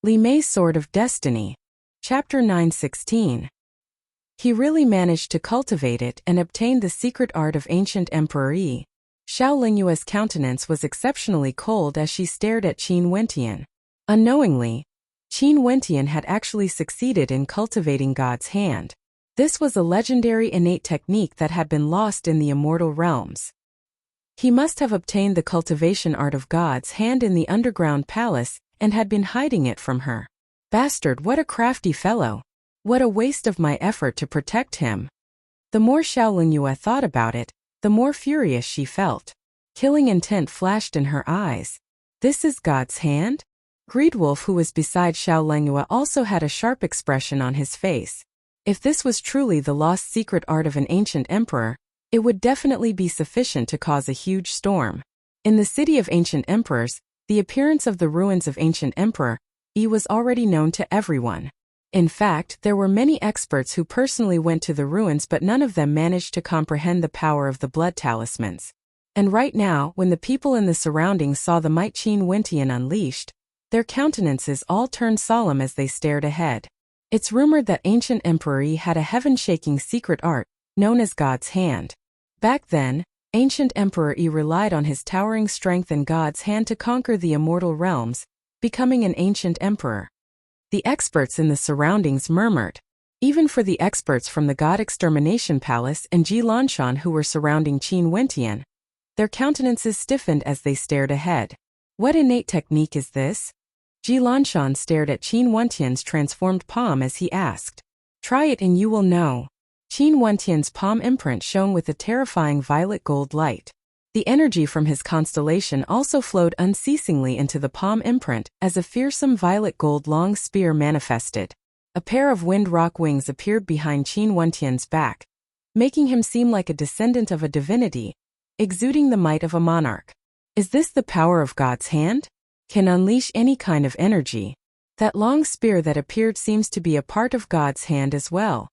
Li Mei's Sword of Destiny. Chapter 9:16. He really managed to cultivate it and obtained the secret art of ancient Emperor Yi. Xiao Lingyue's countenance was exceptionally cold as she stared at Qin Wentian. Unknowingly, Qin Wentian had actually succeeded in cultivating God's hand. This was a legendary innate technique that had been lost in the immortal realms. He must have obtained the cultivation art of God's hand in the underground palace and had been hiding it from her. Bastard, what a crafty fellow! What a waste of my effort to protect him! The more Xiao Lingyue thought about it, the more furious she felt. Killing intent flashed in her eyes. This is God's hand? Greedwolf, who was beside Xiao Lingyue, also had a sharp expression on his face. If this was truly the lost secret art of an ancient emperor, it would definitely be sufficient to cause a huge storm. In the city of ancient emperors, the appearance of the ruins of ancient Emperor Yi was already known to everyone. In fact, there were many experts who personally went to the ruins, but none of them managed to comprehend the power of the blood talismans. And right now, when the people in the surroundings saw the might Qin Wentian unleashed, their countenances all turned solemn as they stared ahead. It's rumored that ancient Emperor Yi had a heaven-shaking secret art, known as God's hand. Back then, ancient Emperor Yi relied on his towering strength and God's hand to conquer the immortal realms, becoming an ancient emperor. The experts in the surroundings murmured. Even for the experts from the God Extermination Palace and Ji Lanshan who were surrounding Qin Wentian, their countenances stiffened as they stared ahead. What innate technique is this? Ji Lanshan stared at Qin Wentian's transformed palm as he asked. Try it and you will know. Qin Wentian's palm imprint shone with a terrifying violet gold light. The energy from his constellation also flowed unceasingly into the palm imprint as a fearsome violet gold long spear manifested. A pair of wind rock wings appeared behind Qin Wentian's back, making him seem like a descendant of a divinity, exuding the might of a monarch. Is this the power of God's hand? Can unleash any kind of energy. That long spear that appeared seems to be a part of God's hand as well.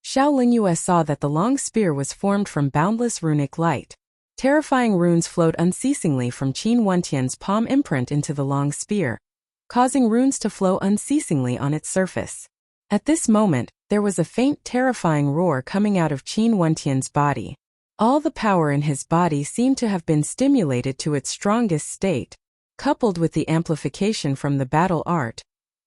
Xiao Lingyue saw that the long spear was formed from boundless runic light. Terrifying runes flowed unceasingly from Qin Wentian's palm imprint into the long spear, causing runes to flow unceasingly on its surface. At this moment, there was a faint terrifying roar coming out of Qin Wentian's body. All the power in his body seemed to have been stimulated to its strongest state. Coupled with the amplification from the battle art,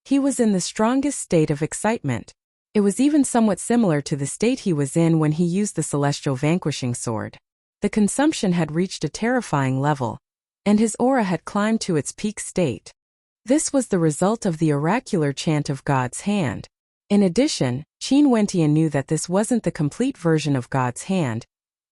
he was in the strongest state of excitement. It was even somewhat similar to the state he was in when he used the celestial vanquishing sword. The consumption had reached a terrifying level, and his aura had climbed to its peak state. This was the result of the oracular chant of God's hand. In addition, Qin Wentian knew that this wasn't the complete version of God's hand.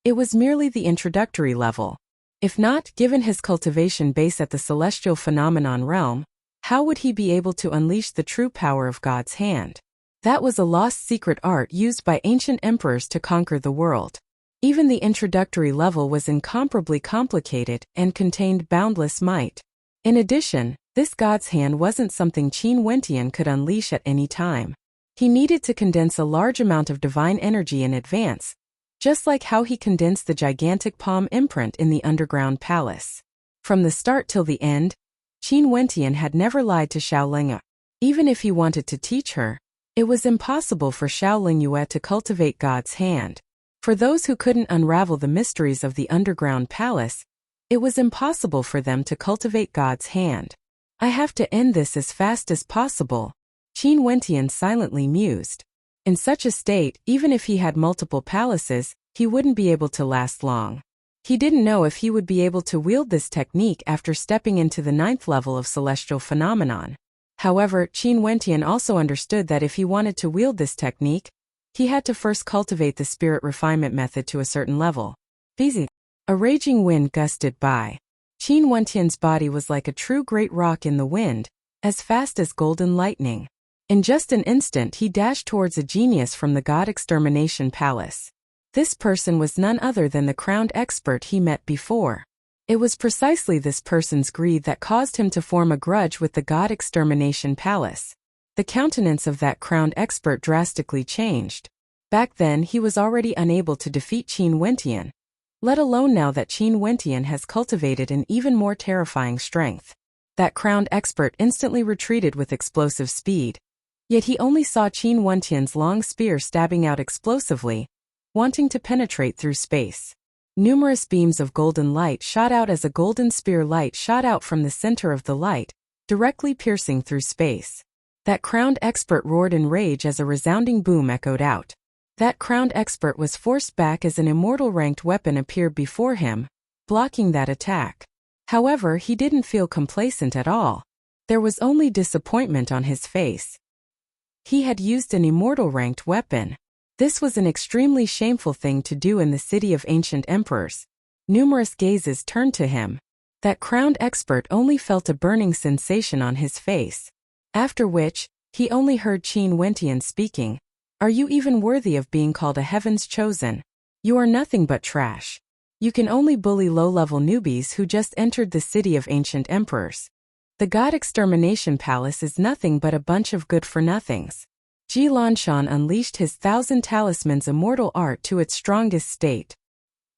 It was merely the introductory level. If not, given his cultivation base at the celestial phenomenon realm, how would he be able to unleash the true power of God's hand? That was a lost secret art used by ancient emperors to conquer the world. Even the introductory level was incomparably complicated and contained boundless might. In addition, this God's hand wasn't something Qin Wentian could unleash at any time. He needed to condense a large amount of divine energy in advance, just like how he condensed the gigantic palm imprint in the underground palace. From the start till the end, Qin Wentian had never lied to Xiao Lingyue. Even if he wanted to teach her, it was impossible for Xiao Lingyue to cultivate God's hand. For those who couldn't unravel the mysteries of the underground palace, it was impossible for them to cultivate God's hand. I have to end this as fast as possible, Qin Wentian silently mused. In such a state, even if he had multiple palaces, he wouldn't be able to last long. He didn't know if he would be able to wield this technique after stepping into the 9th level of celestial phenomenon. However, Qin Wentian also understood that if he wanted to wield this technique, he had to first cultivate the spirit refinement method to a certain level. Easy. A raging wind gusted by. Qin Wentian's body was like a true great rock in the wind, as fast as golden lightning. In just an instant he dashed towards a genius from the God Extermination Palace. This person was none other than the crowned expert he met before. It was precisely this person's greed that caused him to form a grudge with the God Extermination Palace. The countenance of that crowned expert drastically changed. Back then he was already unable to defeat Qin Wentian, let alone now that Qin Wentian has cultivated an even more terrifying strength. That crowned expert instantly retreated with explosive speed. Yet he only saw Qin Wentian's long spear stabbing out explosively, wanting to penetrate through space. Numerous beams of golden light shot out as a golden spear light shot out from the center of the light, directly piercing through space. That crowned expert roared in rage as a resounding boom echoed out. That crowned expert was forced back as an immortal ranked weapon appeared before him, blocking that attack. However, he didn't feel complacent at all. There was only disappointment on his face. He had used an immortal ranked weapon. This was an extremely shameful thing to do in the city of ancient emperors. Numerous gazes turned to him. That crowned expert only felt a burning sensation on his face. After which, he only heard Qin Wentian speaking. "Are you even worthy of being called a heaven's chosen? You are nothing but trash. You can only bully low-level newbies who just entered the city of ancient emperors. The God Extermination Palace is nothing but a bunch of good-for-nothings." Ji Lanshan unleashed his 1,000 Talismans immortal art to its strongest state.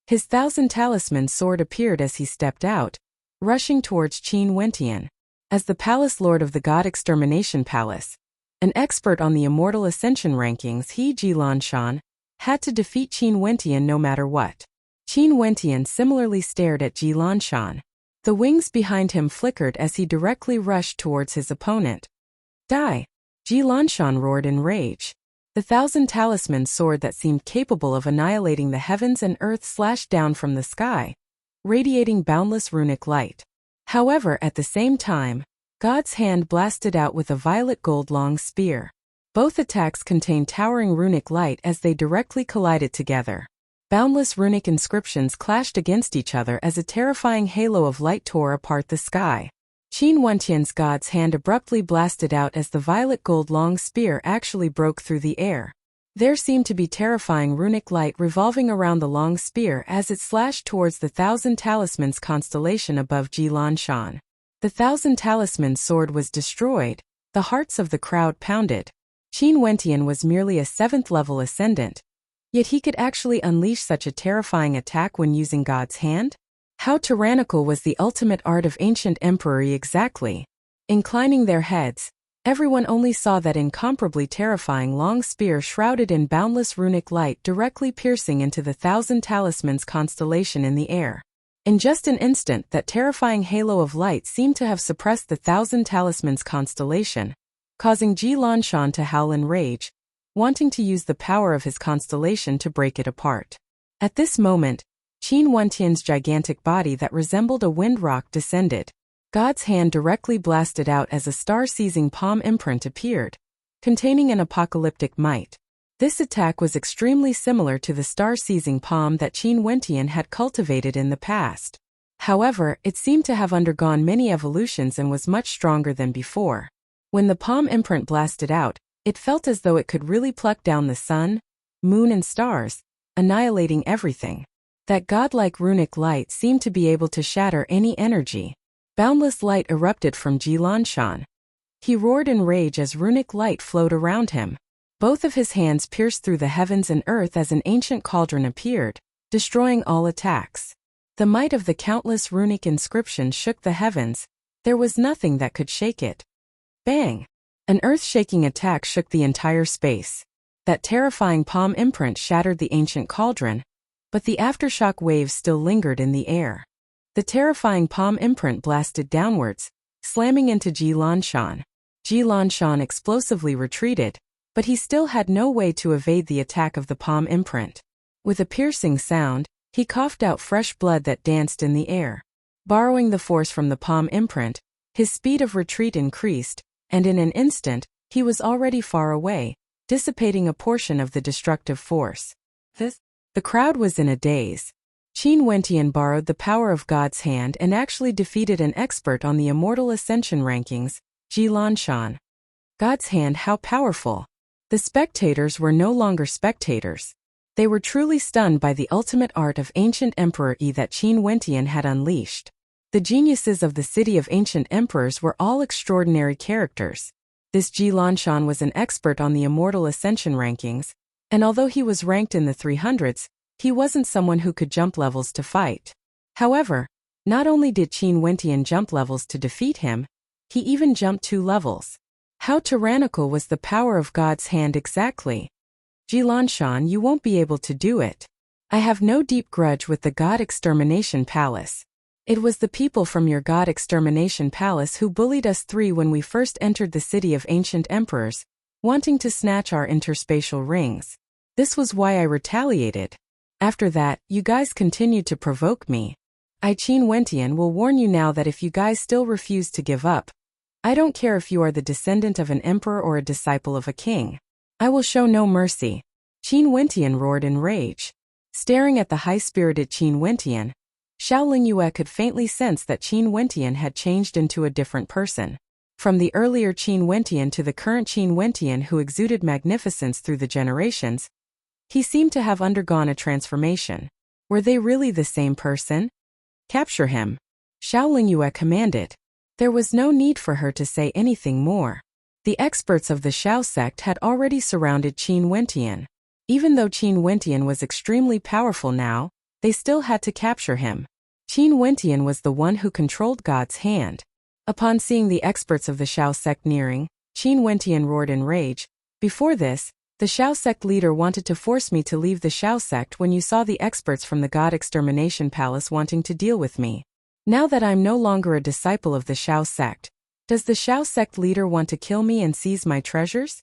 His 1,000 Talisman sword appeared as he stepped out, rushing towards Qin Wentian. As the Palace Lord of the God Extermination Palace, an expert on the Immortal Ascension rankings, Ji Lanshan had to defeat Qin Wentian no matter what. Qin Wentian similarly stared at Ji Lanshan. The wings behind him flickered as he directly rushed towards his opponent. "Die!" Ji Lanshan roared in rage. The 1,000 Talisman sword that seemed capable of annihilating the heavens and earth slashed down from the sky, radiating boundless runic light. However, at the same time, God's hand blasted out with a violet gold long spear. Both attacks contained towering runic light as they directly collided together. Boundless runic inscriptions clashed against each other as a terrifying halo of light tore apart the sky. Qin Wentian's God's hand abruptly blasted out as the violet gold long spear actually broke through the air. There seemed to be terrifying runic light revolving around the long spear as it slashed towards the 1,000 Talismans constellation above Ji Lanshan. The 1,000 Talisman sword was destroyed. The hearts of the crowd pounded. Qin Wentian was merely a 7th level ascendant. Yet he could actually unleash such a terrifying attack when using God's hand? How tyrannical was the ultimate art of ancient emperory exactly? Inclining their heads, everyone only saw that incomparably terrifying long spear shrouded in boundless runic light directly piercing into the 1,000 Talismans constellation in the air. In just an instant, that terrifying halo of light seemed to have suppressed the 1,000 Talismans constellation, causing Ji Lanshan to howl in rage, wanting to use the power of his constellation to break it apart. At this moment, Qin Wentian's gigantic body that resembled a wind rock descended. God's hand directly blasted out as a star-seizing palm imprint appeared, containing an apocalyptic might. This attack was extremely similar to the star-seizing palm that Qin Wentian had cultivated in the past. However, it seemed to have undergone many evolutions and was much stronger than before. When the palm imprint blasted out, it felt as though it could really pluck down the sun, moon and stars, annihilating everything. That godlike runic light seemed to be able to shatter any energy. Boundless light erupted from Ji Lanshan. He roared in rage as runic light flowed around him. Both of his hands pierced through the heavens and earth as an ancient cauldron appeared, destroying all attacks. The might of the countless runic inscriptions shook the heavens. There was nothing that could shake it. Bang! An earth-shaking attack shook the entire space. That terrifying palm imprint shattered the ancient cauldron, but the aftershock waves still lingered in the air. The terrifying palm imprint blasted downwards, slamming into Ji Lanshan. Ji Lanshan explosively retreated, but he still had no way to evade the attack of the palm imprint. With a piercing sound, he coughed out fresh blood that danced in the air. Borrowing the force from the palm imprint, his speed of retreat increased, and in an instant, he was already far away, dissipating a portion of the destructive force. The crowd was in a daze. Qin Wentian borrowed the power of God's hand and actually defeated an expert on the Immortal Ascension rankings, Ji Lanshan. God's hand, how powerful! The spectators were no longer spectators. They were truly stunned by the ultimate art of ancient emperory that Qin Wentian had unleashed. The geniuses of the city of ancient emperors were all extraordinary characters. This Ji Lanshan was an expert on the Immortal Ascension rankings, and although he was ranked in the 300s, he wasn't someone who could jump levels to fight. However, Not only did Qin Wentian jump levels to defeat him, he even jumped 2 levels. How tyrannical was the power of God's hand exactly? Jilanshan, you won't be able to do it. I have no deep grudge with the God Extermination Palace. It was the people from your God Extermination Palace who bullied us 3 when we first entered the city of ancient emperors, wanting to snatch our interspatial rings. This was why I retaliated. After that, you guys continued to provoke me. Qin Wentian will warn you now that if you guys still refuse to give up, I don't care if you are the descendant of an emperor or a disciple of a king, I will show no mercy. Qin Wentian roared in rage. Staring at the high-spirited Qin Wentian, Xiao Lingyue could faintly sense that Qin Wentian had changed into a different person. From the earlier Qin Wentian to the current Qin Wentian who exuded magnificence through the generations, he seemed to have undergone a transformation. Were they really the same person? Capture him, Xiao Lingyue commanded. There was no need for her to say anything more. The experts of the Xiao sect had already surrounded Qin Wentian. Even though Qin Wentian was extremely powerful now, they still had to capture him. Qin Wentian was the one who controlled God's hand. Upon seeing the experts of the Xiao sect nearing, Qin Wentian roared in rage. Before this, the Xiao sect leader wanted to force me to leave the Xiao sect when you saw the experts from the God Extermination Palace wanting to deal with me. Now that I'm no longer a disciple of the Xiao sect, does the Xiao sect leader want to kill me and seize my treasures?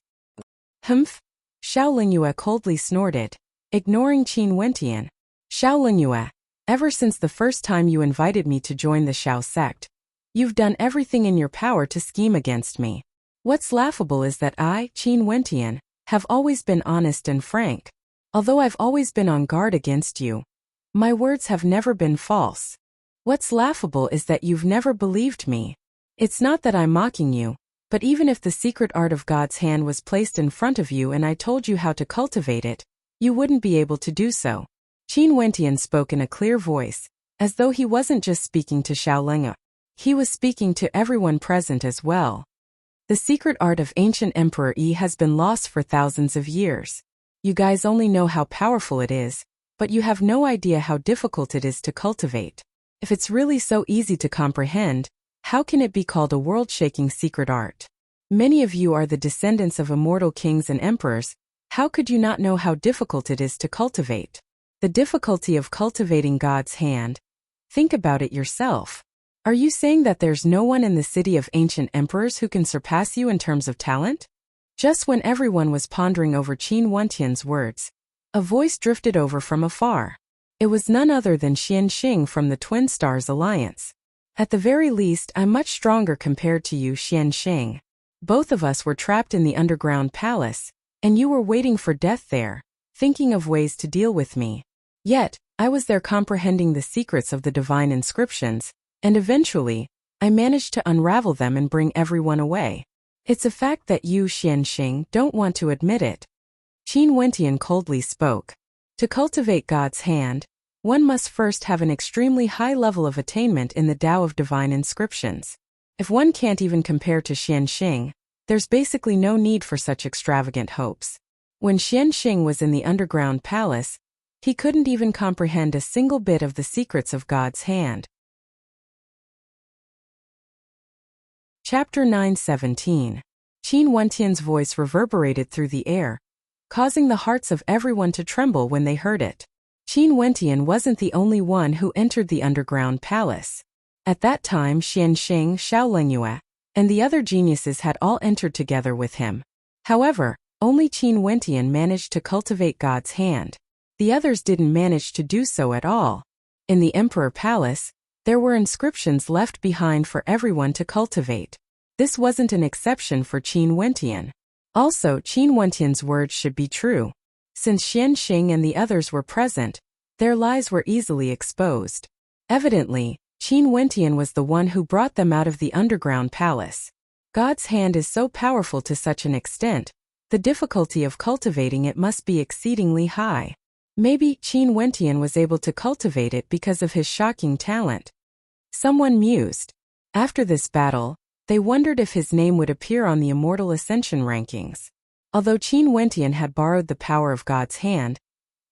Humph! Xiao Lingyue coldly snorted, ignoring Qin Wentian. Xiao Lingyue, ever since the first time you invited me to join the Xiao sect, you've done everything in your power to scheme against me. What's laughable is that I, Qin Wentian, have always been honest and frank. Although I've always been on guard against you, my words have never been false. What's laughable is that you've never believed me. It's not that I'm mocking you, but even if the secret art of God's hand was placed in front of you and I told you how to cultivate it, you wouldn't be able to do so. Qin Wentian spoke in a clear voice, as though he wasn't just speaking to Xiao Lingyue. He was speaking to everyone present as well. The secret art of ancient Emperor Yi has been lost for thousands of years. You guys only know how powerful it is, but you have no idea how difficult it is to cultivate. If it's really so easy to comprehend, how can it be called a world-shaking secret art? Many of you are the descendants of immortal kings and emperors. How could you not know how difficult it is to cultivate? The difficulty of cultivating God's hand. Think about it yourself. Are you saying that there's no one in the city of ancient emperors who can surpass you in terms of talent? Just when everyone was pondering over Qin Wentian's words, a voice drifted over from afar. It was none other than Xian Xing from the Twin Stars Alliance. At the very least, I'm much stronger compared to you, Xian Xing. Both of us were trapped in the underground palace, and you were waiting for death there, thinking of ways to deal with me. Yet, I was there comprehending the secrets of the divine inscriptions, and eventually, I managed to unravel them and bring everyone away. It's a fact that you, Xian Xing, don't want to admit it. Qin Wentian coldly spoke. To cultivate God's hand, one must first have an extremely high level of attainment in the Tao of divine inscriptions. If one can't even compare to Xian Xing, there's basically no need for such extravagant hopes. When Xian Xing was in the underground palace, he couldn't even comprehend a single bit of the secrets of God's hand. Chapter 9:17. Qin Wentian's voice reverberated through the air, causing the hearts of everyone to tremble when they heard it. Qin Wentian wasn't the only one who entered the underground palace. At that time, Xian Xing, Xiao Lingyue, and the other geniuses had all entered together with him. However, only Qin Wentian managed to cultivate God's hand. The others didn't manage to do so at all. In the Emperor Palace, there were inscriptions left behind for everyone to cultivate. This wasn't an exception for Qin Wentian. Also, Qin Wentian's words should be true. Since Xian Xing and the others were present, their lies were easily exposed. Evidently, Qin Wentian was the one who brought them out of the underground palace. God's hand is so powerful to such an extent, the difficulty of cultivating it must be exceedingly high. Maybe Qin Wentian was able to cultivate it because of his shocking talent. Someone mused. After this battle, they wondered if his name would appear on the Immortal Ascension rankings. Although Qin Wentian had borrowed the power of God's hand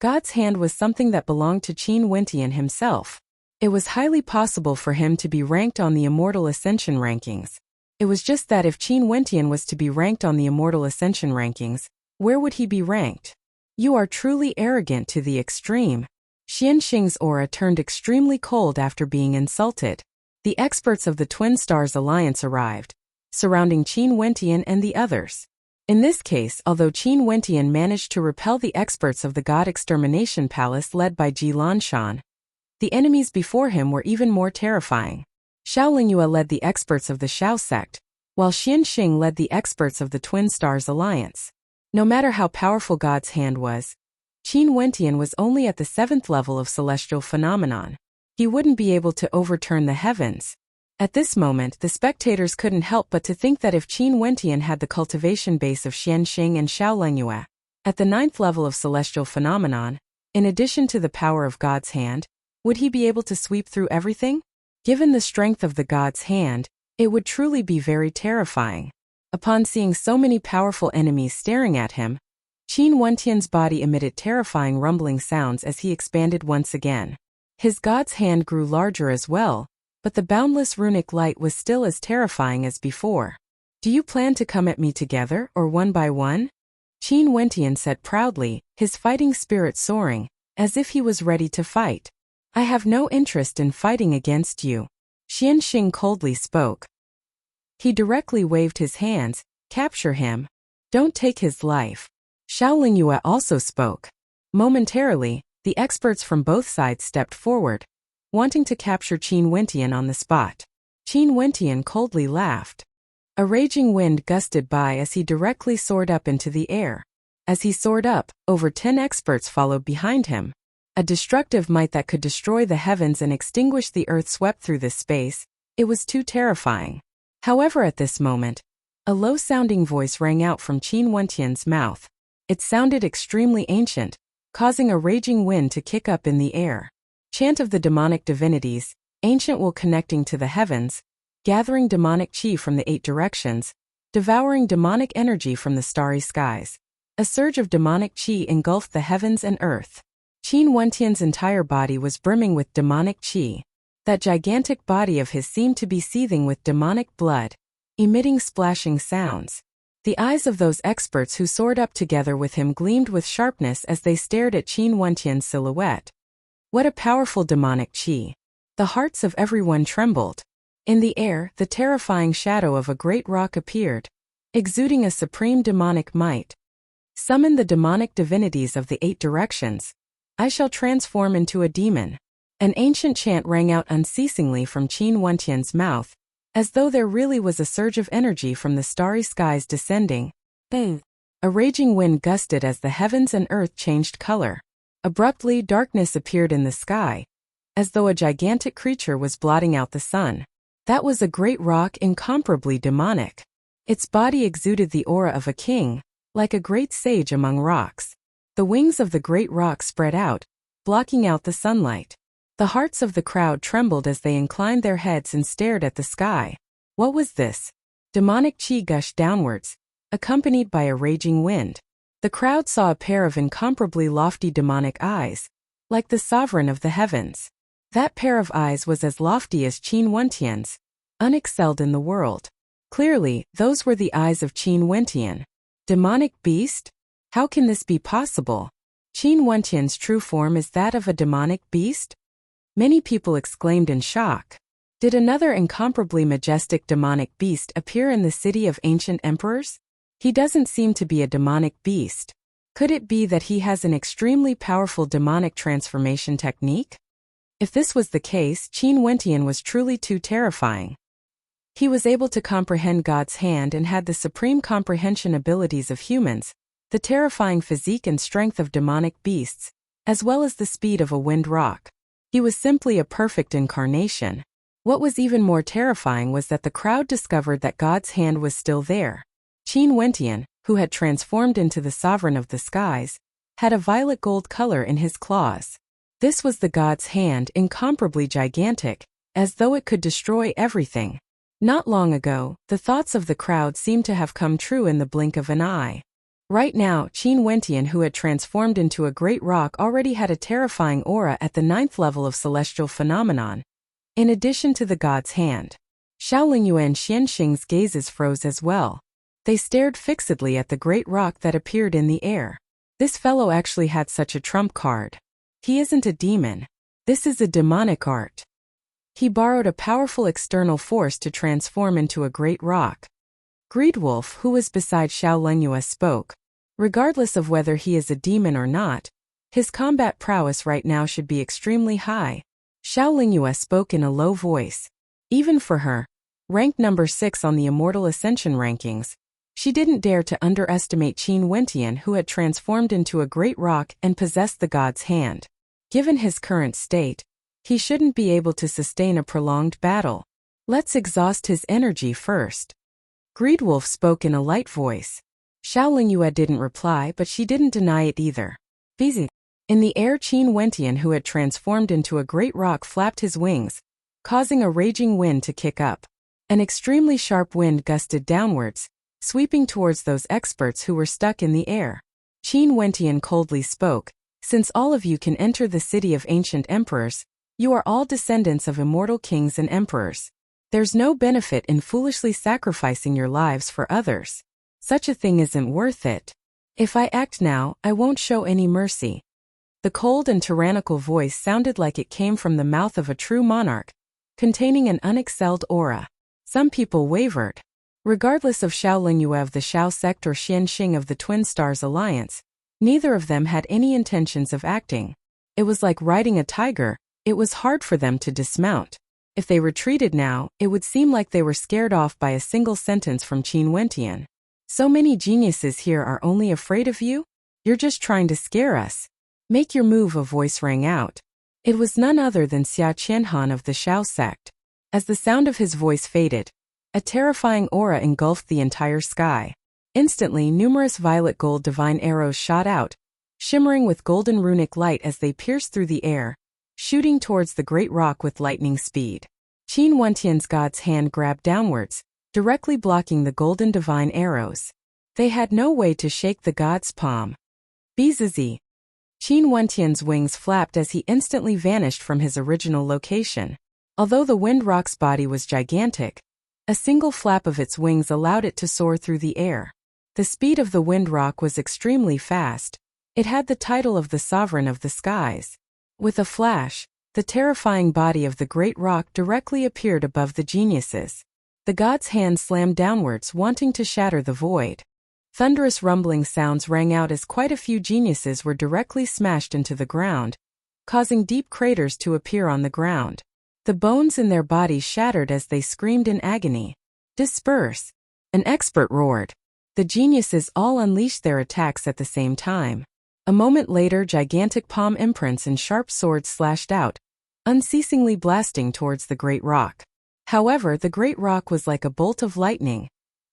was something that belonged to Qin Wentian himself. It was highly possible for him to be ranked on the Immortal Ascension rankings. It was just that if Qin Wentian was to be ranked on the Immortal Ascension rankings, where would he be ranked? You are truly arrogant to the extreme. Xianxing's aura turned extremely cold after being insulted. The experts of the Twin Stars Alliance arrived, surrounding Qin Wentian and the others. In this case, although Qin Wentian managed to repel the experts of the God Extermination Palace led by Ji Lanshan, the enemies before him were even more terrifying. Xiao Lingyue led the experts of the Xiao sect, while Xianxing led the experts of the Twin Stars Alliance. No matter how powerful God's hand was, Qin Wentian was only at the 7th level of celestial phenomenon. He wouldn't be able to overturn the heavens. At this moment, the spectators couldn't help but to think that if Qin Wentian had the cultivation base of Xianxing and Xiao Lingyue, at the 9th level of celestial phenomenon, in addition to the power of God's hand, would he be able to sweep through everything? Given the strength of the God's hand, it would truly be very terrifying. Upon seeing so many powerful enemies staring at him, Qin Wentian's body emitted terrifying rumbling sounds as he expanded once again. His God's hand grew larger as well, but the boundless runic light was still as terrifying as before. Do you plan to come at me together or one by one? Qin Wentian said proudly, his fighting spirit soaring, as if he was ready to fight. I have no interest in fighting against you. Xianxing coldly spoke. He directly waved his hands, capture him. Don't take his life. Xiao Lingyue also spoke. Momentarily, the experts from both sides stepped forward, wanting to capture Qin Wentian on the spot. Qin Wentian coldly laughed. A raging wind gusted by as he directly soared up into the air. As he soared up, over 10 experts followed behind him. A destructive might that could destroy the heavens and extinguish the earth swept through this space. It was too terrifying. However, at this moment, a low-sounding voice rang out from Qin Wentian's mouth. It sounded extremely ancient, causing a raging wind to kick up in the air. Chant of the demonic divinities, ancient will connecting to the heavens, gathering demonic chi from the 8 directions, devouring demonic energy from the starry skies. A surge of demonic chi engulfed the heavens and earth. Qin Wentian's entire body was brimming with demonic chi. That gigantic body of his seemed to be seething with demonic blood, emitting splashing sounds. The eyes of those experts who soared up together with him gleamed with sharpness as they stared at Qin Wentian's silhouette. What a powerful demonic chi! The hearts of everyone trembled. In the air, the terrifying shadow of a great rock appeared, exuding a supreme demonic might. Summon the demonic divinities of the 8 directions. I shall transform into a demon. An ancient chant rang out unceasingly from Qin Wentian's mouth, as though there really was a surge of energy from the starry skies descending. Bang! A raging wind gusted as the heavens and earth changed color. Abruptly, darkness appeared in the sky, as though a gigantic creature was blotting out the sun. That was a great rock incomparably demonic. Its body exuded the aura of a king, like a great sage among rocks. The wings of the great rock spread out, blocking out the sunlight. The hearts of the crowd trembled as they inclined their heads and stared at the sky. What was this? Demonic chi gushed downwards, accompanied by a raging wind. The crowd saw a pair of incomparably lofty demonic eyes, like the sovereign of the heavens. That pair of eyes was as lofty as Qin Wentian's, unexcelled in the world. Clearly, those were the eyes of Qin Wentian. Demonic beast? How can this be possible? Qin Wentian's true form is that of a demonic beast? Many people exclaimed in shock. Did another incomparably majestic demonic beast appear in the city of ancient emperors? He doesn't seem to be a demonic beast. Could it be that he has an extremely powerful demonic transformation technique? If this was the case, Qin Wentian was truly too terrifying. He was able to comprehend God's hand and had the supreme comprehension abilities of humans, the terrifying physique and strength of demonic beasts, as well as the speed of a wind rock. He was simply a perfect incarnation. What was even more terrifying was that the crowd discovered that God's hand was still there. Qin Wentian, who had transformed into the sovereign of the skies, had a violet gold color in his claws. This was the God's hand, incomparably gigantic, as though it could destroy everything. Not long ago, the thoughts of the crowd seemed to have come true in the blink of an eye. Right now, Qin Wentian, who had transformed into a great rock, already had a terrifying aura at the 9th level of celestial phenomenon. In addition to the god's hand, Xiaolingyue and Xianxing's gazes froze as well. They stared fixedly at the great rock that appeared in the air. This fellow actually had such a trump card. He isn't a demon. This is a demonic art. He borrowed a powerful external force to transform into a great rock. Greedwolf, who was beside Xiaolingyue, spoke. Regardless of whether he is a demon or not, his combat prowess right now should be extremely high. Xiaolingyue spoke in a low voice. Even for her, ranked number 6 on the Immortal Ascension rankings, she didn't dare to underestimate Qin Wentian, who had transformed into a great rock and possessed the god's hand. Given his current state, he shouldn't be able to sustain a prolonged battle. Let's exhaust his energy first. Greedwolf spoke in a light voice. Xiaolingyue didn't reply, but she didn't deny it either. Busy. In the air, Qin Wentian, who had transformed into a great rock, flapped his wings, causing a raging wind to kick up. An extremely sharp wind gusted downwards, sweeping towards those experts who were stuck in the air. Qin Wentian coldly spoke, "Since all of you can enter the city of ancient emperors, you are all descendants of immortal kings and emperors. There's no benefit in foolishly sacrificing your lives for others. Such a thing isn't worth it. If I act now, I won't show any mercy." The cold and tyrannical voice sounded like it came from the mouth of a true monarch, containing an unexcelled aura. Some people wavered. Regardless of Xiaolingyue of the Xiao sect or Xianxing of the Twin Stars Alliance, neither of them had any intentions of acting. It was like riding a tiger. It was hard for them to dismount. If they retreated now, it would seem like they were scared off by a single sentence from Qin Wentian. "So many geniuses here are only afraid of you? You're just trying to scare us. Make your move," a voice rang out. It was none other than Xia Qianhan of the Xiao sect. As the sound of his voice faded, a terrifying aura engulfed the entire sky. Instantly, numerous violet-gold divine arrows shot out, shimmering with golden runic light as they pierced through the air, shooting towards the great rock with lightning speed. Qin Wentian's god's hand grabbed downwards, directly blocking the golden divine arrows. They had no way to shake the god's palm. Bizizi. Qin Wentian's wings flapped as he instantly vanished from his original location. Although the wind rock's body was gigantic, a single flap of its wings allowed it to soar through the air. The speed of the wind rock was extremely fast. It had the title of the sovereign of the skies. With a flash, the terrifying body of the great rock directly appeared above the geniuses. The god's hand slammed downwards, wanting to shatter the void. Thunderous rumbling sounds rang out as quite a few geniuses were directly smashed into the ground, causing deep craters to appear on the ground. The bones in their bodies shattered as they screamed in agony. "Disperse!" an expert roared. The geniuses all unleashed their attacks at the same time. A moment later, gigantic palm imprints and sharp swords slashed out, unceasingly blasting towards the great rock. However, the great rock was like a bolt of lightning,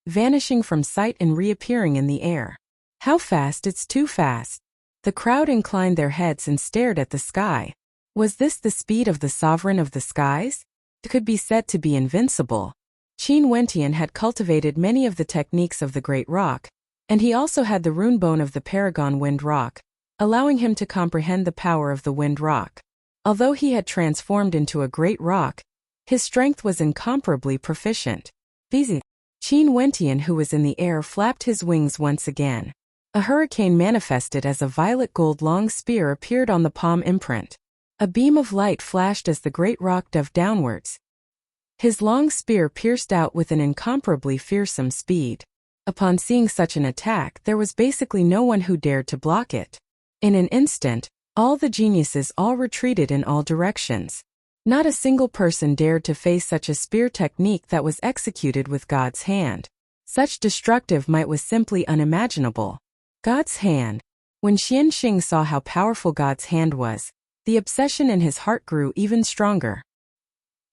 vanishing from sight and reappearing in the air. "How fast? It's too fast." The crowd inclined their heads and stared at the sky. Was this the speed of the sovereign of the skies? It could be said to be invincible. Qin Wentian had cultivated many of the techniques of the great rock, and he also had the rune bone of the Paragon Wind Rock, allowing him to comprehend the power of the wind rock. Although he had transformed into a great rock, his strength was incomparably proficient. Qin Wentian, who was in the air, flapped his wings once again. A hurricane manifested as a violet gold long spear appeared on the palm imprint. A beam of light flashed as the great rock dove downwards. His long spear pierced out with an incomparably fearsome speed. Upon seeing such an attack, there was basically no one who dared to block it. In an instant, all the geniuses all retreated in all directions. Not a single person dared to face such a spear technique that was executed with God's hand. Such destructive might was simply unimaginable. God's hand. When Xianxing saw how powerful God's hand was, the obsession in his heart grew even stronger.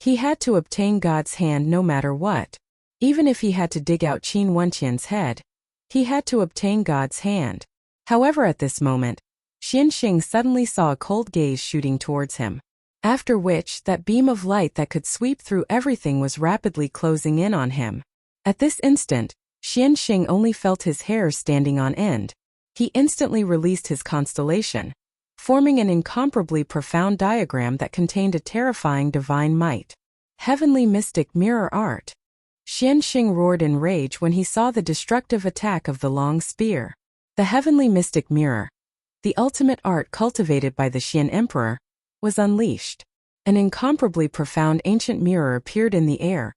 He had to obtain God's hand no matter what. Even if he had to dig out Qin Wentian's head, he had to obtain God's hand. However, at this moment, Xianxing suddenly saw a cold gaze shooting towards him. After which, that beam of light that could sweep through everything was rapidly closing in on him. At this instant, Xianxing only felt his hair standing on end. He instantly released his constellation, forming an incomparably profound diagram that contained a terrifying divine might. Heavenly Mystic Mirror Art. Xianxing roared in rage when he saw the destructive attack of the long spear. The Heavenly Mystic Mirror, the ultimate art cultivated by the Xian Emperor, was unleashed. An incomparably profound ancient mirror appeared in the air,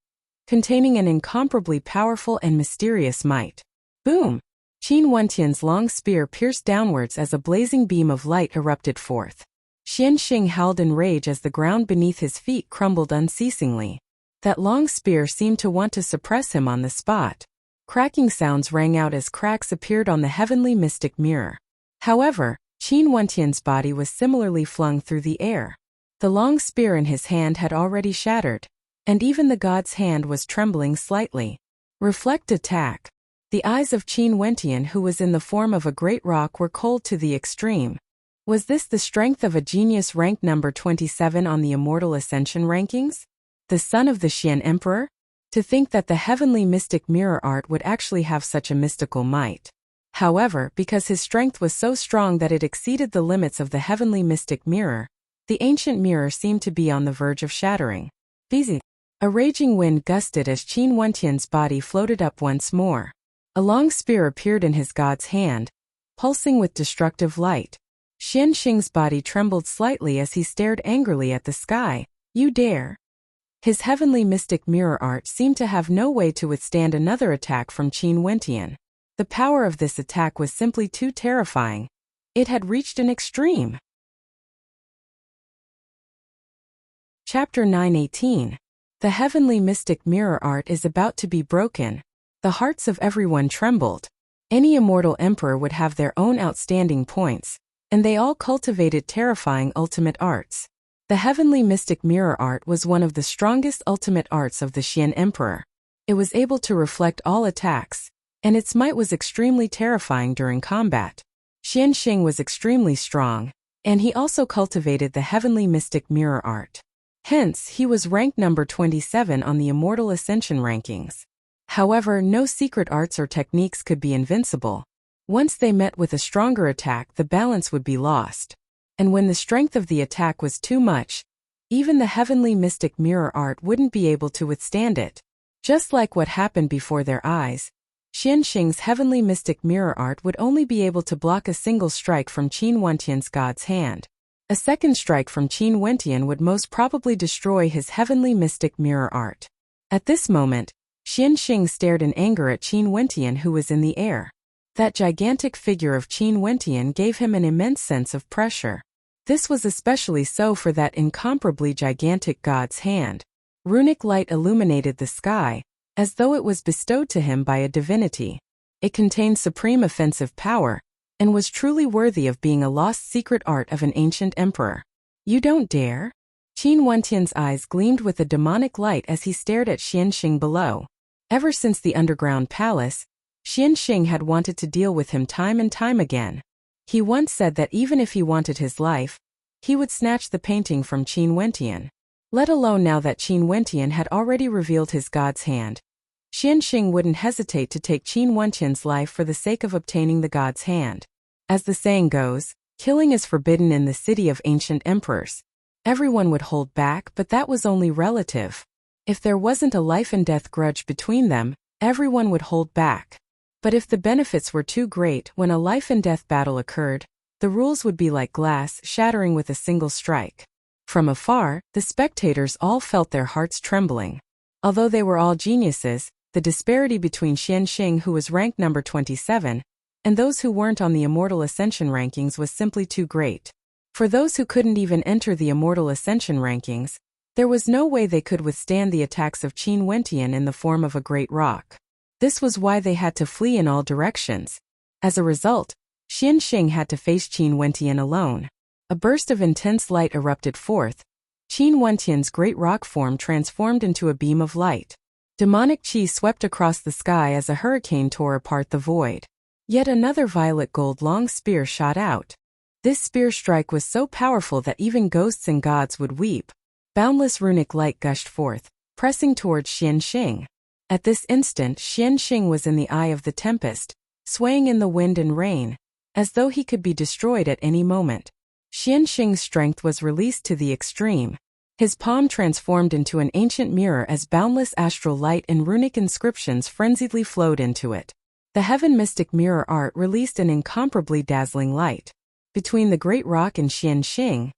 containing an incomparably powerful and mysterious might. Boom! Qin Wentian's long spear pierced downwards as a blazing beam of light erupted forth. Xianxing howled in rage as the ground beneath his feet crumbled unceasingly. That long spear seemed to want to suppress him on the spot. Cracking sounds rang out as cracks appeared on the Heavenly Mystic Mirror. However, Qin Wentian's body was similarly flung through the air. The long spear in his hand had already shattered, and even the god's hand was trembling slightly. Reflect attack. The eyes of Qin Wentian, who was in the form of a great rock, were cold to the extreme. Was this the strength of a genius ranked number 27 on the Immortal Ascension rankings? The son of the Xian Emperor? To think that the Heavenly Mystic Mirror Art would actually have such a mystical might. However, because his strength was so strong that it exceeded the limits of the Heavenly Mystic Mirror, the ancient mirror seemed to be on the verge of shattering. Busy. A raging wind gusted as Qin Wentian's body floated up once more. A long spear appeared in his god's hand, pulsing with destructive light. Xianxing's body trembled slightly as he stared angrily at the sky. You dare? His Heavenly Mystic Mirror Art seemed to have no way to withstand another attack from Qin Wentian. The power of this attack was simply too terrifying. It had reached an extreme. Chapter 918. The Heavenly Mystic Mirror Art is about to be broken. The hearts of everyone trembled. Any immortal emperor would have their own outstanding points, and they all cultivated terrifying ultimate arts. The Heavenly Mystic Mirror Art was one of the strongest ultimate arts of the Xian Emperor. It was able to reflect all attacks, and its might was extremely terrifying during combat. Xianxing was extremely strong, and he also cultivated the Heavenly Mystic Mirror Art. Hence, he was ranked number 27 on the Immortal Ascension rankings. However, no secret arts or techniques could be invincible. Once they met with a stronger attack, the balance would be lost. And when the strength of the attack was too much, even the Heavenly Mystic Mirror Art wouldn't be able to withstand it. Just like what happened before their eyes, Xianxing's Heavenly Mystic Mirror Art would only be able to block a single strike from Qin Wentian's god's hand. A second strike from Qin Wentian would most probably destroy his Heavenly Mystic Mirror Art. At this moment, Xianxing stared in anger at Qin Wentian, who was in the air. That gigantic figure of Qin Wentian gave him an immense sense of pressure. This was especially so for that incomparably gigantic god's hand. Runic light illuminated the sky, as though it was bestowed to him by a divinity. It contained supreme offensive power, and was truly worthy of being a lost secret art of an ancient emperor. You don't dare? Qin Wentian's eyes gleamed with a demonic light as he stared at Xianxing below. Ever since the underground palace, Xianxing had wanted to deal with him time and time again. He once said that even if he wanted his life, he would snatch the painting from Qin Wentian. Let alone now that Qin Wentian had already revealed his god's hand. Xianxing wouldn't hesitate to take Qin Wentian's life for the sake of obtaining the god's hand. As the saying goes, killing is forbidden in the city of ancient emperors. Everyone would hold back, but that was only relative. If there wasn't a life and death grudge between them, everyone would hold back. But if the benefits were too great, when a life and death battle occurred, the rules would be like glass shattering with a single strike. From afar, the spectators all felt their hearts trembling. Although they were all geniuses, the disparity between Xianxing, who was ranked number 27, and those who weren't on the Immortal Ascension rankings was simply too great. For those who couldn't even enter the Immortal Ascension rankings, there was no way they could withstand the attacks of Qin Wentian in the form of a great rock. This was why they had to flee in all directions. As a result, Xianxing had to face Qin Wentian alone. A burst of intense light erupted forth. Qin Wentian's great rock form transformed into a beam of light. Demonic qi swept across the sky as a hurricane tore apart the void. Yet another violet gold long spear shot out. This spear strike was so powerful that even ghosts and gods would weep. Boundless runic light gushed forth, pressing towards Xianxing. At this instant Xianxing was in the eye of the tempest, swaying in the wind and rain, as though he could be destroyed at any moment. Xianxing's strength was released to the extreme. His palm transformed into an ancient mirror as boundless astral light and runic inscriptions frenziedly flowed into it. The heaven mystic mirror art released an incomparably dazzling light. Between the great rock and Xianxing,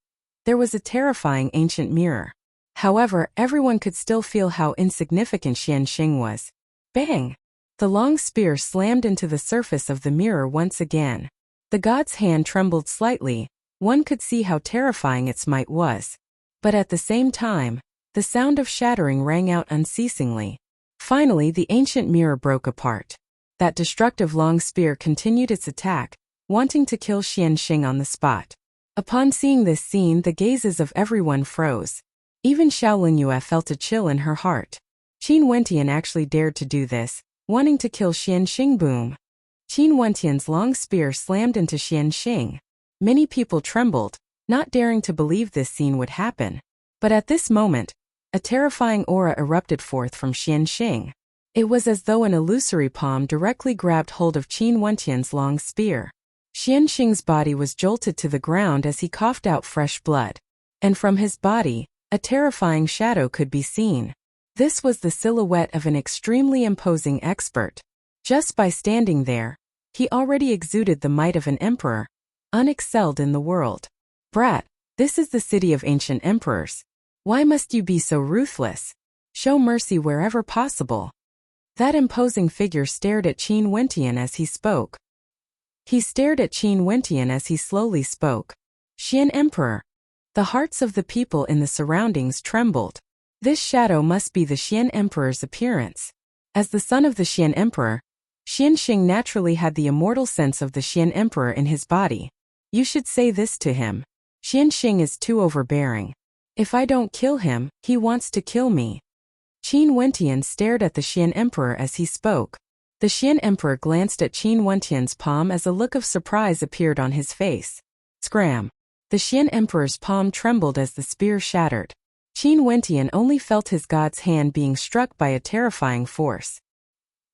there was a terrifying ancient mirror. However, everyone could still feel how insignificant Xianxing was. Bang! The long spear slammed into the surface of the mirror once again. The god's hand trembled slightly. One could see how terrifying its might was. But at the same time, the sound of shattering rang out unceasingly. Finally, the ancient mirror broke apart. That destructive long spear continued its attack, wanting to kill Xianxing on the spot. Upon seeing this scene, the gazes of everyone froze. Even Xiao Lingyue felt a chill in her heart. Qin Wentian actually dared to do this, wanting to kill Xianxing. Boom! Qin Wentian's long spear slammed into Xianxing. Many people trembled, not daring to believe this scene would happen. But at this moment, a terrifying aura erupted forth from Xianxing. It was as though an illusory palm directly grabbed hold of Qin Wentian's long spear. Xianxing's body was jolted to the ground as he coughed out fresh blood. And from his body, a terrifying shadow could be seen. This was the silhouette of an extremely imposing expert. Just by standing there, he already exuded the might of an emperor, unexcelled in the world. Brat, this is the city of ancient emperors. Why must you be so ruthless? Show mercy wherever possible. That imposing figure stared at Qin Wentian as he spoke. He stared at Qin Wentian as he slowly spoke. Xian Emperor. The hearts of the people in the surroundings trembled. This shadow must be the Xian Emperor's appearance. As the son of the Xian Emperor, Xianxing naturally had the immortal sense of the Xian Emperor in his body. You should say this to him. Xianxing is too overbearing. If I don't kill him, he wants to kill me. Qin Wentian stared at the Xian Emperor as he spoke. The Xian Emperor glanced at Qin Wentian's palm as a look of surprise appeared on his face. Scram! The Xian Emperor's palm trembled as the spear shattered. Qin Wentian only felt his god's hand being struck by a terrifying force.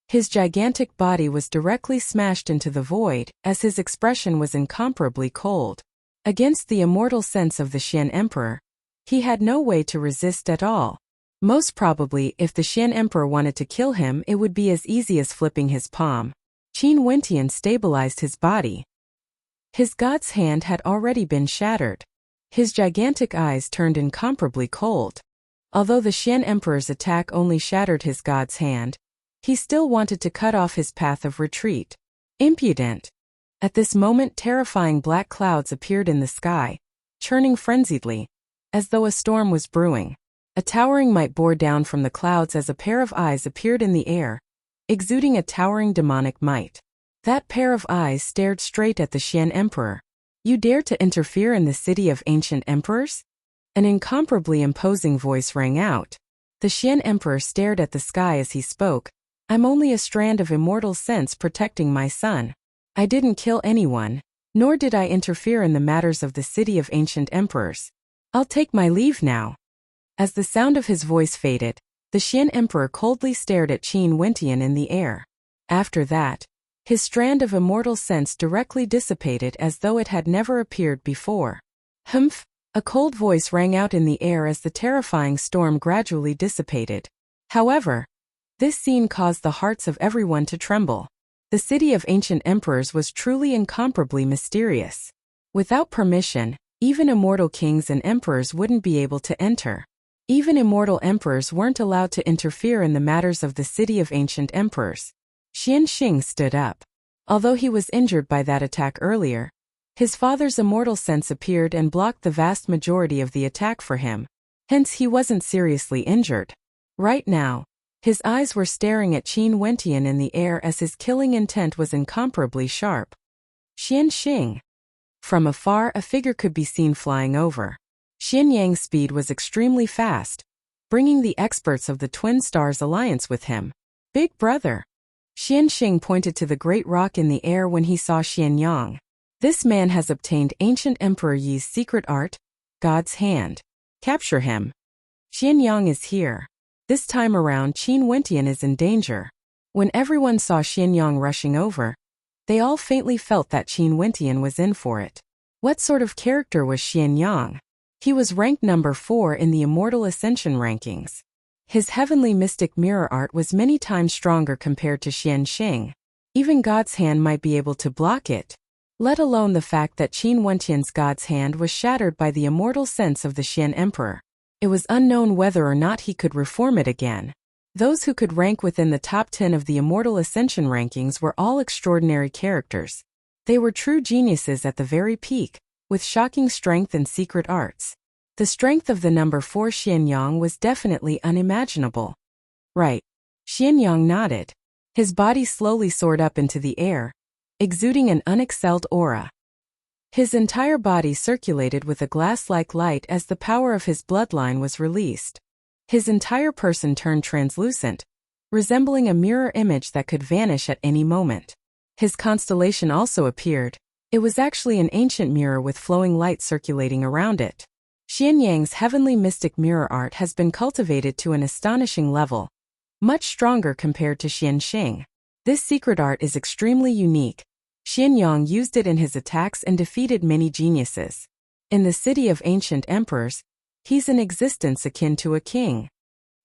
His gigantic body was directly smashed into the void, as his expression was incomparably cold. Against the immortal sense of the Xian Emperor, he had no way to resist at all. Most probably, if the Xian Emperor wanted to kill him, it would be as easy as flipping his palm. Qin Wentian stabilized his body. His god's hand had already been shattered. His gigantic eyes turned incomparably cold. Although the Xian Emperor's attack only shattered his god's hand, he still wanted to cut off his path of retreat. Impudent! At this moment, terrifying black clouds appeared in the sky, churning frenziedly, as though a storm was brewing. A towering might bore down from the clouds as a pair of eyes appeared in the air, exuding a towering demonic might. That pair of eyes stared straight at the Xian Emperor. You dare to interfere in the city of ancient emperors? An incomparably imposing voice rang out. The Xian Emperor stared at the sky as he spoke. I'm only a strand of immortal sense protecting my son. I didn't kill anyone, nor did I interfere in the matters of the city of ancient emperors. I'll take my leave now. As the sound of his voice faded, the Xian Emperor coldly stared at Qin Wentian in the air. After that, his strand of immortal sense directly dissipated as though it had never appeared before. Humph! A cold voice rang out in the air as the terrifying storm gradually dissipated. However, this scene caused the hearts of everyone to tremble. The city of ancient emperors was truly incomparably mysterious. Without permission, even immortal kings and emperors wouldn't be able to enter. Even immortal emperors weren't allowed to interfere in the matters of the city of ancient emperors. Xianxing stood up. Although he was injured by that attack earlier, his father's immortal sense appeared and blocked the vast majority of the attack for him. Hence he wasn't seriously injured. Right now, his eyes were staring at Qin Wentian in the air as his killing intent was incomparably sharp. Xianxing. From afar, a figure could be seen flying over. Xianyang's speed was extremely fast, bringing the experts of the Twin Stars Alliance with him. Big brother. Xianxing pointed to the great rock in the air when he saw Xianyang. This man has obtained ancient Emperor Yi's secret art, God's hand. Capture him. Xianyang is here. This time around Qin Wentian is in danger. When everyone saw Xianyang rushing over, they all faintly felt that Qin Wentian was in for it. What sort of character was Xianyang? He was ranked number 4 in the Immortal Ascension rankings. His heavenly mystic mirror art was many times stronger compared to Xian Xing. Even God's hand might be able to block it, let alone the fact that Qin Wentian's God's hand was shattered by the immortal sense of the Xian Emperor. It was unknown whether or not he could reform it again. Those who could rank within the top 10 of the Immortal Ascension rankings were all extraordinary characters. They were true geniuses at the very peak, with shocking strength and secret arts. The strength of the number 4 Xianyang was definitely unimaginable. Right. Xianyang nodded. His body slowly soared up into the air, exuding an unexcelled aura. His entire body circulated with a glass-like light as the power of his bloodline was released. His entire person turned translucent, resembling a mirror image that could vanish at any moment. His constellation also appeared. It was actually an ancient mirror with flowing light circulating around it. Xianyang's heavenly mystic mirror art has been cultivated to an astonishing level, much stronger compared to Xian Xing. This secret art is extremely unique. Xianyang used it in his attacks and defeated many geniuses. In the city of ancient emperors, he's in existence akin to a king.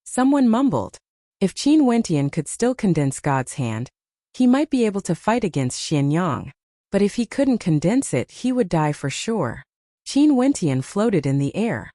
Someone mumbled. If Qin Wentian could still condense God's hand, he might be able to fight against Xianyang. But if he couldn't condense it, he would die for sure. Qin Wentian floated in the air.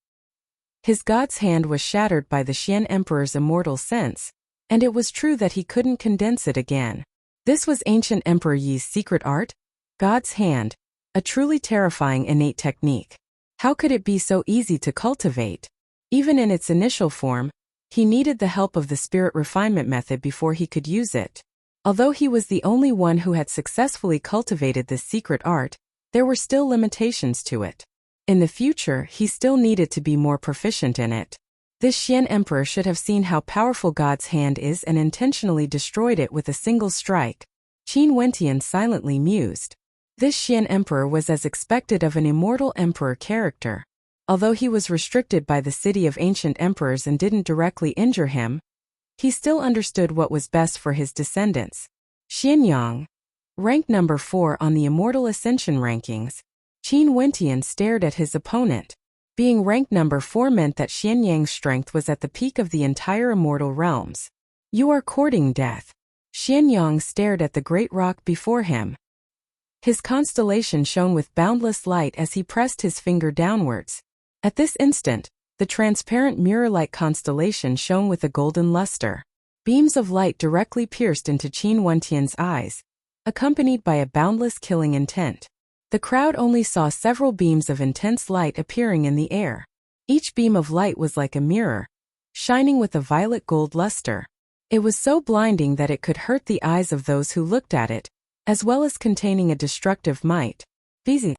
His God's hand was shattered by the Xian Emperor's immortal sense, and it was true that he couldn't condense it again. This was ancient Emperor Yi's secret art, God's hand, a truly terrifying innate technique. How could it be so easy to cultivate? Even in its initial form, he needed the help of the spirit refinement method before he could use it. Although he was the only one who had successfully cultivated this secret art, there were still limitations to it. In the future, he still needed to be more proficient in it. This Xian Emperor should have seen how powerful God's hand is and intentionally destroyed it with a single strike. Qin Wentian silently mused. This Xian Emperor was as expected of an immortal emperor character. Although he was restricted by the city of ancient emperors and didn't directly injure him, he still understood what was best for his descendants. Xianyang, ranked number 4 on the Immortal Ascension rankings, Qin Wentian stared at his opponent. Being ranked number 4 meant that Xianyang's strength was at the peak of the entire immortal realms. You are courting death. Xianyang stared at the great rock before him. His constellation shone with boundless light as he pressed his finger downwards. At this instant, the transparent mirror-like constellation shone with a golden luster. Beams of light directly pierced into Qin Wentian's eyes, accompanied by a boundless killing intent. The crowd only saw several beams of intense light appearing in the air. Each beam of light was like a mirror, shining with a violet gold luster. It was so blinding that it could hurt the eyes of those who looked at it, as well as containing a destructive might. Qin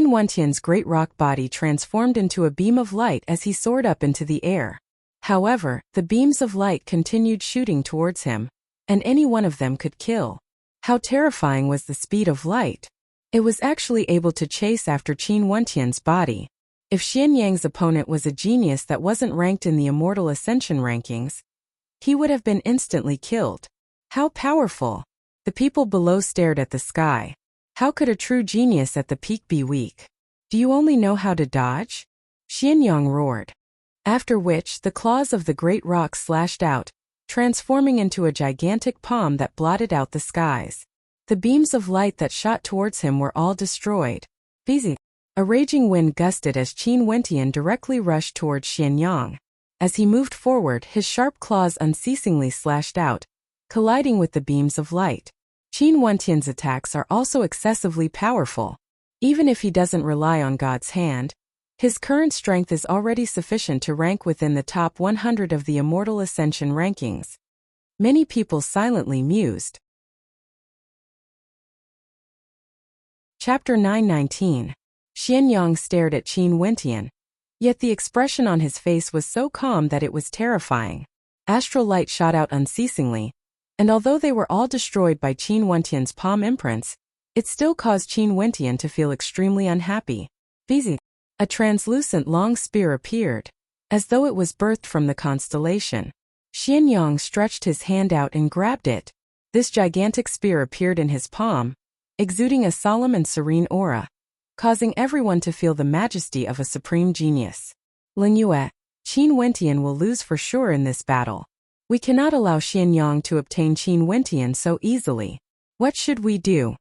Wentian's great rock body transformed into a beam of light as he soared up into the air. However, the beams of light continued shooting towards him, and any one of them could kill. How terrifying was the speed of light! It was actually able to chase after Qin Wentian's body. If Xianyang's opponent was a genius that wasn't ranked in the Immortal Ascension rankings, he would have been instantly killed. How powerful! The people below stared at the sky. How could a true genius at the peak be weak? Do you only know how to dodge? Xianyang roared. After which, the claws of the great rock slashed out, transforming into a gigantic palm that blotted out the skies. The beams of light that shot towards him were all destroyed. A raging wind gusted as Qin Wentian directly rushed towards Xianyang. As he moved forward, his sharp claws unceasingly slashed out, colliding with the beams of light. Qin Wentian's attacks are also excessively powerful. Even if he doesn't rely on God's hand, his current strength is already sufficient to rank within the top 100 of the Immortal Ascension rankings. Many people silently mused. Chapter 919. Xianyang stared at Qin Wentian, yet the expression on his face was so calm that it was terrifying. Astral light shot out unceasingly, and although they were all destroyed by Qin Wentian's palm imprints, it still caused Qin Wentian to feel extremely unhappy. A translucent long spear appeared, as though it was birthed from the constellation. Xianyang stretched his hand out and grabbed it. This gigantic spear appeared in his palm, exuding a solemn and serene aura, causing everyone to feel the majesty of a supreme genius. Lingyue, Qin Wentian will lose for sure in this battle. We cannot allow Xianyang to obtain Qin Wentian so easily. What should we do?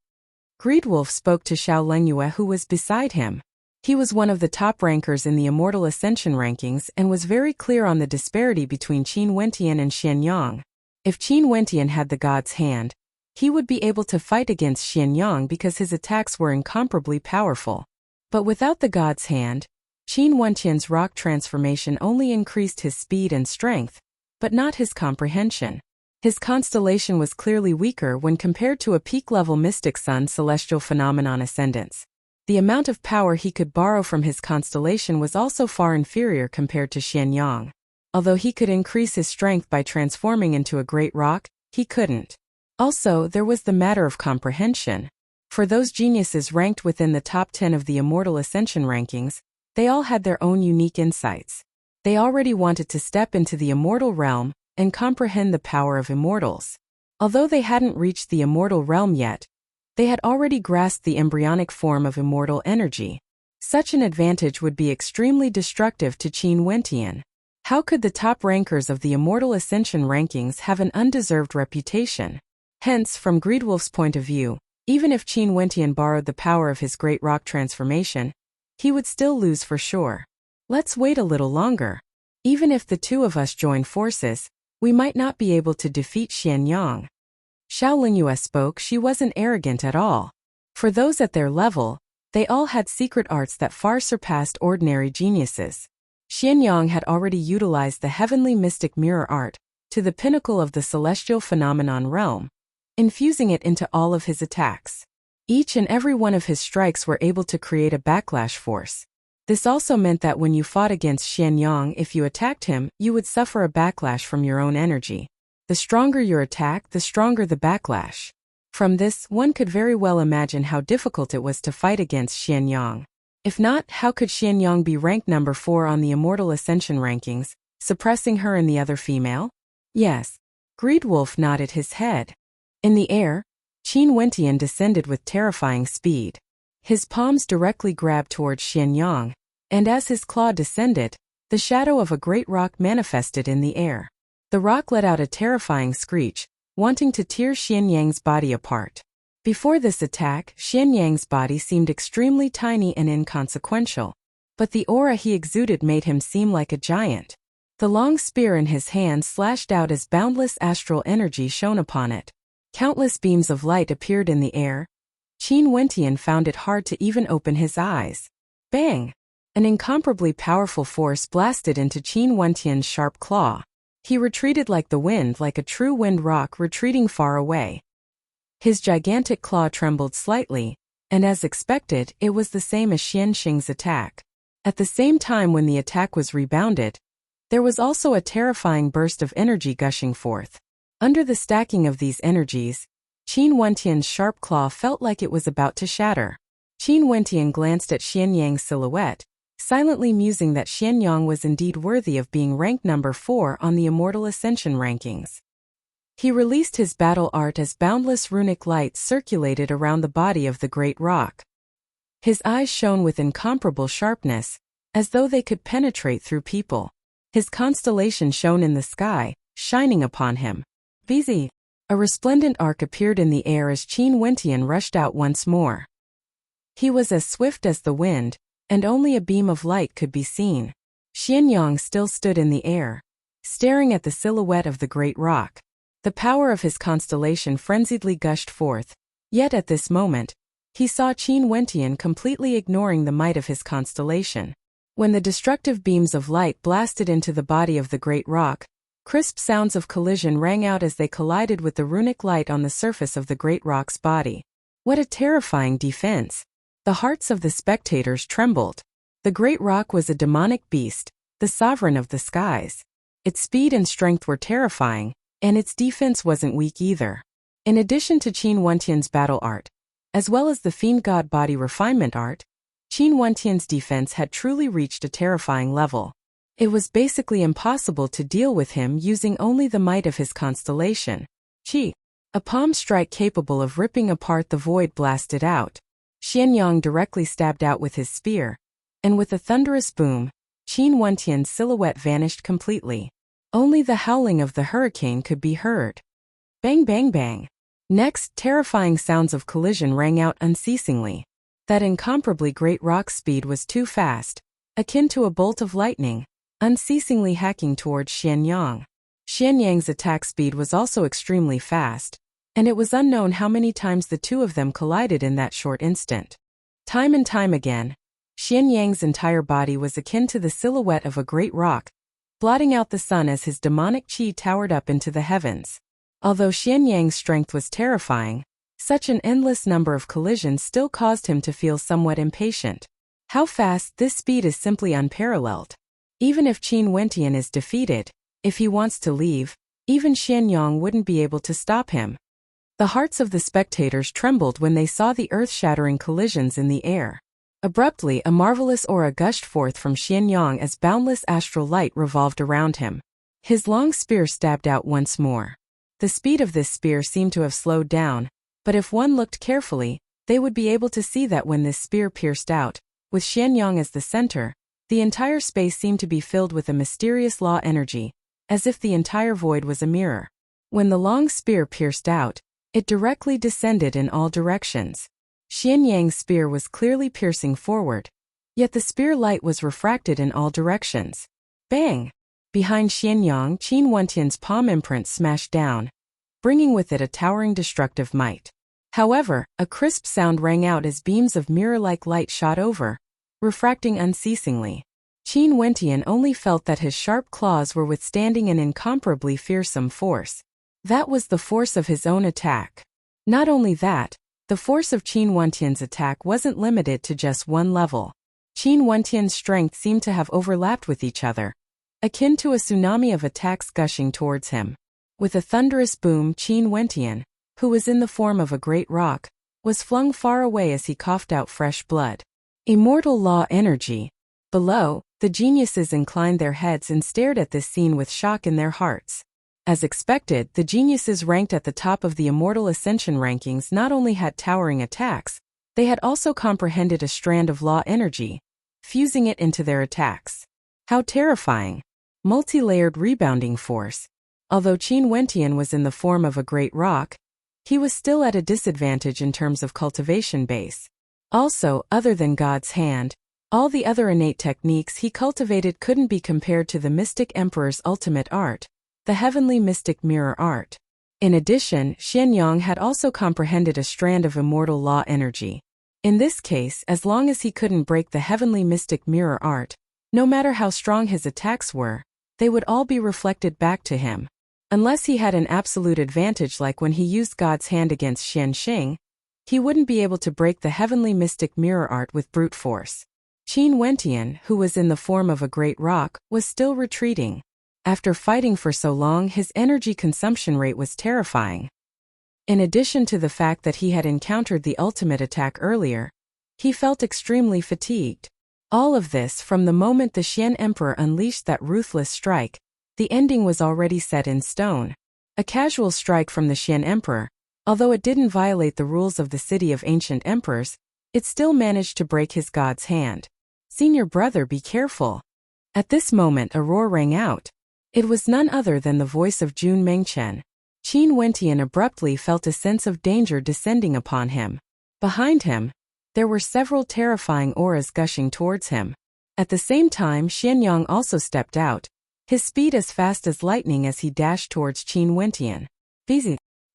Greedwolf spoke to Xiao Lingyue, who was beside him. He was one of the top rankers in the Immortal Ascension rankings and was very clear on the disparity between Qin Wentian and Xianyang. If Qin Wentian had the god's hand, he would be able to fight against Xianyang because his attacks were incomparably powerful. But without the god's hand, Qin Wentian's rock transformation only increased his speed and strength, but not his comprehension. His constellation was clearly weaker when compared to a peak-level mystic sun celestial phenomenon ascendance. The amount of power he could borrow from his constellation was also far inferior compared to Xianyang. Although he could increase his strength by transforming into a great rock, he couldn't. Also, there was the matter of comprehension. For those geniuses ranked within the top 10 of the Immortal Ascension rankings, they all had their own unique insights. They already wanted to step into the immortal realm and comprehend the power of immortals. Although they hadn't reached the immortal realm yet, they had already grasped the embryonic form of immortal energy. Such an advantage would be extremely destructive to Qin Wentian. How could the top rankers of the Immortal Ascension rankings have an undeserved reputation? Hence, from Greedwolf's point of view, even if Qin Wentian borrowed the power of his great rock transformation, he would still lose for sure. Let's wait a little longer. Even if the two of us join forces, we might not be able to defeat Xianyang. Xiao Lingyue spoke. She wasn't arrogant at all. For those at their level, they all had secret arts that far surpassed ordinary geniuses. Xianyang had already utilized the heavenly mystic mirror art to the pinnacle of the celestial phenomenon realm, infusing it into all of his attacks. Each and every one of his strikes were able to create a backlash force. This also meant that when you fought against Xianyang, if you attacked him, you would suffer a backlash from your own energy. The stronger your attack, the stronger the backlash. From this, one could very well imagine how difficult it was to fight against Xianyang. If not, how could Xianyang be ranked number 4 on the Immortal Ascension rankings, suppressing her and the other female? Yes. Greedwolf nodded his head. In the air, Qin Wentian descended with terrifying speed. His palms directly grabbed towards Xianyang, and as his claw descended, the shadow of a great rock manifested in the air. The rock let out a terrifying screech, wanting to tear Xianyang's body apart. Before this attack, Xianyang's body seemed extremely tiny and inconsequential, but the aura he exuded made him seem like a giant. The long spear in his hand slashed out as boundless astral energy shone upon it. Countless beams of light appeared in the air. Qin Wentian found it hard to even open his eyes. Bang! An incomparably powerful force blasted into Qin Wentian's sharp claw. He retreated like the wind, like a true wind rock retreating far away. His gigantic claw trembled slightly, and as expected, it was the same as Xianxing's attack. At the same time when the attack was rebounded, there was also a terrifying burst of energy gushing forth. Under the stacking of these energies, Qin Wentian's sharp claw felt like it was about to shatter. Qin Wentian glanced at Xianyang's silhouette, silently musing that Xianyang was indeed worthy of being ranked number 4 on the Immortal Ascension rankings. He released his battle art as boundless runic light circulated around the body of the great rock. His eyes shone with incomparable sharpness, as though they could penetrate through people. His constellation shone in the sky, shining upon him. VZ. A resplendent arc appeared in the air as Qin Wentian rushed out once more. He was as swift as the wind, and only a beam of light could be seen. Xianyang still stood in the air, staring at the silhouette of the great rock. The power of his constellation frenziedly gushed forth, yet at this moment, he saw Qin Wentian completely ignoring the might of his constellation. When the destructive beams of light blasted into the body of the great rock, crisp sounds of collision rang out as they collided with the runic light on the surface of the great rock's body. What a terrifying defense! The hearts of the spectators trembled. The great rock was a demonic beast, the sovereign of the skies. Its speed and strength were terrifying, and its defense wasn't weak either. In addition to Qin Wentian's battle art, as well as the fiend god body refinement art, Qin Wentian's defense had truly reached a terrifying level. It was basically impossible to deal with him using only the might of his constellation, Qi. A palm strike capable of ripping apart the void blasted out. Xianyang directly stabbed out with his spear, and with a thunderous boom, Qin Wentian's silhouette vanished completely. Only the howling of the hurricane could be heard. Bang bang bang. Next, terrifying sounds of collision rang out unceasingly. That incomparably great rock's speed was too fast, akin to a bolt of lightning, unceasingly hacking towards Xianyang. Xianyang's attack speed was also extremely fast, and it was unknown how many times the two of them collided in that short instant. Time and time again, Xianyang's entire body was akin to the silhouette of a great rock, blotting out the sun as his demonic qi towered up into the heavens. Although Xianyang's strength was terrifying, such an endless number of collisions still caused him to feel somewhat impatient. How fast this speed is simply unparalleled. Even if Qin Wentian is defeated, if he wants to leave, even Xianyang wouldn't be able to stop him. The hearts of the spectators trembled when they saw the earth-shattering collisions in the air. Abruptly, a marvelous aura gushed forth from Xianyang as boundless astral light revolved around him. His long spear stabbed out once more. The speed of this spear seemed to have slowed down, but if one looked carefully, they would be able to see that when this spear pierced out, with Xianyang as the center, the entire space seemed to be filled with a mysterious law energy, as if the entire void was a mirror. When the long spear pierced out, it directly descended in all directions. Xianyang's spear was clearly piercing forward, yet the spear light was refracted in all directions. Bang! Behind Xianyang, Qin Wentian's palm imprint smashed down, bringing with it a towering destructive might. However, a crisp sound rang out as beams of mirror-like light shot over, refracting unceasingly. Qin Wentian only felt that his sharp claws were withstanding an incomparably fearsome force. That was the force of his own attack. Not only that, the force of Qin Wentian's attack wasn't limited to just one level. Qin Wentian's strength seemed to have overlapped with each other, akin to a tsunami of attacks gushing towards him. With a thunderous boom, Qin Wentian, who was in the form of a great rock, was flung far away as he coughed out fresh blood. Immortal law energy. Below, the geniuses inclined their heads and stared at this scene with shock in their hearts. As expected, the geniuses ranked at the top of the Immortal Ascension rankings not only had towering attacks, they had also comprehended a strand of law energy, fusing it into their attacks. How terrifying! Multi-layered rebounding force. Although Qin Wentian was in the form of a great rock, he was still at a disadvantage in terms of cultivation base. Also, other than God's hand, all the other innate techniques he cultivated couldn't be compared to the Mystic Emperor's ultimate art, the heavenly mystic mirror art. In addition, Xianyang had also comprehended a strand of immortal law energy. In this case, as long as he couldn't break the heavenly mystic mirror art, no matter how strong his attacks were, they would all be reflected back to him. Unless he had an absolute advantage like when he used God's hand against Xianxing, he wouldn't be able to break the heavenly mystic mirror art with brute force. Qin Wentian, who was in the form of a great rock, was still retreating. After fighting for so long, his energy consumption rate was terrifying. In addition to the fact that he had encountered the ultimate attack earlier, he felt extremely fatigued. All of this from the moment the Xian Emperor unleashed that ruthless strike. The ending was already set in stone. A casual strike from the Xian Emperor, although it didn't violate the rules of the City of Ancient Emperors, it still managed to break his god's hand. Senior brother, be careful. At this moment a roar rang out. It was none other than the voice of Jun Mengchen. Qin Wentian abruptly felt a sense of danger descending upon him. Behind him, there were several terrifying auras gushing towards him. At the same time, Xianyang also stepped out, his speed as fast as lightning as he dashed towards Qin Wentian.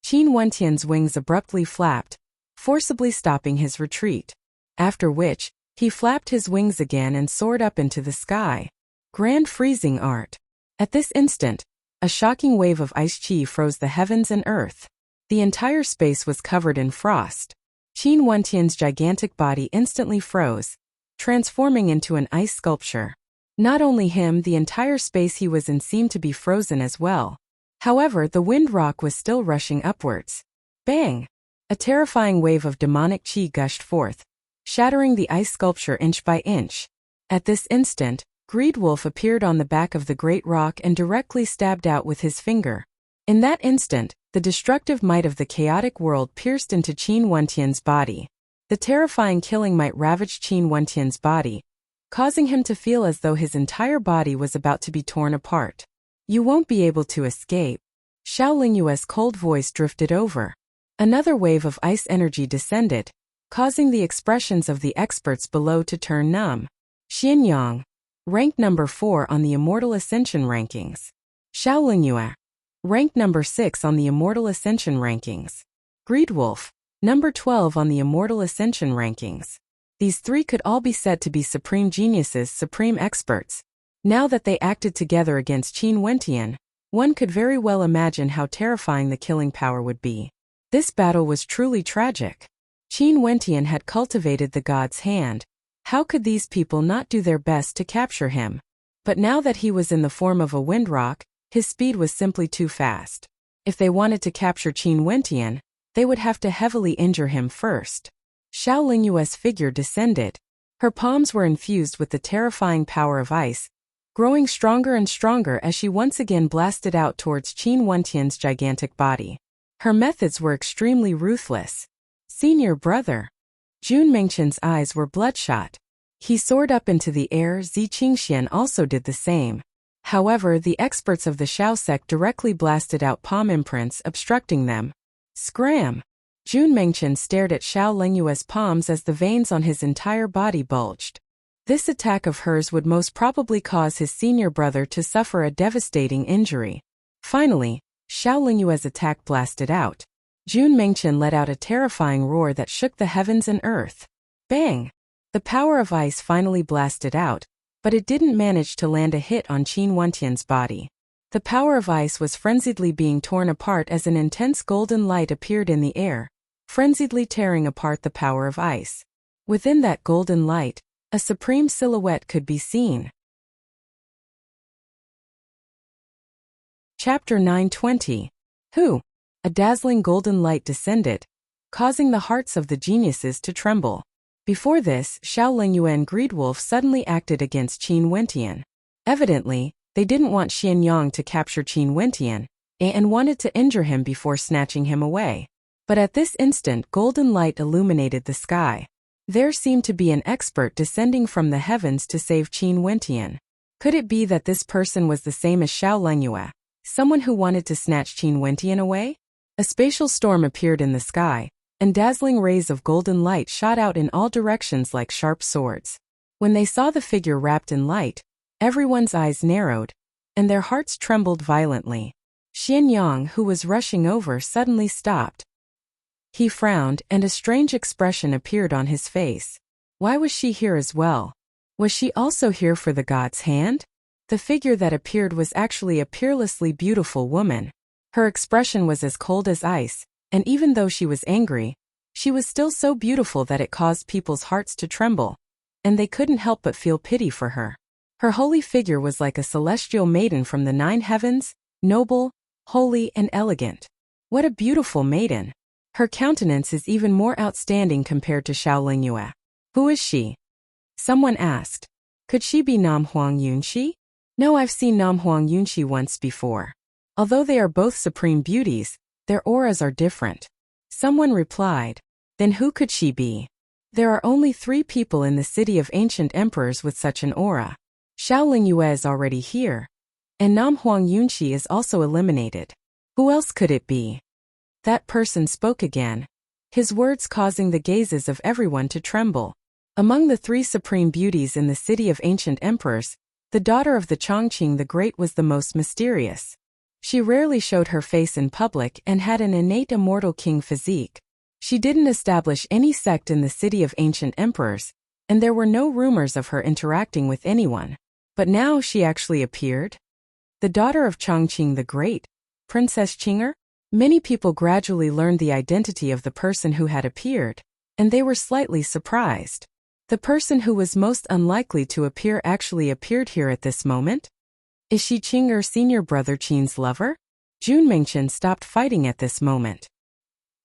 Qin Wentian's wings abruptly flapped, forcibly stopping his retreat. After which, he flapped his wings again and soared up into the sky. Grand freezing art. At this instant, a shocking wave of ice qi froze the heavens and earth. The entire space was covered in frost. Qin Wentian's gigantic body instantly froze, transforming into an ice sculpture. Not only him, the entire space he was in seemed to be frozen as well. However, the wind rock was still rushing upwards. Bang! A terrifying wave of demonic qi gushed forth, shattering the ice sculpture inch by inch. At this instant, Greedwolf appeared on the back of the great rock and directly stabbed out with his finger. In that instant, the destructive might of the chaotic world pierced into Qin Wentian's body. The terrifying killing might ravaged Qin Wentian's body, causing him to feel as though his entire body was about to be torn apart. You won't be able to escape. Xiao Lingyue's cold voice drifted over. Another wave of ice energy descended, causing the expressions of the experts below to turn numb. Xianyang, ranked number 4 on the Immortal Ascension rankings. Xiao Lingyue, ranked number 6 on the Immortal Ascension rankings. Greedwolf, number 12 on the Immortal Ascension rankings. These three could all be said to be supreme geniuses, supreme experts. Now that they acted together against Qin Wentian, one could very well imagine how terrifying the killing power would be. This battle was truly tragic. Qin Wentian had cultivated the god's hand. How could these people not do their best to capture him? But now that he was in the form of a wind rock, his speed was simply too fast. If they wanted to capture Qin Wentian, they would have to heavily injure him first. Xiao Lingyue's figure descended. Her palms were infused with the terrifying power of ice, growing stronger and stronger as she once again blasted out towards Qin Wentian's gigantic body. Her methods were extremely ruthless. Senior brother. Jun Mengchen's eyes were bloodshot. He soared up into the air. Zi Qingxian also did the same. However, the experts of the Xiao sect directly blasted out palm imprints, obstructing them. Scram! Jun Mengchen stared at Xiao Lingyue's palms as the veins on his entire body bulged. This attack of hers would most probably cause his senior brother to suffer a devastating injury. Finally, Xiao Lingyue's attack blasted out. Jun Mengchen let out a terrifying roar that shook the heavens and earth. Bang! The power of ice finally blasted out, but it didn't manage to land a hit on Qin Wentian's body. The power of ice was frenziedly being torn apart as an intense golden light appeared in the air, frenziedly tearing apart the power of ice. Within that golden light, a supreme silhouette could be seen. Chapter 920. Who? A dazzling golden light descended, causing the hearts of the geniuses to tremble. Before this, Xiao Lingyue and Greedwolf suddenly acted against Qin Wentian. Evidently, they didn't want Xianyang to capture Qin Wentian, and wanted to injure him before snatching him away. But at this instant, golden light illuminated the sky. There seemed to be an expert descending from the heavens to save Qin Wentian. Could it be that this person was the same as Xiao Lingyue, someone who wanted to snatch Qin Wentian away? A spatial storm appeared in the sky, and dazzling rays of golden light shot out in all directions like sharp swords. When they saw the figure wrapped in light, everyone's eyes narrowed, and their hearts trembled violently. Xianyang, who was rushing over, suddenly stopped. He frowned, and a strange expression appeared on his face. Why was she here as well? Was she also here for the god's hand? The figure that appeared was actually a peerlessly beautiful woman. Her expression was as cold as ice, and even though she was angry, she was still so beautiful that it caused people's hearts to tremble, and they couldn't help but feel pity for her. Her holy figure was like a celestial maiden from the 9 heavens, noble, holy, and elegant. What a beautiful maiden! Her countenance is even more outstanding compared to Xiao Lingyue. Who is she? Someone asked. Could she be Nam Huang Yunxi? No, I've seen Nam Huang Yunxi once before. Although they are both supreme beauties, their auras are different. Someone replied. Then who could she be? There are only 3 people in the city of ancient emperors with such an aura. Xiao Lingyue is already here, and Nam Huang Yunxi is also eliminated. Who else could it be? That person spoke again, his words causing the gazes of everyone to tremble. Among the 3 supreme beauties in the city of ancient emperors, the daughter of the Chongqing the Great was the most mysterious. She rarely showed her face in public and had an innate immortal king physique. She didn't establish any sect in the city of ancient emperors, and there were no rumors of her interacting with anyone. But now she actually appeared. The daughter of Chongqing the Great, Princess Qinger? Many people gradually learned the identity of the person who had appeared, and they were slightly surprised. The person who was most unlikely to appear actually appeared here at this moment? Is she Qinger senior brother Qin's lover? Jun Mengchen stopped fighting at this moment.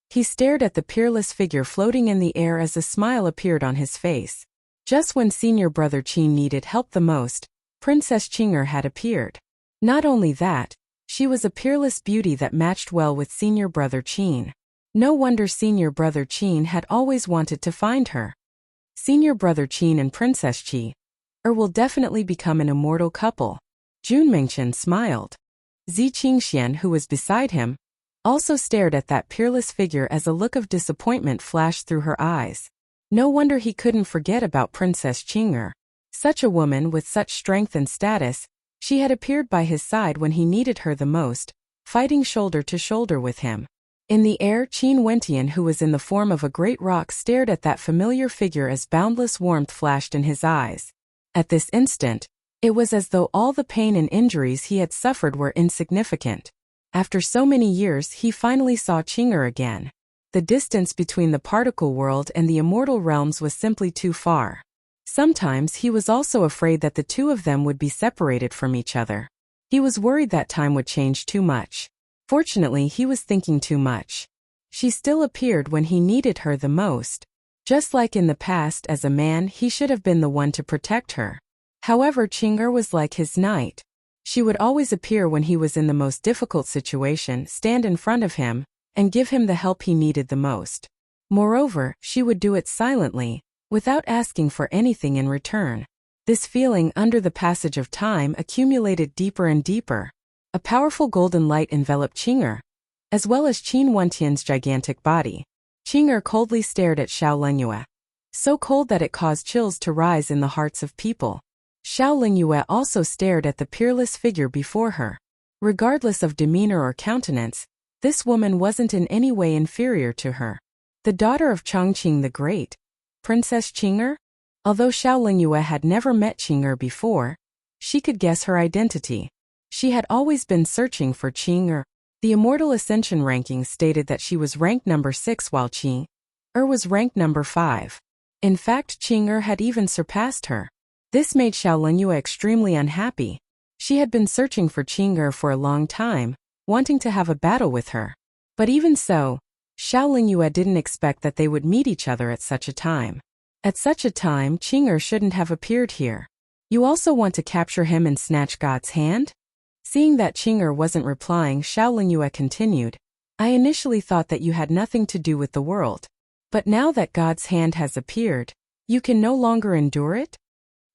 He stared at the peerless figure floating in the air as a smile appeared on his face. Just when senior brother Qin needed help the most, Princess Qing'er had appeared. Not only that, she was a peerless beauty that matched well with senior brother Qin. No wonder senior brother Qin had always wanted to find her. Senior brother Qin and Princess Qi will definitely become an immortal couple. Jun Mengqian smiled. Zi Qingxian, who was beside him, also stared at that peerless figure as a look of disappointment flashed through her eyes. No wonder he couldn't forget about Princess Qing'er. Such a woman with such strength and status, she had appeared by his side when he needed her the most, fighting shoulder to shoulder with him. In the air, Qin Wentian, who was in the form of a great rock, stared at that familiar figure as boundless warmth flashed in his eyes. At this instant, it was as though all the pain and injuries he had suffered were insignificant. After so many years, he finally saw Qing'er again. The distance between the particle world and the immortal realms was simply too far. Sometimes he was also afraid that the two of them would be separated from each other. He was worried that time would change too much. Fortunately, he was thinking too much. She still appeared when he needed her the most. Just like in the past, as a man, he should have been the one to protect her. However, Qing'er was like his knight. She would always appear when he was in the most difficult situation, stand in front of him, and give him the help he needed the most. Moreover, she would do it silently, without asking for anything in return. This feeling, under the passage of time, accumulated deeper and deeper. A powerful golden light enveloped Qing'er, as well as Qin Wentian's gigantic body. Qing'er coldly stared at Xiao Lingyue, so cold that it caused chills to rise in the hearts of people. Xiao Lingyue also stared at the peerless figure before her. Regardless of demeanor or countenance, this woman wasn't in any way inferior to her. The daughter of Chongqing the Great, Princess Qing'er? Although Xiao Lingyue had never met Qing'er before, she could guess her identity. She had always been searching for Qing'er. The Immortal Ascension rankings stated that she was ranked number 6 while Qing'er was ranked number 5. In fact, Qing'er had even surpassed her. This made Xiao Lingyue extremely unhappy. She had been searching for Qing'er for a long time, wanting to have a battle with her. But even so, Xiao Lingyue didn't expect that they would meet each other at such a time. At such a time, Qing'er shouldn't have appeared here. You also want to capture him and snatch God's hand? Seeing that Qing'er wasn't replying, Xiao Lingyue continued, I initially thought that you had nothing to do with the world. But now that God's hand has appeared, you can no longer endure it?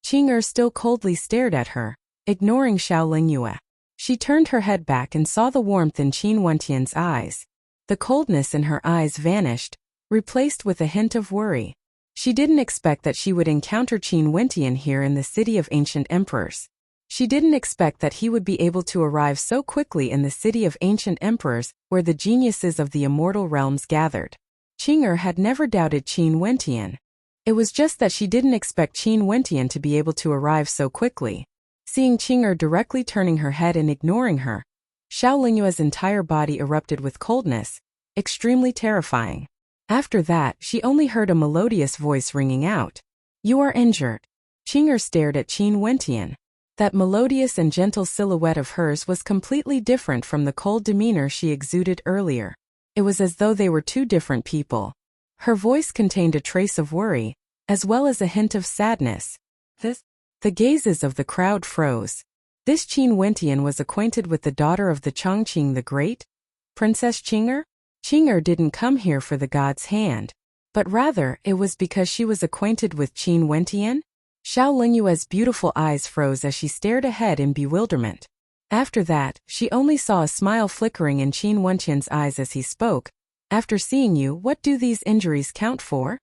Qing'er still coldly stared at her, ignoring Xiao Lingyue. She turned her head back and saw the warmth in Qin Wentian's eyes. The coldness in her eyes vanished, replaced with a hint of worry. She didn't expect that she would encounter Qin Wentian here in the city of ancient emperors. She didn't expect that he would be able to arrive so quickly in the city of ancient emperors, where the geniuses of the immortal realms gathered. Qing'er had never doubted Qin Wentian. It was just that she didn't expect Qin Wentian to be able to arrive so quickly. Seeing Qing'er directly turning her head and ignoring her, Xiao Lingyue's entire body erupted with coldness, extremely terrifying. After that, she only heard a melodious voice ringing out. You are injured. Qing'er stared at Qin Wentian. That melodious and gentle silhouette of hers was completely different from the cold demeanor she exuded earlier. It was as though they were two different people. Her voice contained a trace of worry, as well as a hint of sadness. The gazes of the crowd froze. This Qin Wentian was acquainted with the daughter of the Chongqing the Great, Princess Qing'er? Qing'er didn't come here for the god's hand, but rather it was because she was acquainted with Qin Wentian? Xiao Lingyue's beautiful eyes froze as she stared ahead in bewilderment. After that, she only saw a smile flickering in Qin Wentian's eyes as he spoke. After seeing you, what do these injuries count for?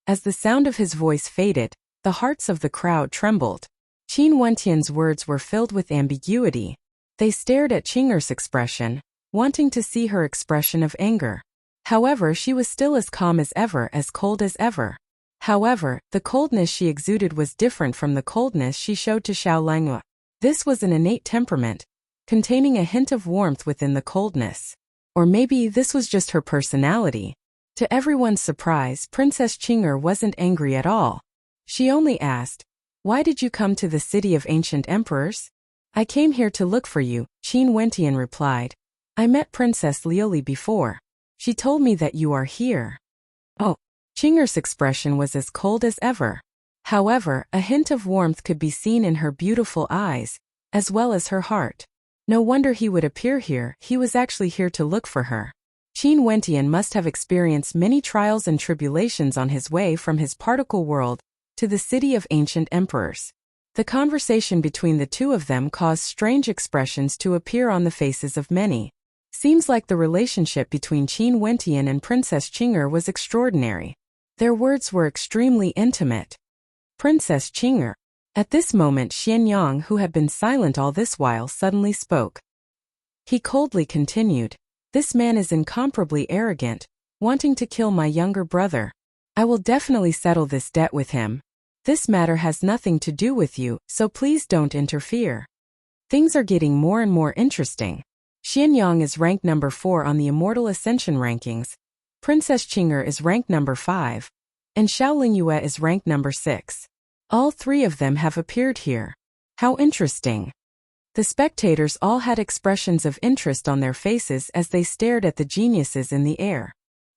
As the sound of his voice faded, the hearts of the crowd trembled. Qin Wentian's words were filled with ambiguity. They stared at Qing'er's expression, wanting to see her expression of anger. However, she was still as calm as ever, as cold as ever. However, the coldness she exuded was different from the coldness she showed to Xiao Lingyue. This was an innate temperament, containing a hint of warmth within the coldness. Or maybe this was just her personality. To everyone's surprise, Princess Qing'er wasn't angry at all. She only asked, why did you come to the city of ancient emperors? I came here to look for you, Qin Wentian replied. I met Princess Liuli before. She told me that you are here. Oh. Qing'er's expression was as cold as ever. However, a hint of warmth could be seen in her beautiful eyes, as well as her heart. No wonder he would appear here, he was actually here to look for her. Qin Wentian must have experienced many trials and tribulations on his way from his particle world to the city of ancient emperors. The conversation between the two of them caused strange expressions to appear on the faces of many. Seems like the relationship between Qin Wentian and Princess Qing'er was extraordinary. Their words were extremely intimate. Princess Qing'er. At this moment Xianyang, who had been silent all this while, suddenly spoke. He coldly continued, "This man is incomparably arrogant, wanting to kill my younger brother. I will definitely settle this debt with him. This matter has nothing to do with you, so please don't interfere." Things are getting more and more interesting. Xianyang is ranked number 4 on the Immortal Ascension rankings. Princess Qing'er is ranked number 5. And Xiaolingyue is ranked number 6. All three of them have appeared here. How interesting. The spectators all had expressions of interest on their faces as they stared at the geniuses in the air.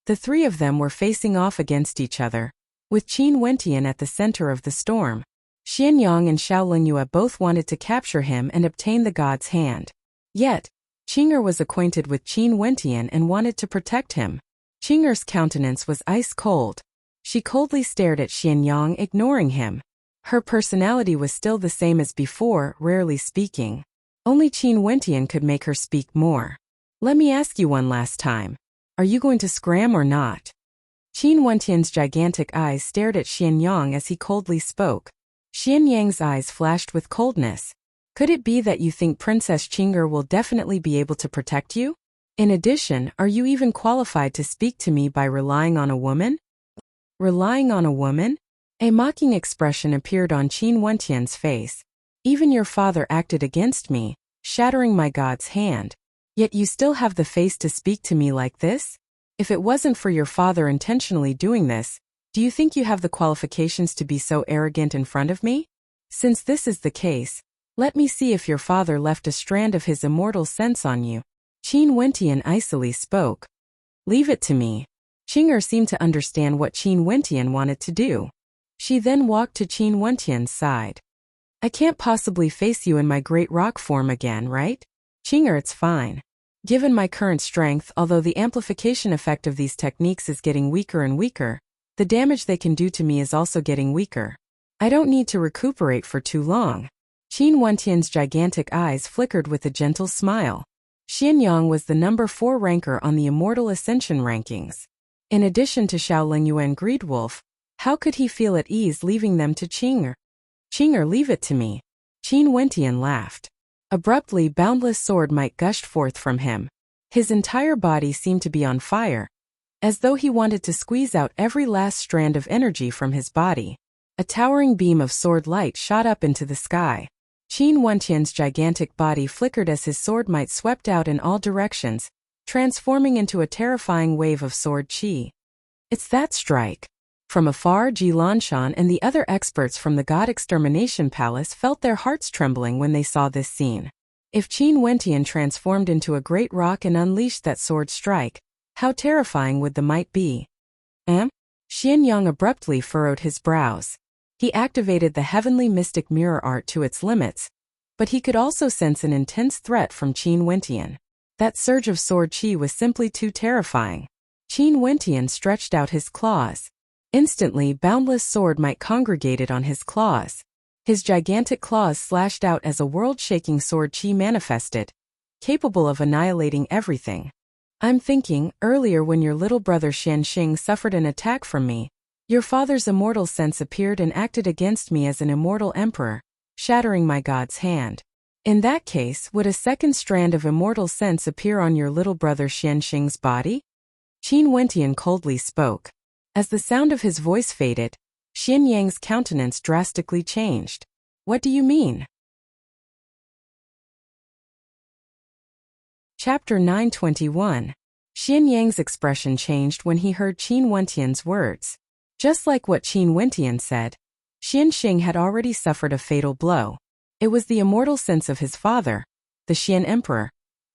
The three of them were facing off against each other, with Qin Wentian at the center of the storm. Xianyang and Xiaolingyue both wanted to capture him and obtain the god's hand. Yet, Qing'er was acquainted with Qin Wentian and wanted to protect him. Qing'er's countenance was ice cold. She coldly stared at Xianyang, ignoring him. Her personality was still the same as before, rarely speaking. Only Qin Wentian could make her speak more. "Let me ask you one last time. Are you going to scram or not?" Qin Wentian's gigantic eyes stared at Xianyang as he coldly spoke. Xianyang's eyes flashed with coldness. "Could it be that you think Princess Qing'er will definitely be able to protect you? In addition, are you even qualified to speak to me by relying on a woman?" Relying on a woman? A mocking expression appeared on Qin Wentian's face. "Even your father acted against me, shattering my god's hand. Yet you still have the face to speak to me like this? If it wasn't for your father intentionally doing this, do you think you have the qualifications to be so arrogant in front of me? Since this is the case, let me see if your father left a strand of his immortal sense on you." Qin Wentian icily spoke. "Leave it to me." Qing'er seemed to understand what Qin Wentian wanted to do. She then walked to Qin Wentian's side. "I can't possibly face you in my great rock form again, right? Qing'er, it's fine. Given my current strength, although the amplification effect of these techniques is getting weaker and weaker, the damage they can do to me is also getting weaker. I don't need to recuperate for too long." Qin Wentian's gigantic eyes flickered with a gentle smile. Xianyang was the number 4 ranker on the Immortal Ascension rankings. In addition to Xiaolingyue and Greedwolf, how could he feel at ease leaving them to Qing'er? "Qing'er, leave it to me." Qin Wentian laughed. Abruptly, boundless sword might gushed forth from him. His entire body seemed to be on fire, as though he wanted to squeeze out every last strand of energy from his body. A towering beam of sword light shot up into the sky. Qin Wentian's gigantic body flickered as his sword might swept out in all directions, transforming into a terrifying wave of sword qi. "It's that strike." From afar, Ji Lanshan and the other experts from the God Extermination Palace felt their hearts trembling when they saw this scene. If Qin Wentian transformed into a great rock and unleashed that sword strike, how terrifying would the might be? Xianyang abruptly furrowed his brows. He activated the heavenly mystic mirror art to its limits, but he could also sense an intense threat from Qin Wentian. That surge of sword qi was simply too terrifying. Qin Wentian stretched out his claws. Instantly, boundless sword might congregated on his claws. His gigantic claws slashed out as a world-shaking sword qi manifested, capable of annihilating everything. "I'm thinking, earlier when your little brother Xianxing suffered an attack from me, your father's immortal sense appeared and acted against me as an immortal emperor, shattering my god's hand. In that case, would a second strand of immortal sense appear on your little brother Xianxing's body?" Qin Wentian coldly spoke. As the sound of his voice faded, Xianyang's countenance drastically changed. "What do you mean?" Chapter 921. Xianyang's expression changed when he heard Qin Wentian's words. Just like what Qin Wentian said, Xianxing had already suffered a fatal blow. It was the immortal sense of his father, the Xian Emperor,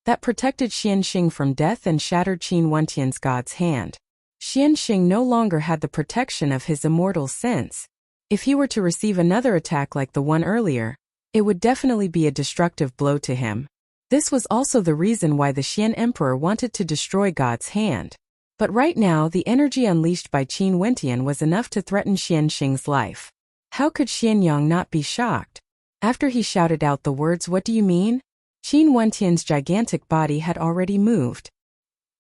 that protected Xianxing from death and shattered Qin Wentian's god's hand. Xianxing no longer had the protection of his immortal sense. If he were to receive another attack like the one earlier, it would definitely be a destructive blow to him. This was also the reason why the Xian Emperor wanted to destroy God's hand. But right now the energy unleashed by Qin Wentian was enough to threaten Xian Xing's life. How could Xian Yang not be shocked? After he shouted out the words, "What do you mean?" Qin Wentian's gigantic body had already moved.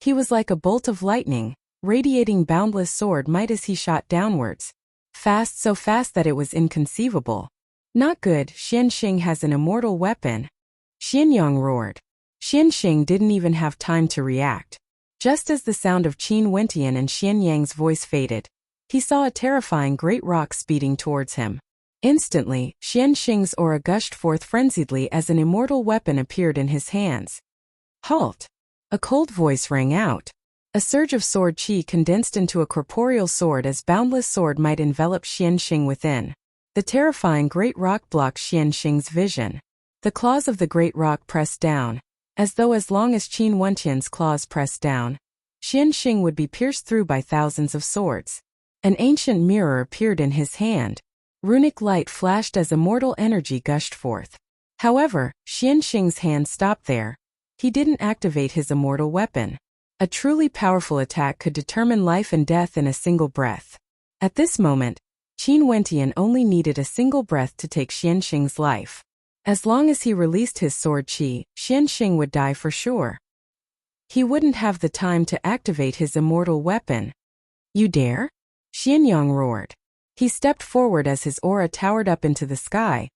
He was like a bolt of lightning, radiating boundless sword might as he shot downwards. Fast, so fast that it was inconceivable. Not good, Xian Xing has an immortal weapon. Xian Yang roared. Xian Xing didn't even have time to react. Just as the sound of Qin Wentian and Xian Yang's voice faded, he saw a terrifying great rock speeding towards him. Instantly, Xian Xing's aura gushed forth frenziedly as an immortal weapon appeared in his hands. Halt! A cold voice rang out. A surge of sword qi condensed into a corporeal sword as boundless sword might envelop Xian Xing within. The terrifying great rock blocked Xian Xing's vision. The claws of the great rock pressed down, as though as long as Qin Wentian's claws pressed down, Xian Xing would be pierced through by thousands of swords. An ancient mirror appeared in his hand. Runic light flashed as immortal energy gushed forth. However, Xian Xing's hand stopped there. He didn't activate his immortal weapon. A truly powerful attack could determine life and death in a single breath. At this moment, Qin Wentian only needed a single breath to take Xian Xing's life. As long as he released his sword qi, Xian Xing would die for sure. He wouldn't have the time to activate his immortal weapon. "You dare?" Xian Yang roared. He stepped forward as his aura towered up into the sky,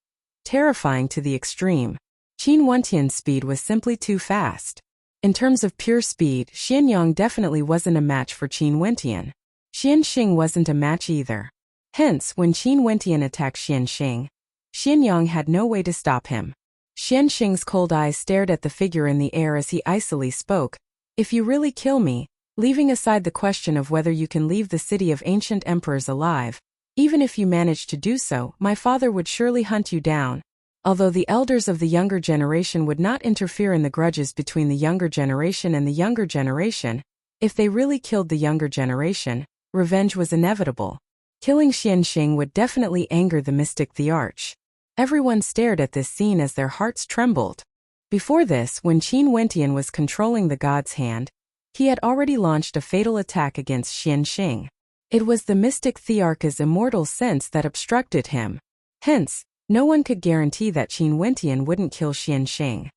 terrifying to the extreme. Qin Wentian's speed was simply too fast. In terms of pure speed, Xian Yang definitely wasn't a match for Qin Wentian. Xian Xing wasn't a match either. Hence, when Qin Wentian attacked Xian Xing, Xian Yang had no way to stop him. Xian Xing's cold eyes stared at the figure in the air as he icily spoke. "If you really kill me, leaving aside the question of whether you can leave the city of ancient emperors alive, even if you manage to do so, my father would surely hunt you down." Although the elders of the younger generation would not interfere in the grudges between the younger generation and the younger generation, if they really killed the younger generation, revenge was inevitable. Killing Xian Xing would definitely anger the mystic the Arch. Everyone stared at this scene as their hearts trembled. Before this, when Qin Wentian was controlling the god's hand, he had already launched a fatal attack against Xian Xing. It was the mystic Thearch's immortal sense that obstructed him. Hence, no one could guarantee that Qin Wentian wouldn't kill Xian Xing.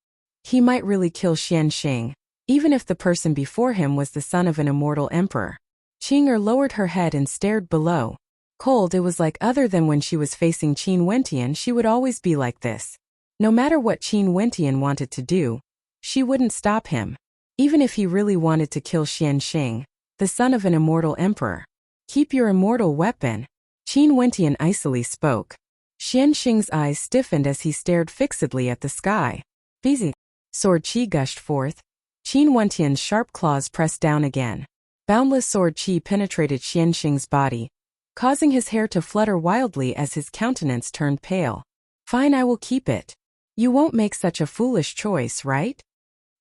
He might really kill Xian Xing, even if the person before him was the son of an immortal emperor. Qing'er lowered her head and stared below. Cold, it was like other than when she was facing Qin Wentian, she would always be like this. No matter what Qin Wentian wanted to do, she wouldn't stop him. Even if he really wanted to kill Xian Xing, the son of an immortal emperor. "Keep your immortal weapon," Qin Wentian icily spoke. Xian Xing's eyes stiffened as he stared fixedly at the sky. Busy. Sword qi gushed forth. Qin Wentian's sharp claws pressed down again. Boundless sword qi penetrated Xian Xing's body, causing his hair to flutter wildly as his countenance turned pale. "Fine, I will keep it. You won't make such a foolish choice, right?"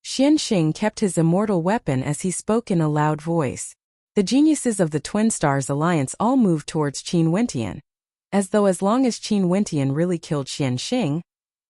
Xian Xing kept his immortal weapon as he spoke in a loud voice. The geniuses of the Twin Stars Alliance all moved towards Qin Wentian, as though as long as Qin Wentian really killed Xian Xing,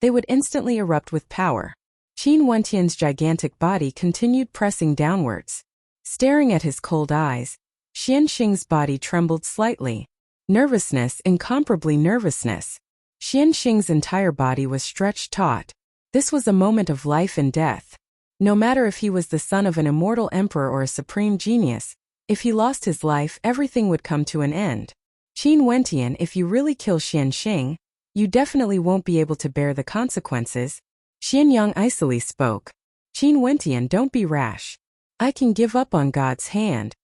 they would instantly erupt with power. Qin Wentian's gigantic body continued pressing downwards. Staring at his cold eyes, Xian Xing's body trembled slightly. Nervousness, incomparably nervousness. Xian Xing's entire body was stretched taut. This was a moment of life and death. No matter if he was the son of an immortal emperor or a supreme genius, if he lost his life, everything would come to an end. Qin Wentian, if you really kill Xian Xing, you definitely won't be able to bear the consequences. Xian Yang icily spoke. "Qin Wentian, don't be rash. I can give up on God's hand."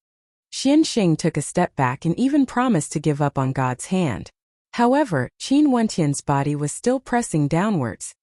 Xian Xing took a step back and even promised to give up on God's hand. However, Qin Wentian's body was still pressing downwards.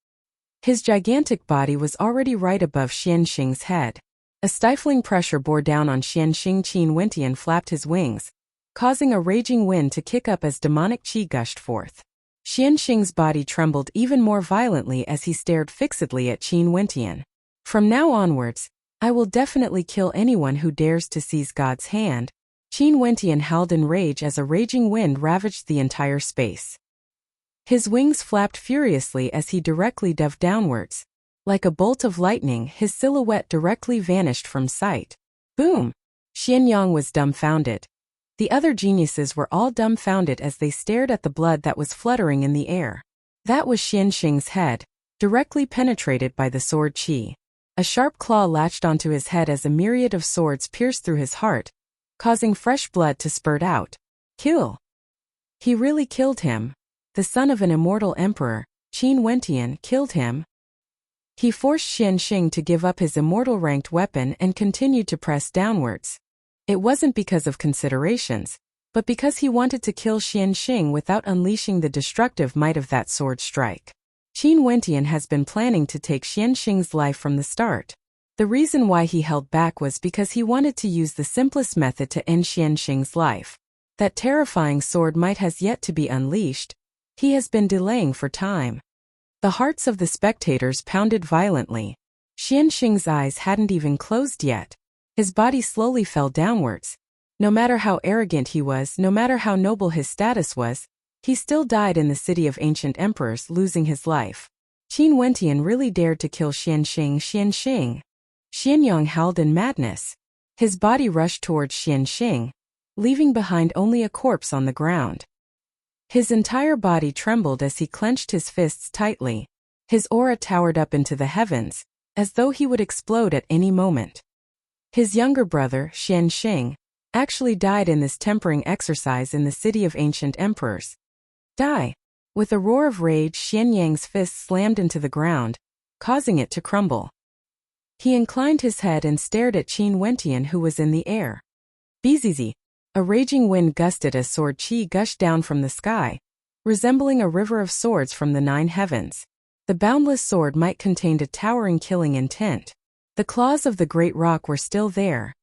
His gigantic body was already right above Xian Xing's head. A stifling pressure bore down on Xian Xing. Qin Wentian flapped his wings, causing a raging wind to kick up as demonic qi gushed forth. Xian Xing's body trembled even more violently as he stared fixedly at Qin Wentian. "From now onwards, I will definitely kill anyone who dares to seize God's hand." Qin Wentian howled in rage as a raging wind ravaged the entire space. His wings flapped furiously as he directly dove downwards. Like a bolt of lightning, his silhouette directly vanished from sight. Boom! Xianyang was dumbfounded. The other geniuses were all dumbfounded as they stared at the blood that was fluttering in the air. That was Xianxing's head, directly penetrated by the sword qi. A sharp claw latched onto his head as a myriad of swords pierced through his heart, causing fresh blood to spurt out. Kill! He really killed him. The son of an immortal emperor, Qin Wentian, killed him. He forced Xianxing to give up his immortal-ranked weapon and continued to press downwards. It wasn't because of considerations, but because he wanted to kill Xianxing without unleashing the destructive might of that sword strike. Qin Wentian has been planning to take Xianxing's life from the start. The reason why he held back was because he wanted to use the simplest method to end Xianxing's life. That terrifying sword might has yet to be unleashed. He has been delaying for time. The hearts of the spectators pounded violently. Xianxing's eyes hadn't even closed yet. His body slowly fell downwards. No matter how arrogant he was, no matter how noble his status was, he still died in the city of ancient emperors, losing his life. Qin Wentian really dared to kill Xianxing. Xianyang howled in madness. His body rushed towards Xianxing, leaving behind only a corpse on the ground. His entire body trembled as he clenched his fists tightly. His aura towered up into the heavens, as though he would explode at any moment. His younger brother, Xianxing, actually died in this tempering exercise in the city of ancient emperors. Die! With a roar of rage, Xianyang's fist slammed into the ground, causing it to crumble. He inclined his head and stared at Qin Wentian, who was in the air. Bzzz! A raging wind gusted as sword qi gushed down from the sky, resembling a river of swords from the 9 heavens. The boundless sword might contained a towering killing intent. The claws of the great rock were still there.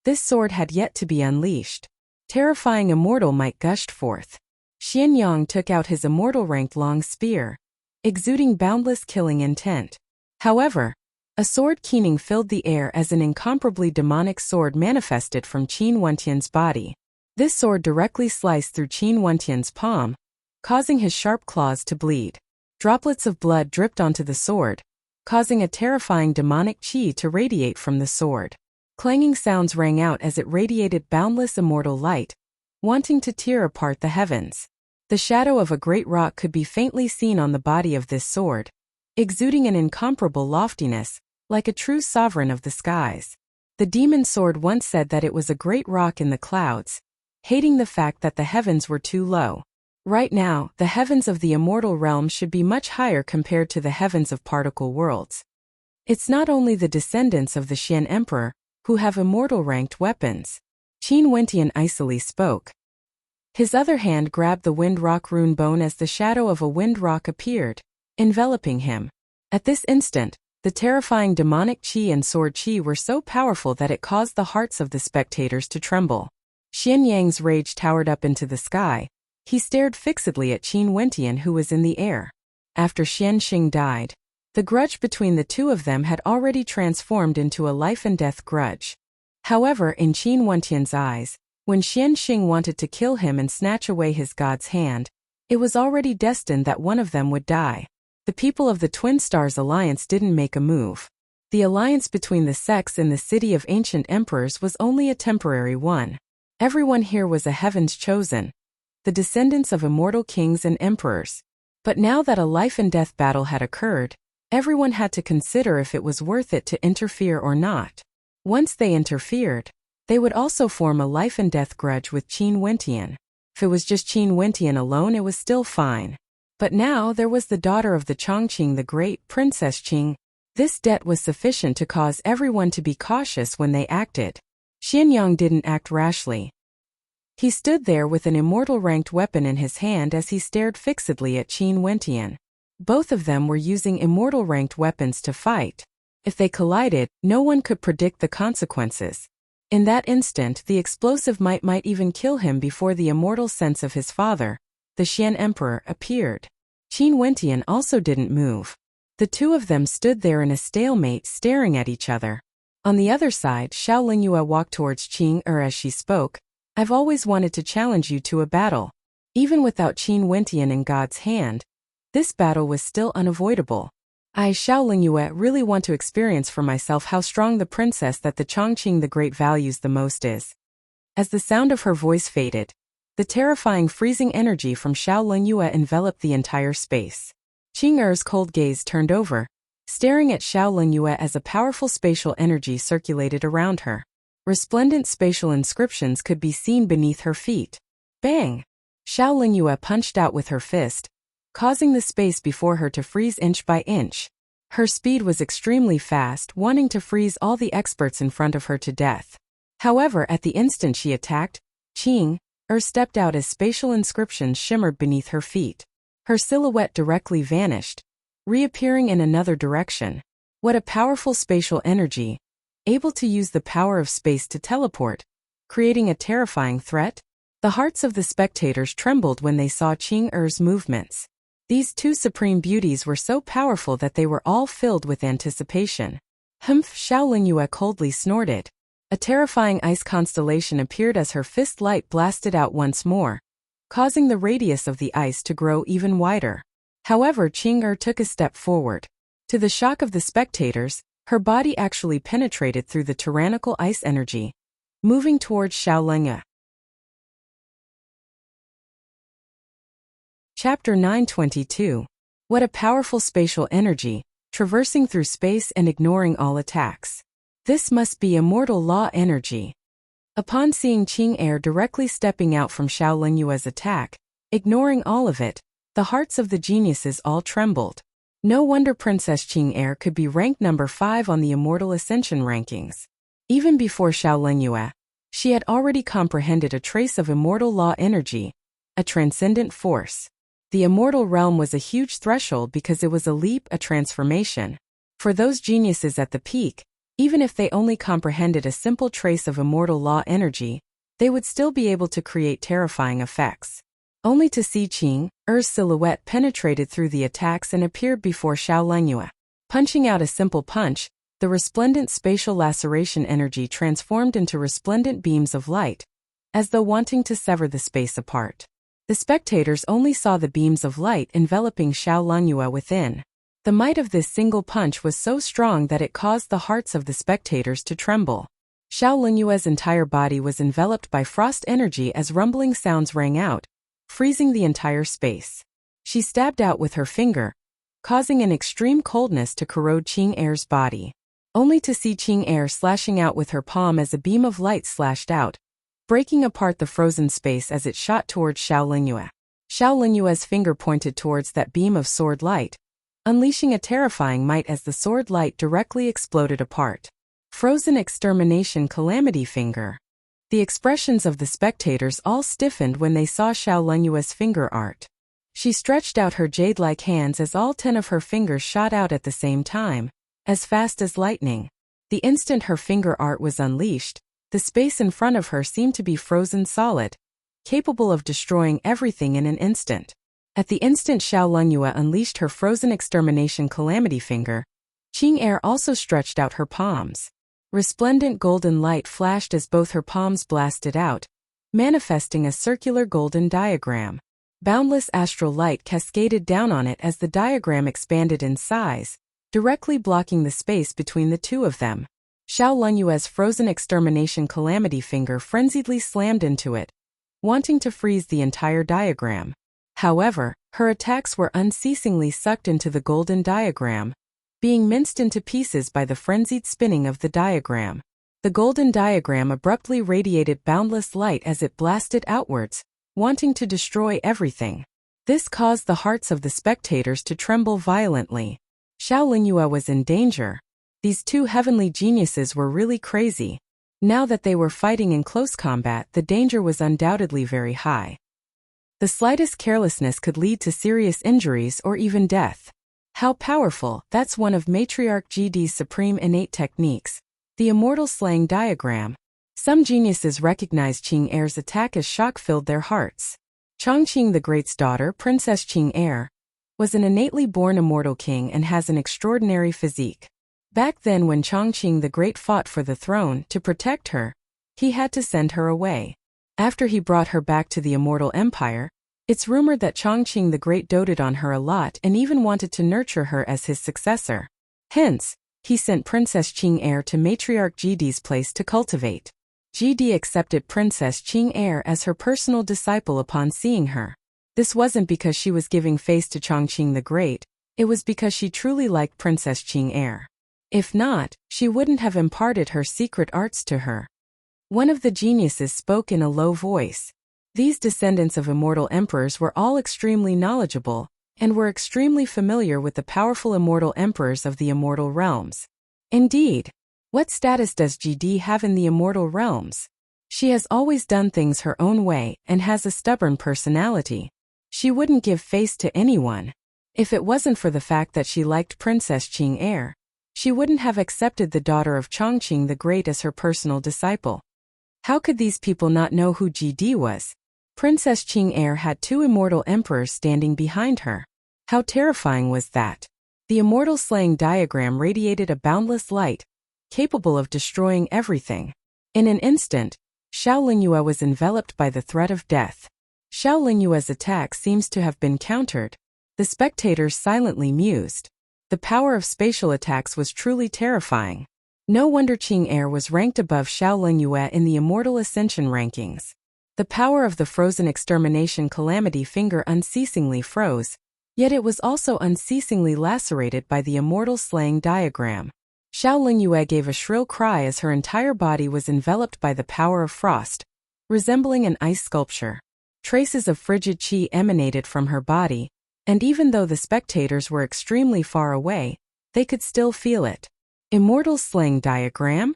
This sword had yet to be unleashed. Terrifying immortal might gushed forth. Xianyang took out his immortal-ranked long spear, exuding boundless killing intent. However, a sword keening filled the air as an incomparably demonic sword manifested from Qin Wentian's body. This sword directly sliced through Qin Wentian's palm, causing his sharp claws to bleed. Droplets of blood dripped onto the sword, causing a terrifying demonic qi to radiate from the sword. Clanging sounds rang out as it radiated boundless immortal light, wanting to tear apart the heavens. The shadow of a great rock could be faintly seen on the body of this sword, exuding an incomparable loftiness, like a true sovereign of the skies. The demon sword once said that it was a great rock in the clouds, hating the fact that the heavens were too low. Right now, the heavens of the immortal realm should be much higher compared to the heavens of particle worlds. It's not only the descendants of the Xian Emperor who have immortal-ranked weapons. Qin Wentian icily spoke. His other hand grabbed the wind rock rune bone as the shadow of a wind rock appeared, enveloping him. At this instant, the terrifying demonic qi and sword qi were so powerful that it caused the hearts of the spectators to tremble. Xianyang's rage towered up into the sky. He stared fixedly at Qin Wentian, who was in the air. After Xianxing died, the grudge between the two of them had already transformed into a life-and-death grudge. However, in Qin Wentian's eyes, when Xianxing wanted to kill him and snatch away his god's hand, it was already destined that one of them would die. The people of the Twin Stars Alliance didn't make a move. The alliance between the sects in the city of ancient emperors was only a temporary one. Everyone here was a heaven's chosen, the descendants of immortal kings and emperors. But now that a life-and-death battle had occurred, everyone had to consider if it was worth it to interfere or not. Once they interfered, they would also form a life-and-death grudge with Qin Wentian. If it was just Qin Wentian alone, it was still fine. But now there was the daughter of the Chongqing the Great, Princess Qing. This debt was sufficient to cause everyone to be cautious when they acted. Xianyang didn't act rashly. He stood there with an immortal-ranked weapon in his hand as he stared fixedly at Qin Wentian. Both of them were using immortal-ranked weapons to fight. If they collided, no one could predict the consequences. In that instant, the explosive might even kill him before the immortal sense of his father, the Xian Emperor, appeared. Qin Wentian also didn't move. The two of them stood there in a stalemate, staring at each other. On the other side, Xiao Lingyue walked towards Qing as she spoke. I've always wanted to challenge you to a battle. Even without Qin Wentian in God's hand, this battle was still unavoidable. I, Xiao Lingyue, really want to experience for myself how strong the princess that the Chongqing the Great values the most is. As the sound of her voice faded, the terrifying freezing energy from Xiao Lingyue enveloped the entire space. Qing Er's cold gaze turned over, staring at Xiao Lingyue as a powerful spatial energy circulated around her. Resplendent spatial inscriptions could be seen beneath her feet. Bang! Xiao Lingyue punched out with her fist, causing the space before her to freeze inch by inch. Her speed was extremely fast, wanting to freeze all the experts in front of her to death. However, at the instant she attacked, Qing Er stepped out as spatial inscriptions shimmered beneath her feet. Her silhouette directly vanished, reappearing in another direction. What a powerful spatial energy, able to use the power of space to teleport, creating a terrifying threat. The hearts of the spectators trembled when they saw Qing Er's movements. These two supreme beauties were so powerful that they were all filled with anticipation. Humph! Xiao Lingyue coldly snorted. A terrifying ice constellation appeared as her fist light blasted out once more, causing the radius of the ice to grow even wider. However, Qing Er took a step forward. To the shock of the spectators, her body actually penetrated through the tyrannical ice energy, moving towards Xiao Lingyue. Chapter 922. What a powerful spatial energy, traversing through space and ignoring all attacks. This must be immortal law energy. Upon seeing Qing Er directly stepping out from Xiao Lingyue's attack, ignoring all of it, the hearts of the geniuses all trembled. No wonder Princess Qing Er could be ranked number 5 on the Immortal Ascension rankings. Even before Xiao Lingyue, she had already comprehended a trace of immortal law energy, a transcendent force. The immortal realm was a huge threshold because it was a leap, a transformation. For those geniuses at the peak, even if they only comprehended a simple trace of immortal law energy, they would still be able to create terrifying effects. Only to see Qing Er's silhouette penetrated through the attacks and appeared before Xiao Lingyue. Punching out a simple punch, the resplendent spatial laceration energy transformed into resplendent beams of light, as though wanting to sever the space apart. The spectators only saw the beams of light enveloping Xiao Lingyue within. The might of this single punch was so strong that it caused the hearts of the spectators to tremble. Xiao Lingyue's entire body was enveloped by frost energy as rumbling sounds rang out, freezing the entire space. She stabbed out with her finger, causing an extreme coldness to corrode Qing Er's body. Only to see Qing Er slashing out with her palm as a beam of light slashed out, breaking apart the frozen space as it shot towards Xiao Lingyue. Xiao Lingyue's finger pointed towards that beam of sword light, unleashing a terrifying might as the sword light directly exploded apart. Frozen extermination calamity finger. The expressions of the spectators all stiffened when they saw Xiao Lingyue's finger art. She stretched out her jade-like hands as all 10 of her fingers shot out at the same time, as fast as lightning. The instant her finger art was unleashed, the space in front of her seemed to be frozen solid, capable of destroying everything in an instant. At the instant Xiao Lingyue unleashed her frozen extermination calamity finger, Qing Er also stretched out her palms. Resplendent golden light flashed as both her palms blasted out, manifesting a circular golden diagram. Boundless astral light cascaded down on it as the diagram expanded in size, directly blocking the space between the two of them. Xiao Lingyue's frozen extermination calamity finger frenziedly slammed into it, wanting to freeze the entire diagram. However, her attacks were unceasingly sucked into the golden diagram, being minced into pieces by the frenzied spinning of the diagram. The golden diagram abruptly radiated boundless light as it blasted outwards, wanting to destroy everything. This caused the hearts of the spectators to tremble violently. Xiao Lingyue was in danger. These two heavenly geniuses were really crazy. Now that they were fighting in close combat, the danger was undoubtedly very high. The slightest carelessness could lead to serious injuries or even death. How powerful! That's one of Matriarch GD's supreme innate techniques, the immortal slaying diagram. Some geniuses recognized Qing Er's attack as shock filled their hearts. Chongqing the Great's daughter, Princess Qing Er, was an innately born immortal king and has an extraordinary physique. Back then when Chongqing the Great fought for the throne to protect her, he had to send her away. After he brought her back to the immortal empire, it's rumored that Chongqing the Great doted on her a lot and even wanted to nurture her as his successor. Hence, he sent Princess Qing to matriarch Jidi's place to cultivate. Jidi accepted Princess Qing as her personal disciple upon seeing her. This wasn't because she was giving face to Chongqing the Great, it was because she truly liked Princess Qing. If not, she wouldn't have imparted her secret arts to her. One of the geniuses spoke in a low voice. These descendants of immortal emperors were all extremely knowledgeable, and were extremely familiar with the powerful immortal emperors of the immortal realms. Indeed, what status does Jidi have in the immortal realms? She has always done things her own way and has a stubborn personality. She wouldn't give face to anyone. If it wasn't for the fact that she liked Princess Qing, she wouldn't have accepted the daughter of Chongqing the Great as her personal disciple. How could these people not know who Jidi was? Princess Qing had two immortal emperors standing behind her. How terrifying was that? The immortal slaying diagram radiated a boundless light, capable of destroying everything. In an instant, Xiao Lingyue was enveloped by the threat of death. Xiao Lingyue's attack seems to have been countered. The spectators silently mused. The power of spatial attacks was truly terrifying. No wonder Qing was ranked above Xiao Lingyue in the Immortal Ascension rankings. The power of the frozen extermination calamity finger unceasingly froze, yet it was also unceasingly lacerated by the immortal slaying diagram. Xiao Lingyue gave a shrill cry as her entire body was enveloped by the power of frost, resembling an ice sculpture. Traces of frigid qi emanated from her body, and even though the spectators were extremely far away, they could still feel it. Immortal slaying diagram?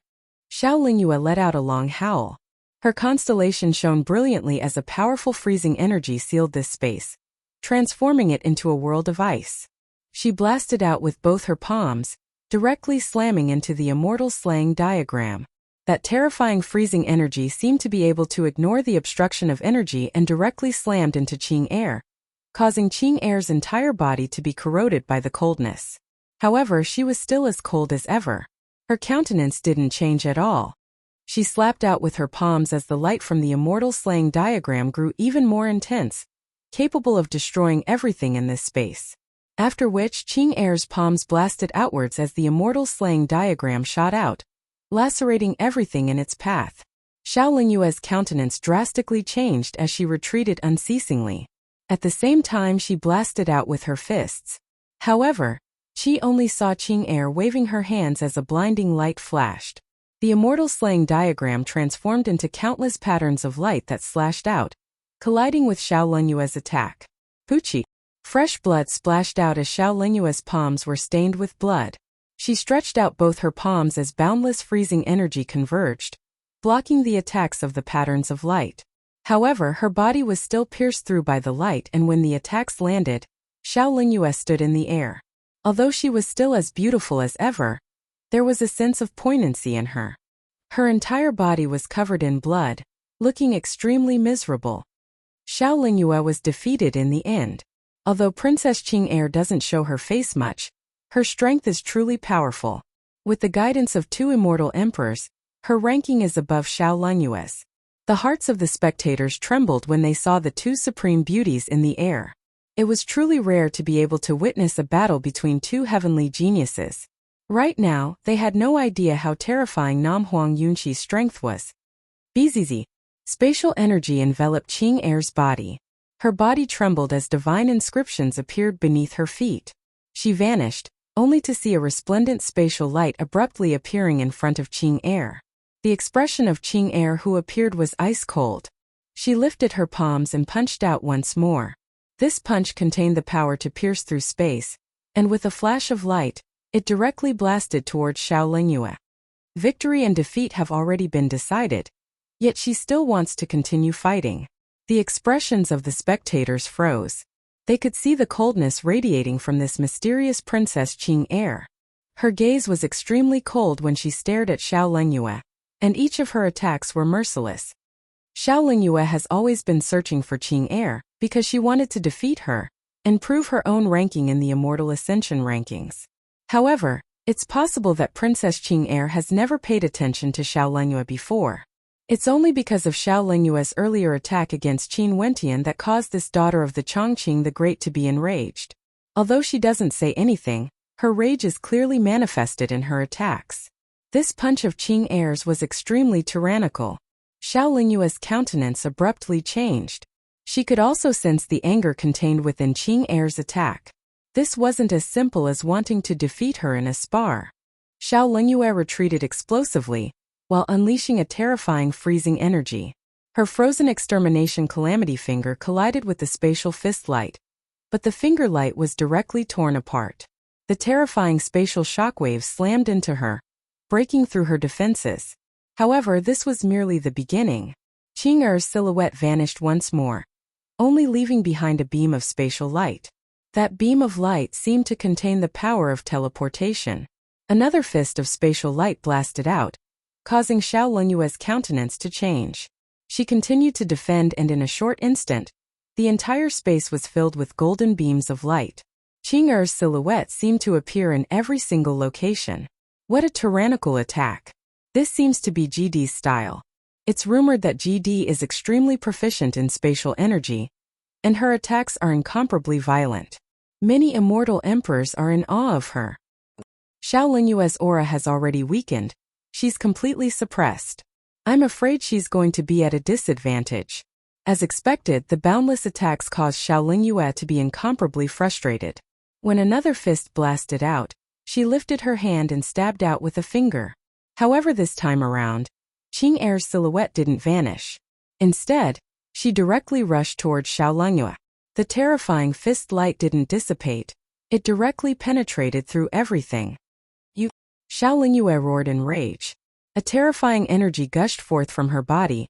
Xiao Lingyue let out a long howl. Her constellation shone brilliantly as a powerful freezing energy sealed this space, transforming it into a world of ice. She blasted out with both her palms, directly slamming into the immortal slaying diagram. That terrifying freezing energy seemed to be able to ignore the obstruction of energy and directly slammed into Qing, causing Qing's entire body to be corroded by the coldness. However, she was still as cold as ever. Her countenance didn't change at all. She slapped out with her palms as the light from the immortal slaying diagram grew even more intense, capable of destroying everything in this space. After which Qing's palms blasted outwards as the immortal slaying diagram shot out, lacerating everything in its path. Xiao Lingyue's countenance drastically changed as she retreated unceasingly. At the same time she blasted out with her fists. However, she only saw Qing waving her hands as a blinding light flashed. The immortal slaying diagram transformed into countless patterns of light that slashed out, colliding with Xiao Lingyue's attack. Puchi! Fresh blood splashed out as Xiao Lingyue's palms were stained with blood. She stretched out both her palms as boundless freezing energy converged, blocking the attacks of the patterns of light. However, her body was still pierced through by the light, and when the attacks landed, Xiao Lingyue stood in the air. Although she was still as beautiful as ever, there was a sense of poignancy in her. Her entire body was covered in blood, looking extremely miserable. Xiao Lingyue was defeated in the end. Although Princess Qing doesn't show her face much, her strength is truly powerful. With the guidance of two immortal emperors, her ranking is above Xiao Lingyue's. The hearts of the spectators trembled when they saw the two supreme beauties in the air. It was truly rare to be able to witness a battle between two heavenly geniuses. Right now, they had no idea how terrifying Nam Huang Yunqi's strength was. Bzz. Spatial energy enveloped Qing's body. Her body trembled as divine inscriptions appeared beneath her feet. She vanished, only to see a resplendent spatial light abruptly appearing in front of Qing. The expression of Qing who appeared was ice cold. She lifted her palms and punched out once more. This punch contained the power to pierce through space, and with a flash of light, it directly blasted towards Xiao Lingyue. Victory and defeat have already been decided, yet she still wants to continue fighting. The expressions of the spectators froze. They could see the coldness radiating from this mysterious Princess Qing. Her gaze was extremely cold when she stared at Xiao Lingyue, and each of her attacks were merciless. Xiao Lingyue has always been searching for Qing because she wanted to defeat her and prove her own ranking in the Immortal Ascension rankings. However, it's possible that Princess Qing has never paid attention to Xiao Lingyue before. It's only because of Xiao Lingyue's earlier attack against Qin Wentian that caused this daughter of the Chongqing the Great to be enraged. Although she doesn't say anything, her rage is clearly manifested in her attacks. This punch of Qing Er's was extremely tyrannical. Xiao Lingyue's countenance abruptly changed. She could also sense the anger contained within Qing Er's attack. This wasn't as simple as wanting to defeat her in a spar. Xiao Lingyue retreated explosively, while unleashing a terrifying freezing energy. Her frozen extermination calamity finger collided with the spatial fist light, but the finger light was directly torn apart. The terrifying spatial shockwaves slammed into her, breaking through her defenses. However, this was merely the beginning. Qing Er's silhouette vanished once more, only leaving behind a beam of spatial light. That beam of light seemed to contain the power of teleportation. Another fist of spatial light blasted out, causing Xiao Lingyue's countenance to change. She continued to defend, and in a short instant, the entire space was filled with golden beams of light. Qing Er's silhouette seemed to appear in every single location. What a tyrannical attack. This seems to be GD's style. It's rumored that GD is extremely proficient in spatial energy, and her attacks are incomparably violent. Many immortal emperors are in awe of her. Xiao Lingyue's aura has already weakened. She's completely suppressed. I'm afraid she's going to be at a disadvantage. As expected, the boundless attacks caused Xiao Lingyue to be incomparably frustrated. When another fist blasted out, she lifted her hand and stabbed out with a finger. However, this time around, Qing Er's silhouette didn't vanish. Instead, she directly rushed towards Xiao Lingyue. The terrifying fist light didn't dissipate. It directly penetrated through everything. Xiao Lingyue roared in rage. A terrifying energy gushed forth from her body,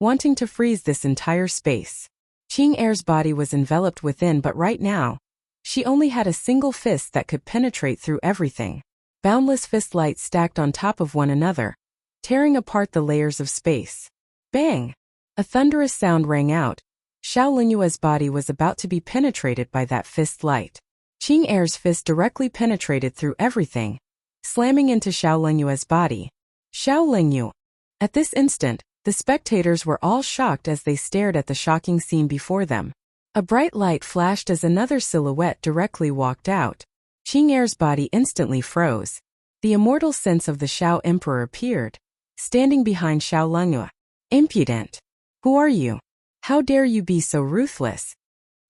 wanting to freeze this entire space. Qing Er's body was enveloped within, but right now, she only had a single fist that could penetrate through everything. Boundless fist lights stacked on top of one another, tearing apart the layers of space. Bang! A thunderous sound rang out. Xiao Lingyue's body was about to be penetrated by that fist light. Qing Er's fist directly penetrated through everything, slamming into Xiao Lingyue's body. Xiao Lingyue. At this instant, the spectators were all shocked as they stared at the shocking scene before them. A bright light flashed as another silhouette directly walked out. Qing Er's body instantly froze. The immortal sense of the Xiao Emperor appeared, standing behind Xiao Lingyue. Impudent! Who are you? How dare you be so ruthless?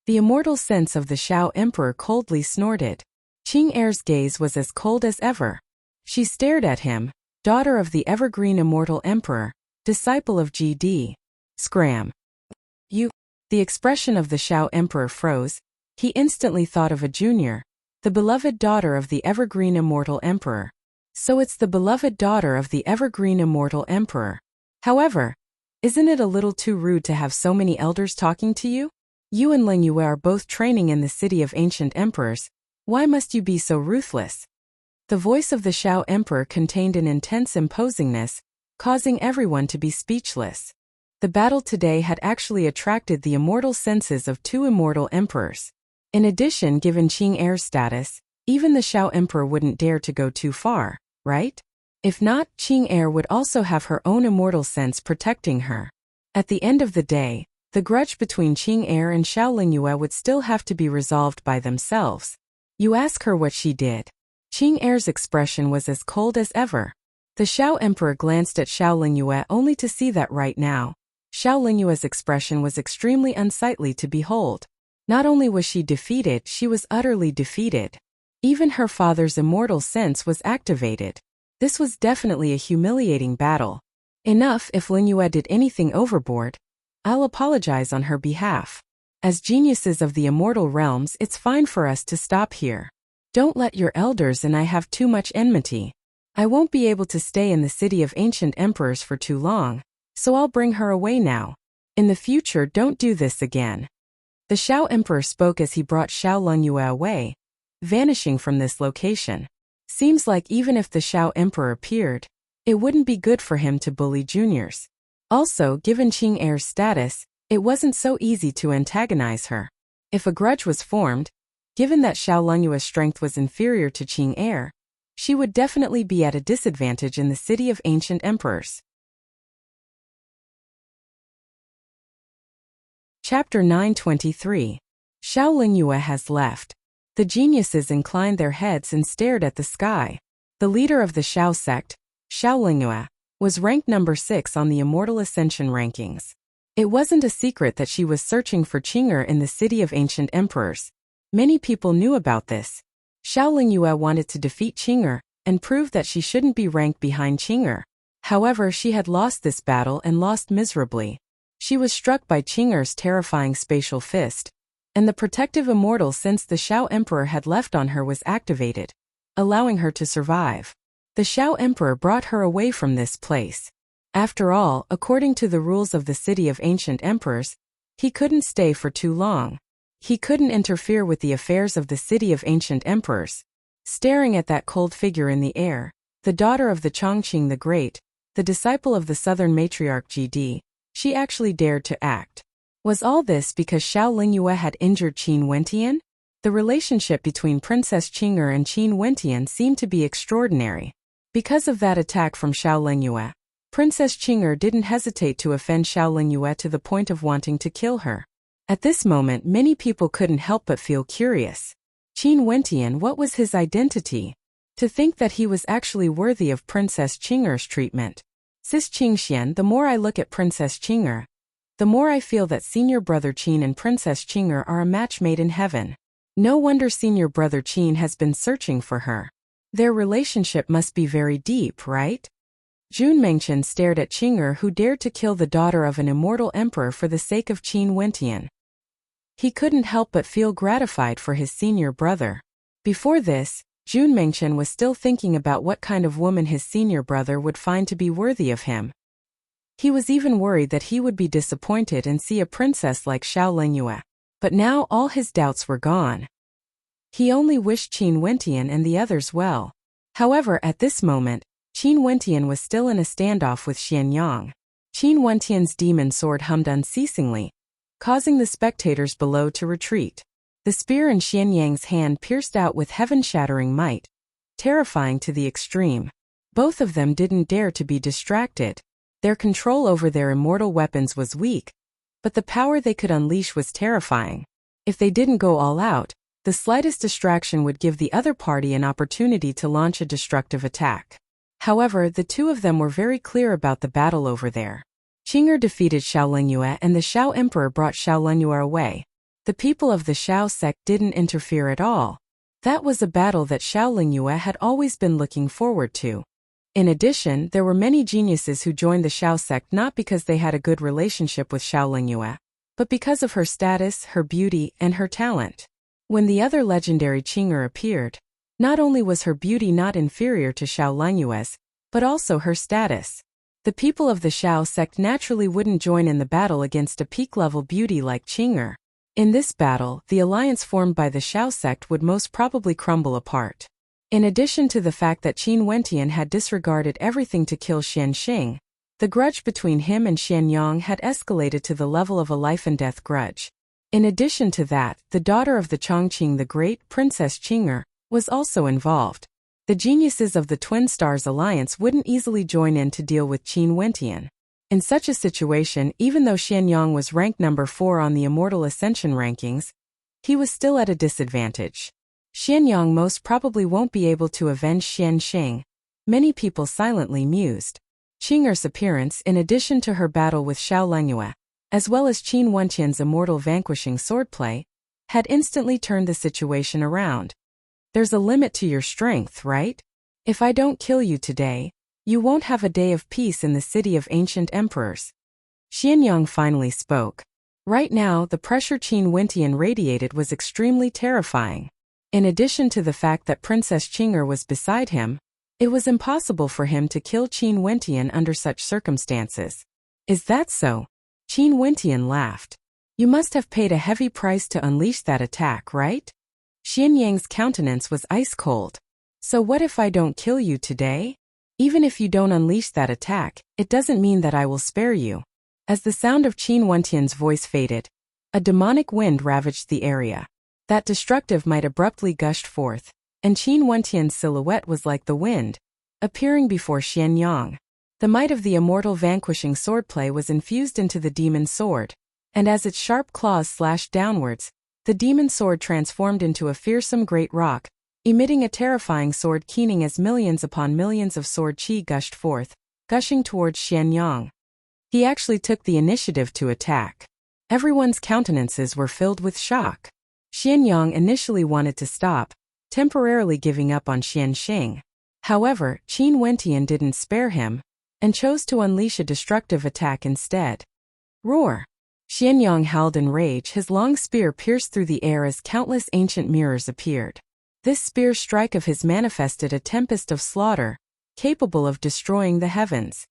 The immortal sense of the Xiao Emperor coldly snorted. Qing Er's gaze was as cold as ever. She stared at him, daughter of the evergreen immortal emperor, disciple of GD. Scram. You. The expression of the Xiao Emperor froze. He instantly thought of a junior, the beloved daughter of the evergreen immortal emperor. So it's the beloved daughter of the evergreen immortal emperor. However, isn't it a little too rude to have so many elders talking to you? You and Lingyue are both training in the city of ancient emperors. Why must you be so ruthless? The voice of the Xiao Emperor contained an intense imposingness, causing everyone to be speechless. The battle today had actually attracted the immortal senses of two immortal emperors. In addition, given Qing Er's status, even the Xiao Emperor wouldn't dare to go too far, right? If not, Qing Er would also have her own immortal sense protecting her. At the end of the day, the grudge between Qing Er and Xiao Lingyue would still have to be resolved by themselves. You ask her what she did. Qing Er's expression was as cold as ever. The Xiao Emperor glanced at Xiao Lingyue only to see that right now, Xiao Lingyue's expression was extremely unsightly to behold. Not only was she defeated, she was utterly defeated. Even her father's immortal sense was activated. This was definitely a humiliating battle. Enough. If Lingyue did anything overboard, I'll apologize on her behalf. As geniuses of the immortal realms, it's fine for us to stop here. Don't let your elders and I have too much enmity. I won't be able to stay in the city of ancient emperors for too long, so I'll bring her away now. In the future, don't do this again. The Xiao Emperor spoke as he brought Xiao Lingyue away, vanishing from this location. Seems like even if the Xiao Emperor appeared, it wouldn't be good for him to bully juniors. Also, given Qing Er's status, it wasn't so easy to antagonize her. If a grudge was formed, given that Xiao Lingyue's strength was inferior to Qing Er, she would definitely be at a disadvantage in the city of ancient emperors. Chapter 923. Xiao Lingyue has left. The geniuses inclined their heads and stared at the sky. The leader of the Xiao sect, Xiao Lingyue, was ranked number 6 on the Immortal Ascension rankings. It wasn't a secret that she was searching for Qing'er in the city of ancient emperors. Many people knew about this. Xiao Lingyue wanted to defeat Qing'er and prove that she shouldn't be ranked behind Qing'er. However, she had lost this battle and lost miserably. She was struck by Qing'er's terrifying spatial fist, and the protective immortal since the Xiao Emperor had left on her was activated, allowing her to survive. The Xiao Emperor brought her away from this place. After all, according to the rules of the city of ancient emperors, he couldn't stay for too long. He couldn't interfere with the affairs of the city of ancient emperors. Staring at that cold figure in the air, the daughter of the Chongqing the Great, the disciple of the southern matriarch GD, she actually dared to act. Was all this because Xiao Lingyue had injured Qin Wentian? The relationship between Princess Qing'er and Qin Wentian seemed to be extraordinary. Because of that attack from Xiao Lingyue, Princess Qing'er didn't hesitate to offend Xiao Lingyue to the point of wanting to kill her. At this moment, many people couldn't help but feel curious. Qin Wentian, what was his identity? To think that he was actually worthy of Princess Qing'er's treatment. Sis Qingxian, the more I look at Princess Qing'er, the more I feel that senior brother Qin and Princess Qing'er are a match made in heaven. No wonder senior brother Qin has been searching for her. Their relationship must be very deep, right? Jun Mengchen stared at Qing'er, who dared to kill the daughter of an immortal emperor for the sake of Qin Wentian. He couldn't help but feel gratified for his senior brother. Before this, Jun Mengchen was still thinking about what kind of woman his senior brother would find to be worthy of him. He was even worried that he would be disappointed and see a princess like Xiao Lingyue. But now all his doubts were gone. He only wished Qin Wentian and the others well. However, at this moment, Qin Wentian was still in a standoff with Xianyang. Qin Wentian's demon sword hummed unceasingly, causing the spectators below to retreat. The spear in Xianyang's hand pierced out with heaven-shattering might, terrifying to the extreme. Both of them didn't dare to be distracted. Their control over their immortal weapons was weak, but the power they could unleash was terrifying. If they didn't go all out, the slightest distraction would give the other party an opportunity to launch a destructive attack. However, the two of them were very clear about the battle over there. Qing'er defeated Xiao Lingyue and the Xiao Emperor brought Xiao Lingyue away. The people of the Xiao sect didn't interfere at all. That was a battle that Xiao Lingyue had always been looking forward to. In addition, there were many geniuses who joined the Xiao sect not because they had a good relationship with Xiao Lingyue, but because of her status, her beauty, and her talent. When the other legendary Qing'er appeared, not only was her beauty not inferior to Xiao Lingyue's, but also her status. The people of the Xiao sect naturally wouldn't join in the battle against a peak-level beauty like Qing'er. In this battle, the alliance formed by the Xiao sect would most probably crumble apart. In addition to the fact that Qin Wentian had disregarded everything to kill Xianxing, the grudge between him and Xianyang had escalated to the level of a life-and-death grudge. In addition to that, the daughter of the Chongqing the Great, Princess Qing'er, was also involved. The geniuses of the Twin Stars Alliance wouldn't easily join in to deal with Qin Wentian. In such a situation, even though Xianyang was ranked number 4 on the Immortal Ascension rankings, he was still at a disadvantage. Xianyang most probably won't be able to avenge Xianxing. Many people silently mused. Qing'er's appearance, in addition to her battle with Xiao Lingyue, as well as Qin Wentian's immortal vanquishing swordplay, had instantly turned the situation around. There's a limit to your strength, right? If I don't kill you today, you won't have a day of peace in the city of ancient emperors. Xianyang finally spoke. Right now, the pressure Qin Wentian radiated was extremely terrifying. In addition to the fact that Princess Qing'er was beside him, it was impossible for him to kill Qin Wentian under such circumstances. Is that so? Qin Wentian laughed. You must have paid a heavy price to unleash that attack, right? Xianyang's countenance was ice cold. So what if I don't kill you today? Even if you don't unleash that attack, it doesn't mean that I will spare you. As the sound of Qin Wentian's voice faded, a demonic wind ravaged the area. That destructive might abruptly gushed forth, and Qin Wentian's silhouette was like the wind, appearing before Xianyang. The might of the immortal vanquishing swordplay was infused into the demon sword, and as its sharp claws slashed downwards, the demon sword transformed into a fearsome great rock, emitting a terrifying sword keening as millions upon millions of sword chi gushed forth, gushing towards Xianyang. He actually took the initiative to attack. Everyone's countenances were filled with shock. Xianyang initially wanted to stop, temporarily giving up on Xianxing. However, Qin Wentian didn't spare him, and chose to unleash a destructive attack instead. Roar! Xianyang howled in rage. His long spear pierced through the air as countless ancient mirrors appeared. This spear strike of his manifested a tempest of slaughter, capable of destroying the heavens.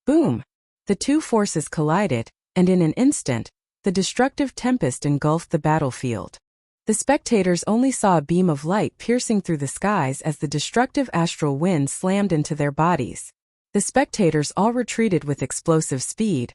Boom! The two forces collided, and in an instant, the destructive tempest engulfed the battlefield. The spectators only saw a beam of light piercing through the skies as the destructive astral wind slammed into their bodies. The spectators all retreated with explosive speed,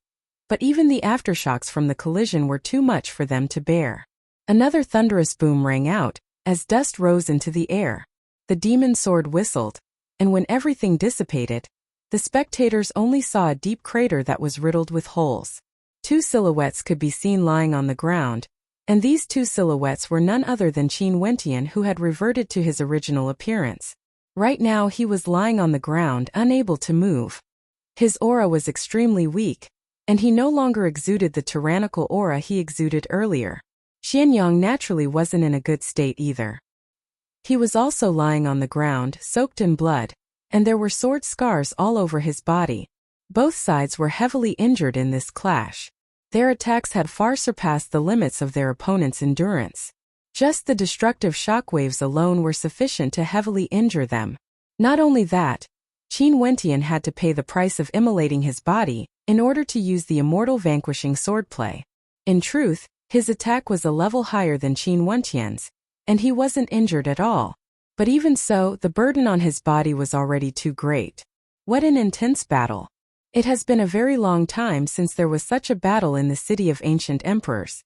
but even the aftershocks from the collision were too much for them to bear. Another thunderous boom rang out, as dust rose into the air. The demon sword whistled, and when everything dissipated, the spectators only saw a deep crater that was riddled with holes. Two silhouettes could be seen lying on the ground, and these two silhouettes were none other than Qin Wentian, who had reverted to his original appearance. Right now he was lying on the ground, unable to move. His aura was extremely weak, and he no longer exuded the tyrannical aura he exuded earlier. Xianyang naturally wasn't in a good state either. He was also lying on the ground, soaked in blood, and there were sword scars all over his body. Both sides were heavily injured in this clash. Their attacks had far surpassed the limits of their opponent's endurance. Just the destructive shockwaves alone were sufficient to heavily injure them. Not only that, Qin Wentian had to pay the price of immolating his body in order to use the immortal vanquishing swordplay. In truth, his attack was a level higher than Qin Wentian's, and he wasn't injured at all. But even so, the burden on his body was already too great. What an intense battle! It has been a very long time since there was such a battle in the city of ancient emperors.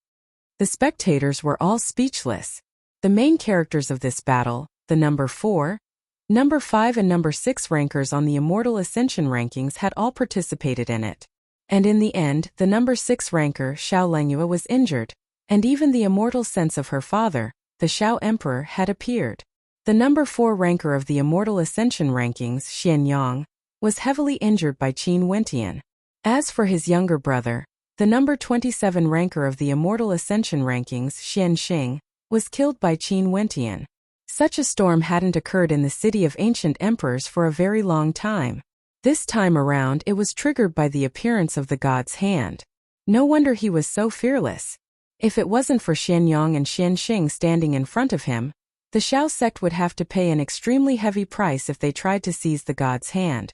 The spectators were all speechless. The main characters of this battle, the number 4, number 5 and number 6 rankers on the Immortal Ascension rankings had all participated in it. And in the end, the number 6 ranker, Xiao Lengyue, was injured, and even the immortal sense of her father, the Xiao Emperor, had appeared. The number 4 ranker of the Immortal Ascension rankings, Xianyang, was heavily injured by Qin Wentian. As for his younger brother, the number 27 ranker of the Immortal Ascension rankings, Xianxing, was killed by Qin Wentian. Such a storm hadn't occurred in the city of ancient emperors for a very long time. This time around it was triggered by the appearance of the god's hand. No wonder he was so fearless. If it wasn't for Xianyang and Xianxing standing in front of him, the Xiao sect would have to pay an extremely heavy price if they tried to seize the god's hand.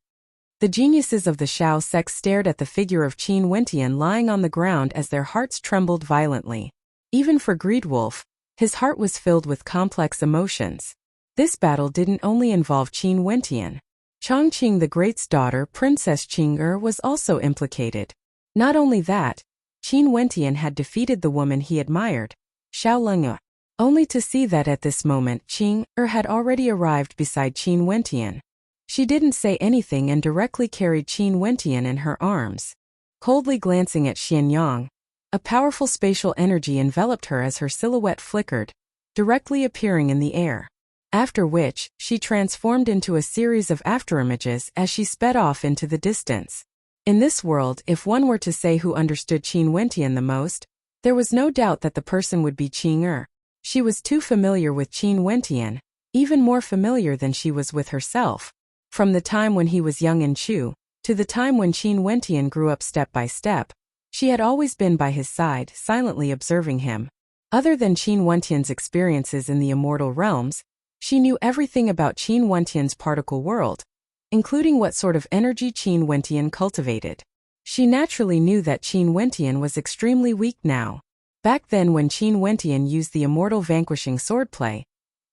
The geniuses of the Xiao sect stared at the figure of Qin Wentian lying on the ground as their hearts trembled violently. Even for Greedwolf, his heart was filled with complex emotions. This battle didn't only involve Qin Wentian. Chongqing the Great's daughter, Princess Qing'er, was also implicated. Not only that, Qin Wentian had defeated the woman he admired, Xiao Lengyue. Only to see that at this moment Qing'er had already arrived beside Qin Wentian. She didn't say anything and directly carried Qin Wentian in her arms. Coldly glancing at Xianyang, a powerful spatial energy enveloped her as her silhouette flickered, directly appearing in the air. After which, she transformed into a series of afterimages as she sped off into the distance. In this world, if one were to say who understood Qin Wentian the most, there was no doubt that the person would be Qing'er. She was too familiar with Qin Wentian, even more familiar than she was with herself. From the time when he was young in Chu, to the time when Qin Wentian grew up step by step, she had always been by his side, silently observing him. Other than Qin Wentian's experiences in the immortal realms, she knew everything about Qin Wentian's particle world, including what sort of energy Qin Wentian cultivated. She naturally knew that Qin Wentian was extremely weak now. Back then when Qin Wentian used the immortal vanquishing swordplay,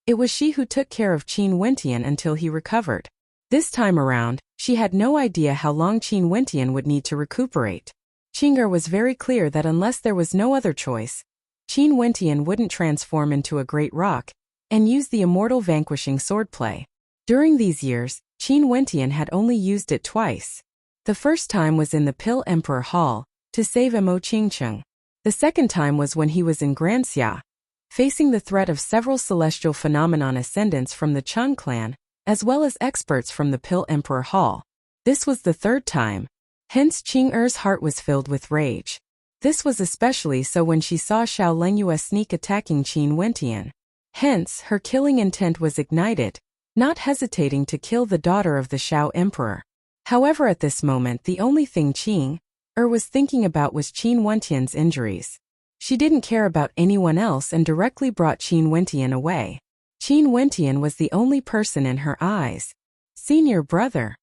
it was she who took care of Qin Wentian until he recovered. This time around, she had no idea how long Qin Wentian would need to recuperate. Qing'er was very clear that unless there was no other choice, Qin Wentian wouldn't transform into a great rock and use the immortal vanquishing swordplay. During these years, Qin Wentian had only used it twice. The first time was in the Pill Emperor Hall, to save Mo Qingcheng. The second time was when he was in Granxia, facing the threat of several celestial phenomenon ascendants from the Chang clan, as well as experts from the Pil Emperor Hall. This was the third time. Hence Qing Er's heart was filled with rage. This was especially so when she saw Xiao Lengyue sneak attacking Qin Wentian. Hence, her killing intent was ignited, not hesitating to kill the daughter of the Xiao Emperor. However, at this moment the only thing Qing was thinking about was Qin Wentian's injuries. She didn't care about anyone else and directly brought Qin Wentian away. Qin Wentian was the only person in her eyes. Senior brother.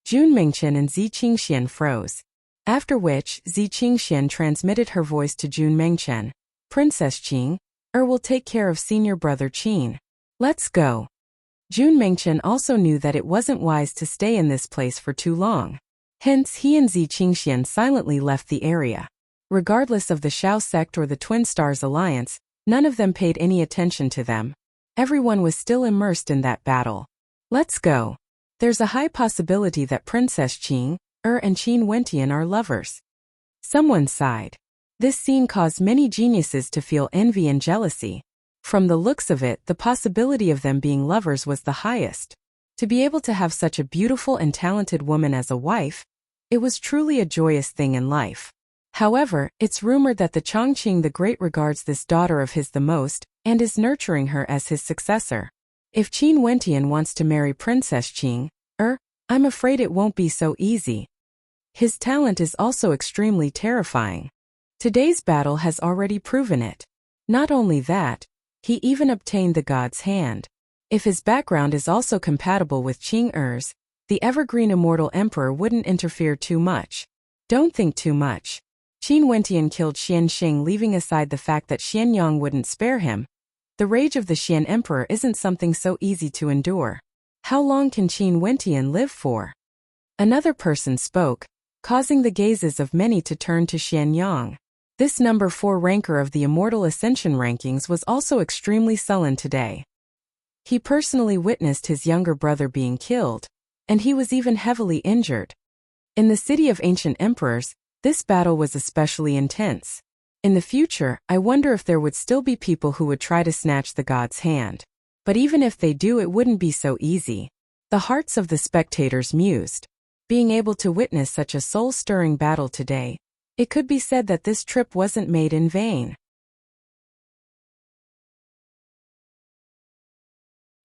Jun Mingqian and Zi Qingxian froze. After which, Zi Qingxian transmitted her voice to Jun Mingqian. Princess Qing will take care of senior brother Qin. Let's go. Jun Mingqian also knew that it wasn't wise to stay in this place for too long. Hence, he and Zi Qingxian silently left the area. Regardless of the Xiao sect or the Twin Stars Alliance, none of them paid any attention to them. Everyone was still immersed in that battle. Let's go. There's a high possibility that Princess Qing and Qin Wentian are lovers. Someone sighed. This scene caused many geniuses to feel envy and jealousy. From the looks of it, the possibility of them being lovers was the highest. To be able to have such a beautiful and talented woman as a wife, it was truly a joyous thing in life. However, it's rumored that the Chongqing the Great regards this daughter of his the most, and is nurturing her as his successor. If Qin Wentian wants to marry Princess Qing, I'm afraid it won't be so easy. His talent is also extremely terrifying. Today's battle has already proven it. Not only that, he even obtained the God's hand. If his background is also compatible with Qing Er's, the evergreen immortal emperor wouldn't interfere too much. Don't think too much. Qin Wentian killed Xian Xing, leaving aside the fact that Xian Yang wouldn't spare him. The rage of the Xian Emperor isn't something so easy to endure. How long can Qin Wentian live for? Another person spoke, causing the gazes of many to turn to Xian Yang. This number 4 ranker of the Immortal Ascension rankings was also extremely sullen today. He personally witnessed his younger brother being killed, and he was even heavily injured. In the City of Ancient Emperors, this battle was especially intense. In the future, I wonder if there would still be people who would try to snatch the God's hand. But even if they do, it wouldn't be so easy. The hearts of the spectators mused. Being able to witness such a soul-stirring battle today, it could be said that this trip wasn't made in vain.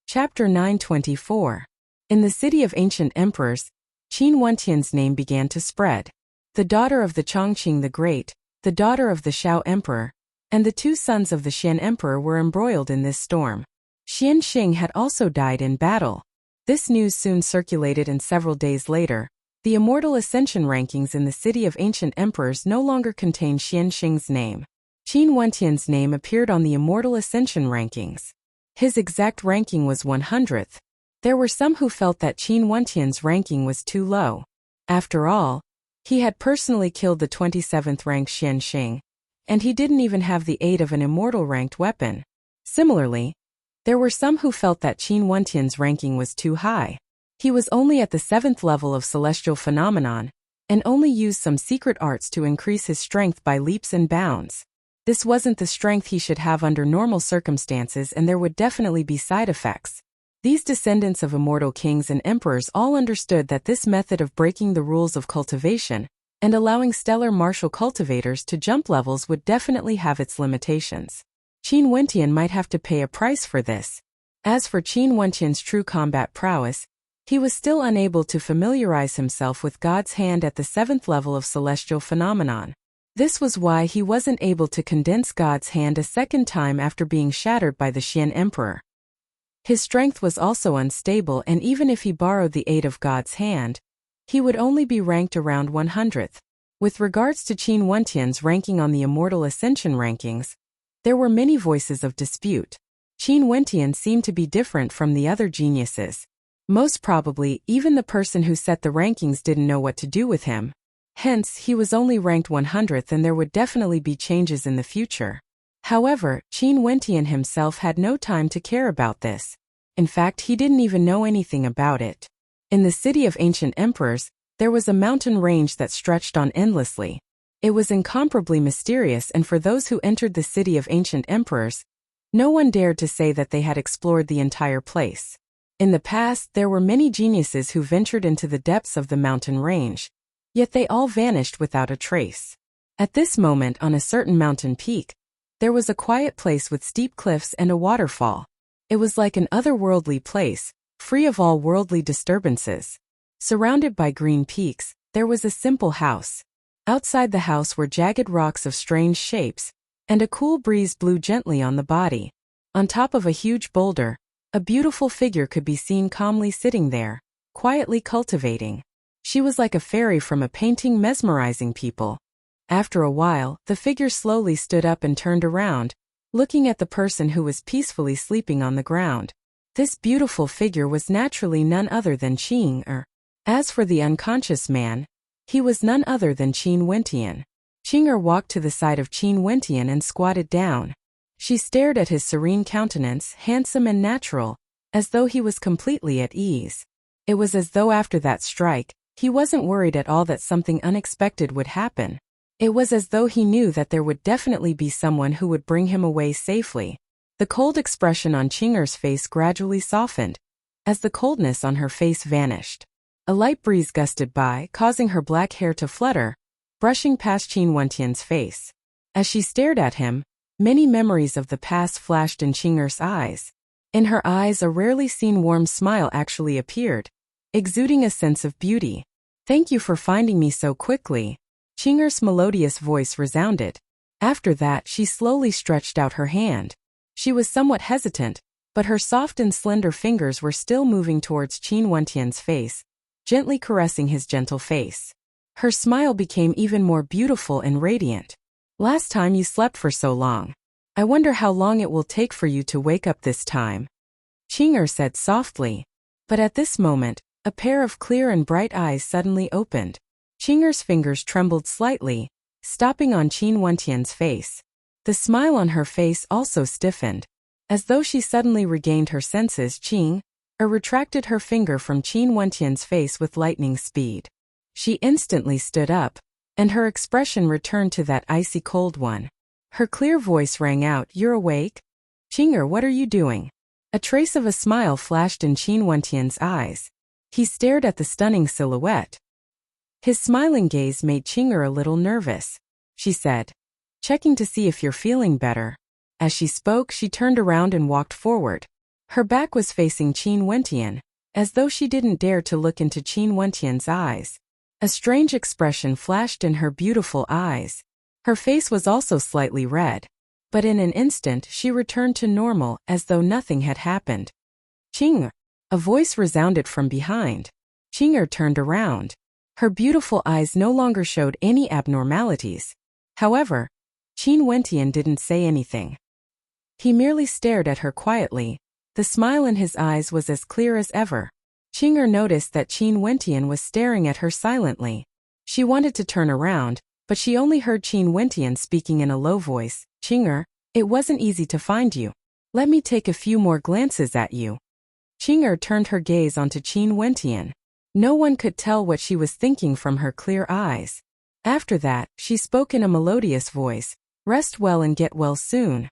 Chapter 924. In the City of Ancient Emperors, Qin Wentian's name began to spread. The daughter of the Chongqing the Great, the daughter of the Xiao Emperor, and the 2 sons of the Xian Emperor were embroiled in this storm. Xian Xing had also died in battle. This news soon circulated, and several days later, the Immortal Ascension rankings in the City of Ancient Emperors no longer contained Xian Xing's name. Qin Wentian's name appeared on the Immortal Ascension rankings. His exact ranking was 100th. There were some who felt that Qin Wentian's ranking was too low. After all, he had personally killed the 27th ranked Xian Xing, and he didn't even have the aid of an immortal ranked weapon. Similarly, there were some who felt that Qin Wentian's ranking was too high. He was only at the 7th level of celestial phenomenon, and only used some secret arts to increase his strength by leaps and bounds. This wasn't the strength he should have under normal circumstances, and there would definitely be side effects. These descendants of immortal kings and emperors all understood that this method of breaking the rules of cultivation and allowing stellar martial cultivators to jump levels would definitely have its limitations. Qin Wentian might have to pay a price for this. As for Qin Wentian's true combat prowess, he was still unable to familiarize himself with God's hand at the 7th level of celestial phenomenon. This was why he wasn't able to condense God's hand a second time after being shattered by the Xian Emperor. His strength was also unstable, and even if he borrowed the aid of God's hand, he would only be ranked around 100th. With regards to Qin Wentian's ranking on the Immortal Ascension rankings, there were many voices of dispute. Qin Wentian seemed to be different from the other geniuses. Most probably, even the person who set the rankings didn't know what to do with him. Hence, he was only ranked 100th, and there would definitely be changes in the future. However, Qin Wentian himself had no time to care about this. In fact, he didn't even know anything about it. In the City of Ancient Emperors, there was a mountain range that stretched on endlessly. It was incomparably mysterious, and for those who entered the city of ancient emperors, no one dared to say that they had explored the entire place. In the past, there were many geniuses who ventured into the depths of the mountain range, yet they all vanished without a trace. At this moment, on a certain mountain peak, there was a quiet place with steep cliffs and a waterfall. It was like an otherworldly place, free of all worldly disturbances. Surrounded by green peaks, there was a simple house. Outside the house were jagged rocks of strange shapes, and a cool breeze blew gently on the body. On top of a huge boulder, a beautiful figure could be seen calmly sitting there, quietly cultivating. She was like a fairy from a painting, mesmerizing people. After a while, the figure slowly stood up and turned around, looking at the person who was peacefully sleeping on the ground. This beautiful figure was naturally none other than Qing. As for the unconscious man, he was none other than Qin Wentian. Qing walked to the side of Qin Wentian and squatted down. She stared at his serene countenance, handsome and natural, as though he was completely at ease. It was as though after that strike, he wasn't worried at all that something unexpected would happen. It was as though he knew that there would definitely be someone who would bring him away safely. The cold expression on Qing's face gradually softened, as the coldness on her face vanished. A light breeze gusted by, causing her black hair to flutter, brushing past Qin Wentian's face. As she stared at him, many memories of the past flashed in Qing's eyes. In her eyes, a rarely seen warm smile actually appeared, exuding a sense of beauty. "Thank you for finding me so quickly," Qing's melodious voice resounded. After that, she slowly stretched out her hand. She was somewhat hesitant, but her soft and slender fingers were still moving towards Qin Wentian's face, gently caressing his gentle face. Her smile became even more beautiful and radiant. "Last time you slept for so long. I wonder how long it will take for you to wake up this time," Qing said softly. But at this moment, a pair of clear and bright eyes suddenly opened. Qing's fingers trembled slightly, stopping on Qin Wentian's face. The smile on her face also stiffened. As though she suddenly regained her senses, Qing retracted her finger from Qin Wentian's face with lightning speed. She instantly stood up, and her expression returned to that icy cold one. Her clear voice rang out, "You're awake? Qing, what are you doing?" A trace of a smile flashed in Qin Wentian's eyes. He stared at the stunning silhouette. His smiling gaze made Qing a little nervous. She said, "Checking to see if you're feeling better." As she spoke, she turned around and walked forward. Her back was facing Qin Wentian, as though she didn't dare to look into Qin Wentian's eyes. A strange expression flashed in her beautiful eyes. Her face was also slightly red. But in an instant she returned to normal, as though nothing had happened. "Qing!" A voice resounded from behind. Qing turned around. Her beautiful eyes no longer showed any abnormalities. However, Qin Wentian didn't say anything. He merely stared at her quietly. The smile in his eyes was as clear as ever. Qing noticed that Qin Wentian was staring at her silently. She wanted to turn around, but she only heard Qin Wentian speaking in a low voice. "Qing, it wasn't easy to find you. Let me take a few more glances at you." Qing turned her gaze onto Qin Wentian. No one could tell what she was thinking from her clear eyes. After that, she spoke in a melodious voice, "Rest well and get well soon."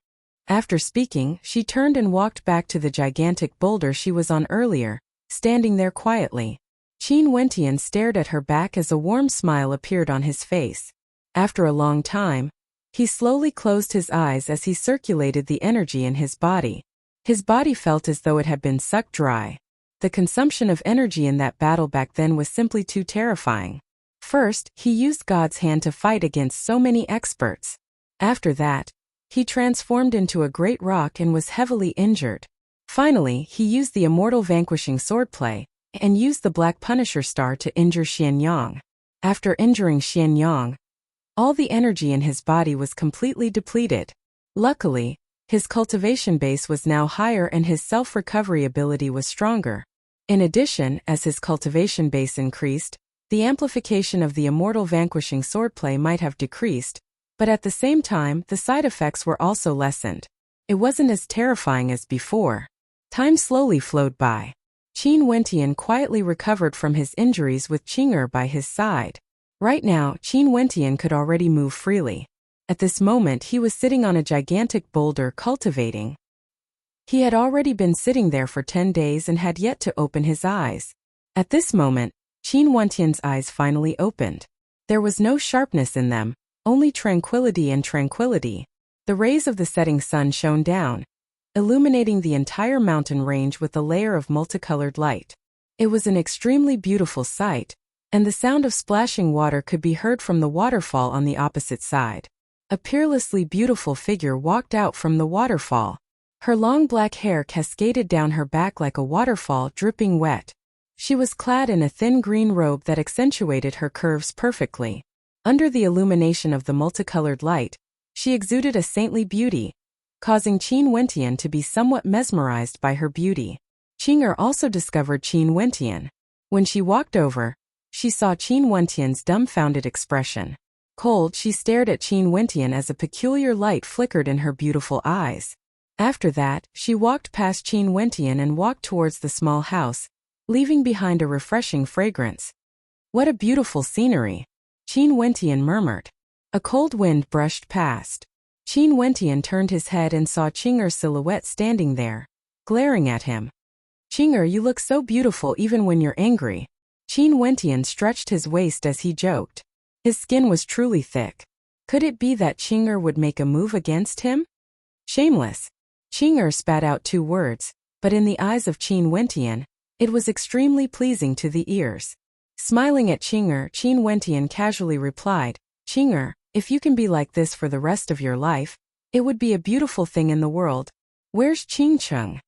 After speaking, she turned and walked back to the gigantic boulder she was on earlier, standing there quietly. Qin Wentian stared at her back as a warm smile appeared on his face. After a long time, he slowly closed his eyes as he circulated the energy in his body. His body felt as though it had been sucked dry. The consumption of energy in that battle back then was simply too terrifying. First, he used God's hand to fight against so many experts. After that, he transformed into a great rock and was heavily injured. Finally, he used the immortal vanquishing swordplay, and used the Black Punisher star to injure Xianyang. After injuring Xianyang, all the energy in his body was completely depleted. Luckily, his cultivation base was now higher and his self-recovery ability was stronger. In addition, as his cultivation base increased, the amplification of the immortal vanquishing swordplay might have decreased, but at the same time, the side effects were also lessened. It wasn't as terrifying as before. Time slowly flowed by. Qin Wentian quietly recovered from his injuries with Qing by his side. Right now, Qin Wentian could already move freely. At this moment he was sitting on a gigantic boulder cultivating. He had already been sitting there for 10 days and had yet to open his eyes. At this moment, Qin Wentian's eyes finally opened. There was no sharpness in them, only tranquility and tranquility. The rays of the setting sun shone down, illuminating the entire mountain range with a layer of multicolored light. It was an extremely beautiful sight, and the sound of splashing water could be heard from the waterfall on the opposite side. A peerlessly beautiful figure walked out from the waterfall. Her long black hair cascaded down her back like a waterfall dripping wet. She was clad in a thin green robe that accentuated her curves perfectly. Under the illumination of the multicolored light, she exuded a saintly beauty, causing Qin Wentian to be somewhat mesmerized by her beauty. Qing'er also discovered Qin Wentian. When she walked over, she saw Qin Wentian's dumbfounded expression. Cold, she stared at Qin Wentian as a peculiar light flickered in her beautiful eyes. After that, she walked past Qin Wentian and walked towards the small house, leaving behind a refreshing fragrance. "What a beautiful scenery," Qin Wentian murmured. A cold wind brushed past. Qin Wentian turned his head and saw Qing'er's silhouette standing there, glaring at him. "Qing'er, you look so beautiful even when you're angry." Qin Wentian stretched his waist as he joked. His skin was truly thick. Could it be that Qing'er would make a move against him? Shameless. Qing'er spat out 2 words, but in the eyes of Qin Wentian, it was extremely pleasing to the ears. Smiling at Qing'er, Qin Wentian casually replied, "Qing'er, if you can be like this for the rest of your life, it would be a beautiful thing in the world. Where's Qingcheng?"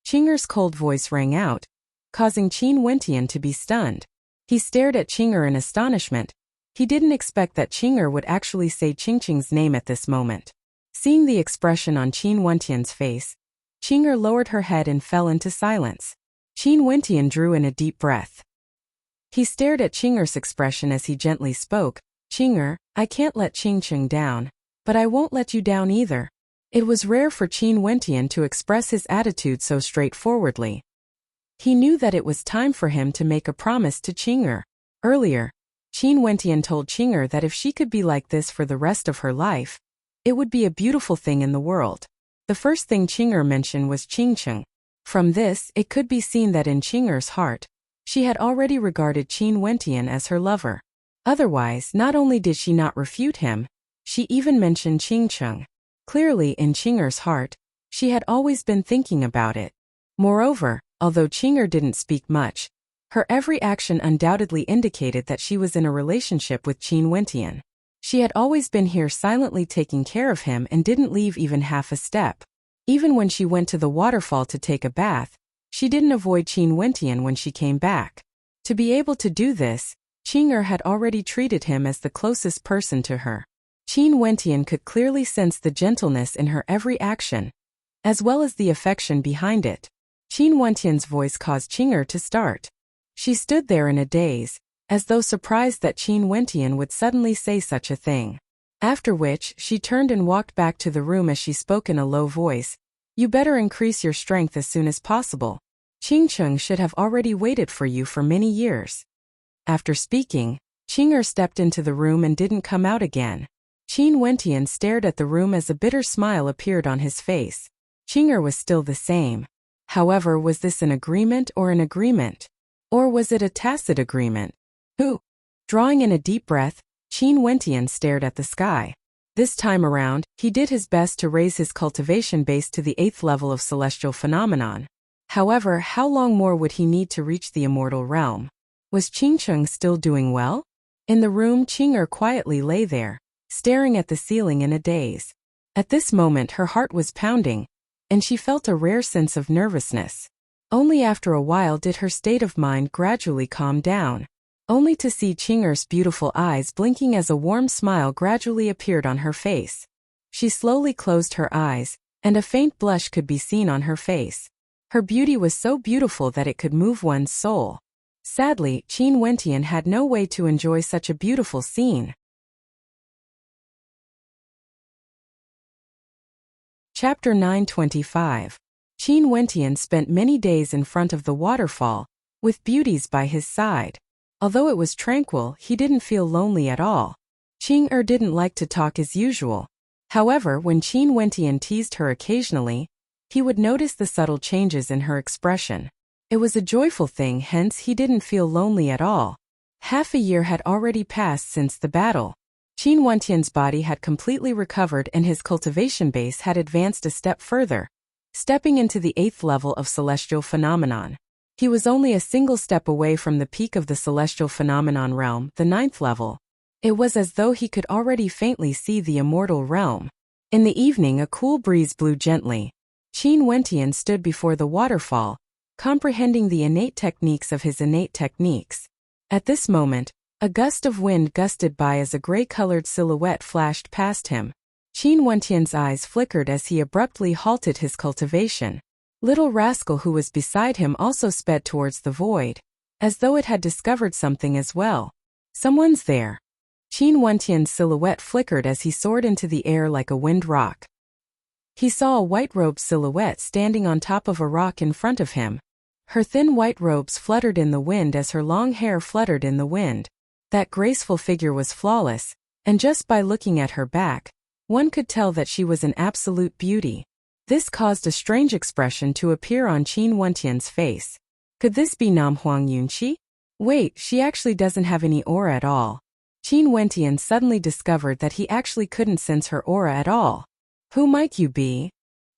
Qing'er's cold voice rang out, causing Qin Wentian to be stunned. He stared at Qing'er in astonishment. He didn't expect that Qing'er would actually say Qingcheng's name at this moment. Seeing the expression on Qin Wentian's face, Qing'er lowered her head and fell into silence. Qin Wentian drew in a deep breath. He stared at Qing'er's expression as he gently spoke, "Qing'er, I can't let Qingcheng down, but I won't let you down either." It was rare for Qin Wentian to express his attitude so straightforwardly. He knew that it was time for him to make a promise to Qing'er. Earlier, Qin Wentian told Qing'er that if she could be like this for the rest of her life, it would be a beautiful thing in the world. The first thing Qing'er mentioned was Qingcheng. From this, it could be seen that in Qing'er's heart, she had already regarded Qin Wentian as her lover. Otherwise, not only did she not refute him, she even mentioned Qingcheng. Clearly, in Qing'er's heart, she had always been thinking about it. Moreover, although Qing'er didn't speak much, her every action undoubtedly indicated that she was in a relationship with Qin Wentian. She had always been here silently taking care of him and didn't leave even half a step. Even when she went to the waterfall to take a bath, she didn't avoid Qin Wentian when she came back. To be able to do this, Qing'er had already treated him as the closest person to her. Qin Wentian could clearly sense the gentleness in her every action, as well as the affection behind it. Qin Wentian's voice caused Qing'er to start. She stood there in a daze, as though surprised that Qin Wentian would suddenly say such a thing. After which, she turned and walked back to the room as she spoke in a low voice. "You better increase your strength as soon as possible. Qingcheng should have already waited for you for many years." After speaking, Qing'er stepped into the room and didn't come out again. Qin Wentian stared at the room as a bitter smile appeared on his face. Qing'er was still the same. However, was this an agreement or an agreement? Or was it a tacit agreement? Who? Drawing in a deep breath, Qin Wentian stared at the sky. This time around, he did his best to raise his cultivation base to the 8th level of celestial phenomenon. However, how long more would he need to reach the immortal realm? Was Qingcheng still doing well? In the room, Qing'er quietly lay there, staring at the ceiling in a daze. At this moment her heart was pounding, and she felt a rare sense of nervousness. Only after a while did her state of mind gradually calm down, only to see Qing'er's beautiful eyes blinking as a warm smile gradually appeared on her face. She slowly closed her eyes, and a faint blush could be seen on her face. Her beauty was so beautiful that it could move one's soul. Sadly, Qin Wentian had no way to enjoy such a beautiful scene. Chapter 925. Qin Wentian spent many days in front of the waterfall, with beauties by his side. Although it was tranquil, he didn't feel lonely at all. Qing didn't like to talk as usual. However, when Qin Wentian teased her occasionally, he would notice the subtle changes in her expression. It was a joyful thing, hence he didn't feel lonely at all. Half a year had already passed since the battle. Qin Wentian's body had completely recovered and his cultivation base had advanced a step further, stepping into the 8th level of celestial phenomenon. He was only a single step away from the peak of the celestial phenomenon realm, the 9th level. It was as though he could already faintly see the immortal realm. In the evening, a cool breeze blew gently. Qin Wentian stood before the waterfall, comprehending the innate techniques of his innate techniques. At this moment, a gust of wind gusted by as a gray-colored silhouette flashed past him. Qin Wentian's eyes flickered as he abruptly halted his cultivation. Little Rascal who was beside him also sped towards the void, as though it had discovered something as well. Someone's there. Qin Wentian's silhouette flickered as he soared into the air like a wind rock. He saw a white-robed silhouette standing on top of a rock in front of him. Her thin white robes fluttered in the wind as her long hair fluttered in the wind. That graceful figure was flawless, and just by looking at her back, one could tell that she was an absolute beauty. This caused a strange expression to appear on Qin Wentian's face. Could this be Nam Huang Yunqi? Wait, she actually doesn't have any aura at all. Qin Wentian suddenly discovered that he actually couldn't sense her aura at all. Who might you be?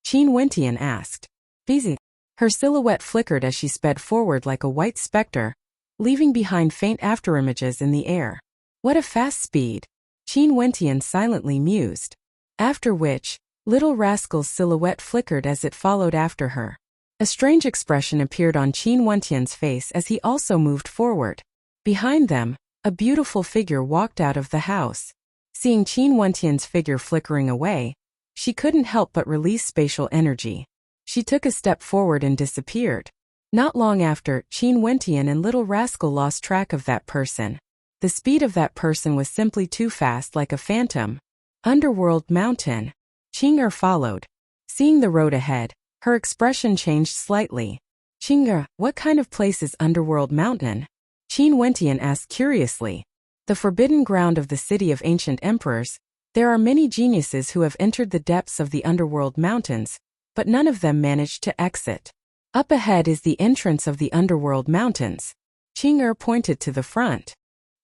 Qin Wentian asked. Busy. Her silhouette flickered as she sped forward like a white specter, leaving behind faint afterimages in the air. What a fast speed! Qin Wentian silently mused. After which, Little Rascal's silhouette flickered as it followed after her. A strange expression appeared on Qin Wentian's face as he also moved forward. Behind them, a beautiful figure walked out of the house. Seeing Qin Wentian's figure flickering away, she couldn't help but release spatial energy. She took a step forward and disappeared. Not long after, Qin Wentian and Little Rascal lost track of that person. The speed of that person was simply too fast, like a phantom. Underworld Mountain. Qing followed. Seeing the road ahead, her expression changed slightly. Qing, what kind of place is Underworld Mountain? Qin Wentian asked curiously. The forbidden ground of the city of ancient emperors. There are many geniuses who have entered the depths of the Underworld Mountains, but none of them managed to exit. Up ahead is the entrance of the Underworld Mountains. Qing pointed to the front.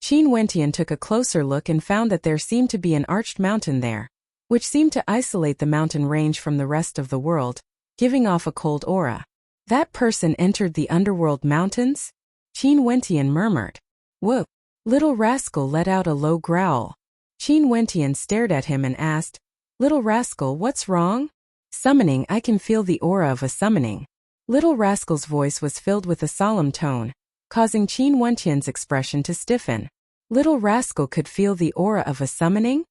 Qin Wentian took a closer look and found that there seemed to be an arched mountain there, which seemed to isolate the mountain range from the rest of the world, giving off a cold aura. That person entered the Underworld Mountains? Qin Wentian murmured. Whoa! Little Rascal let out a low growl. Qin Wentian stared at him and asked, Little Rascal, what's wrong? Summoning, I can feel the aura of a summoning. Little Rascal's voice was filled with a solemn tone, causing Qin Wentian's expression to stiffen. Little Rascal could feel the aura of a summoning?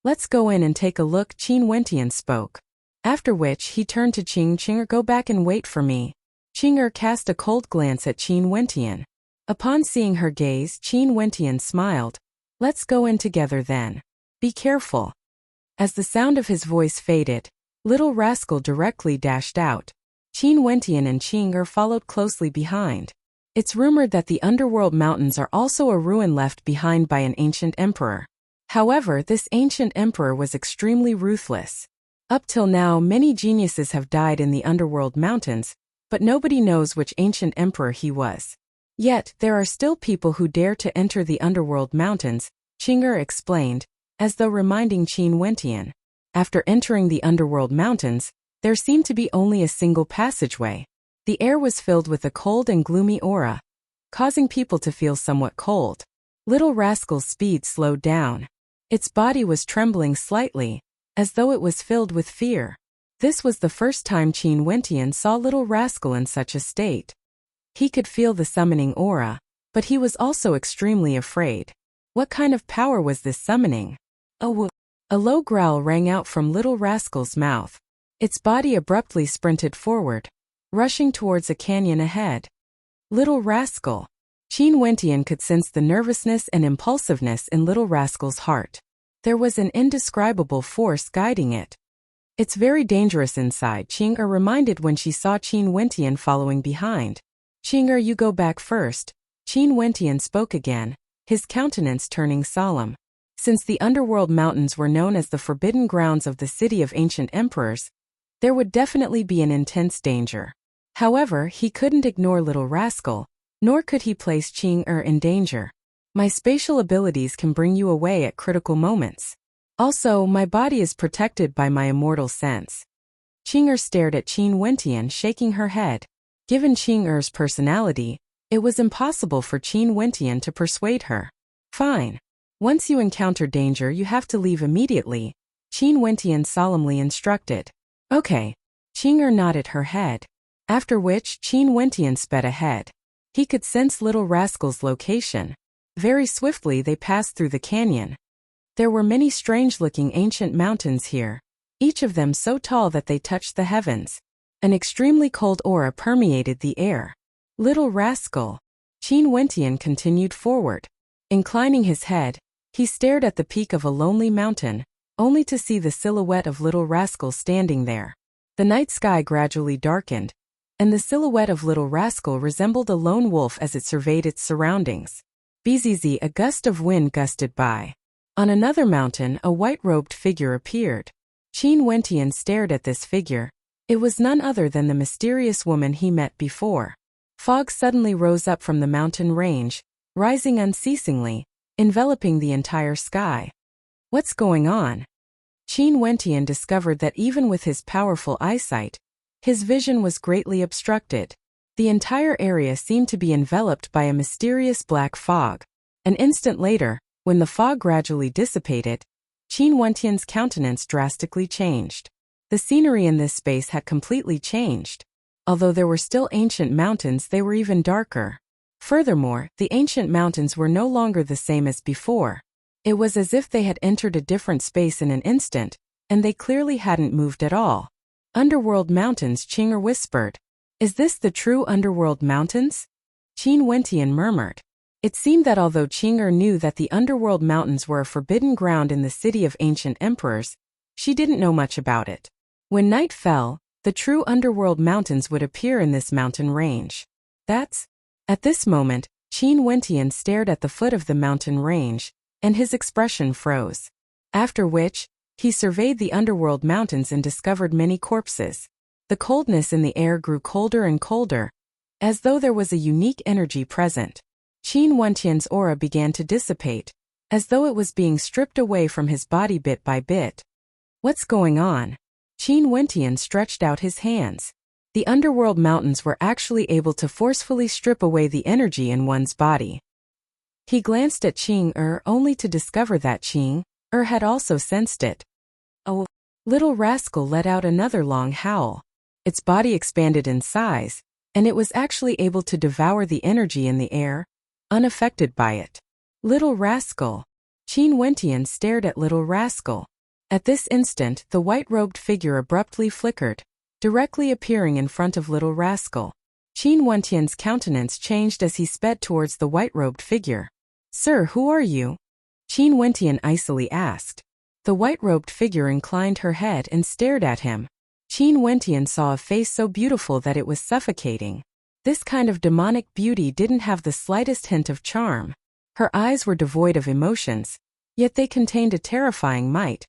Let's go in and take a look, Qin Wentian spoke. After which he turned to Qing, go back and wait for me. Qing cast a cold glance at Qin Wentian. Upon seeing her gaze, Qin Wentian smiled. Let's go in together then. Be careful. As the sound of his voice faded, Little Rascal directly dashed out. Qin Wentian and Qing followed closely behind. It's rumored that the Underworld Mountains are also a ruin left behind by an ancient emperor. However, this ancient emperor was extremely ruthless. Up till now, many geniuses have died in the Underworld Mountains, but nobody knows which ancient emperor he was. Yet, there are still people who dare to enter the Underworld Mountains, Qing explained, as though reminding Qin Wentian. After entering the Underworld Mountains, there seemed to be only a single passageway. The air was filled with a cold and gloomy aura, causing people to feel somewhat cold. Little Rascal's speed slowed down. Its body was trembling slightly, as though it was filled with fear. This was the first time Qin Wentian saw Little Rascal in such a state. He could feel the summoning aura, but he was also extremely afraid. What kind of power was this summoning? Oh! A low growl rang out from Little Rascal's mouth. Its body abruptly sprinted forward, rushing towards a canyon ahead. Little Rascal. Qin Wentian could sense the nervousness and impulsiveness in Little Rascal's heart. There was an indescribable force guiding it. It's very dangerous inside, Qing reminded when she saw Qin Wentian following behind. Qing, you go back first. Qin Wentian spoke again, his countenance turning solemn. Since the underworld mountains were known as the forbidden grounds of the city of ancient emperors, there would definitely be an intense danger. However, he couldn't ignore Little Rascal, nor could he place Qing in danger. My spatial abilities can bring you away at critical moments. Also, my body is protected by my immortal sense. Qing stared at Qin Wentian, shaking her head. Given Qing personality, it was impossible for Qin Wentian to persuade her. Fine. Once you encounter danger, you have to leave immediately, Qin Wentian solemnly instructed. Okay. Qing nodded her head. After which, Qin Wentian sped ahead. He could sense Little Rascal's location. Very swiftly they passed through the canyon. There were many strange-looking ancient mountains here, each of them so tall that they touched the heavens. An extremely cold aura permeated the air. Little Rascal. Qin Wentian continued forward. Inclining his head, he stared at the peak of a lonely mountain, only to see the silhouette of Little Rascal standing there. The night sky gradually darkened, and the silhouette of Little Rascal resembled a lone wolf as it surveyed its surroundings. Bzz, a gust of wind gusted by. On another mountain, a white-robed figure appeared. Qin Wentian stared at this figure. It was none other than the mysterious woman he met before. Fog suddenly rose up from the mountain range, rising unceasingly, enveloping the entire sky. What's going on? Qin Wentian discovered that even with his powerful eyesight, his vision was greatly obstructed. The entire area seemed to be enveloped by a mysterious black fog. An instant later, when the fog gradually dissipated, Qin Wentian's countenance drastically changed. The scenery in this space had completely changed. Although there were still ancient mountains, they were even darker. Furthermore, the ancient mountains were no longer the same as before. It was as if they had entered a different space in an instant, and they clearly hadn't moved at all. Underworld mountains, Qing whispered. Is this the true underworld mountains? Qin Wentian murmured. It seemed that although Qing knew that the underworld mountains were a forbidden ground in the city of ancient emperors, she didn't know much about it. When night fell, the true underworld mountains would appear in this mountain range. At this moment, Qin Wentian stared at the foot of the mountain range, and his expression froze. After which, he surveyed the underworld mountains and discovered many corpses. The coldness in the air grew colder and colder, as though there was a unique energy present. Qin Wentian's aura began to dissipate, as though it was being stripped away from his body bit by bit. What's going on? Qin Wentian stretched out his hands. The underworld mountains were actually able to forcefully strip away the energy in one's body. He glanced at Qing only to discover that Qing had also sensed it. Oh! Little Rascal let out another long howl. Its body expanded in size, and it was actually able to devour the energy in the air, unaffected by it. Little Rascal. Qin Wentian stared at Little Rascal. At this instant, the white-robed figure abruptly flickered, directly appearing in front of Little Rascal. Qin Wentian's countenance changed as he sped towards the white-robed figure. Sir, who are you? Qin Wentian icily asked. The white-robed figure inclined her head and stared at him. Qin Wentian saw a face so beautiful that it was suffocating. This kind of demonic beauty didn't have the slightest hint of charm. Her eyes were devoid of emotions, yet they contained a terrifying might,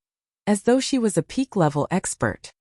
as though she was a peak-level expert.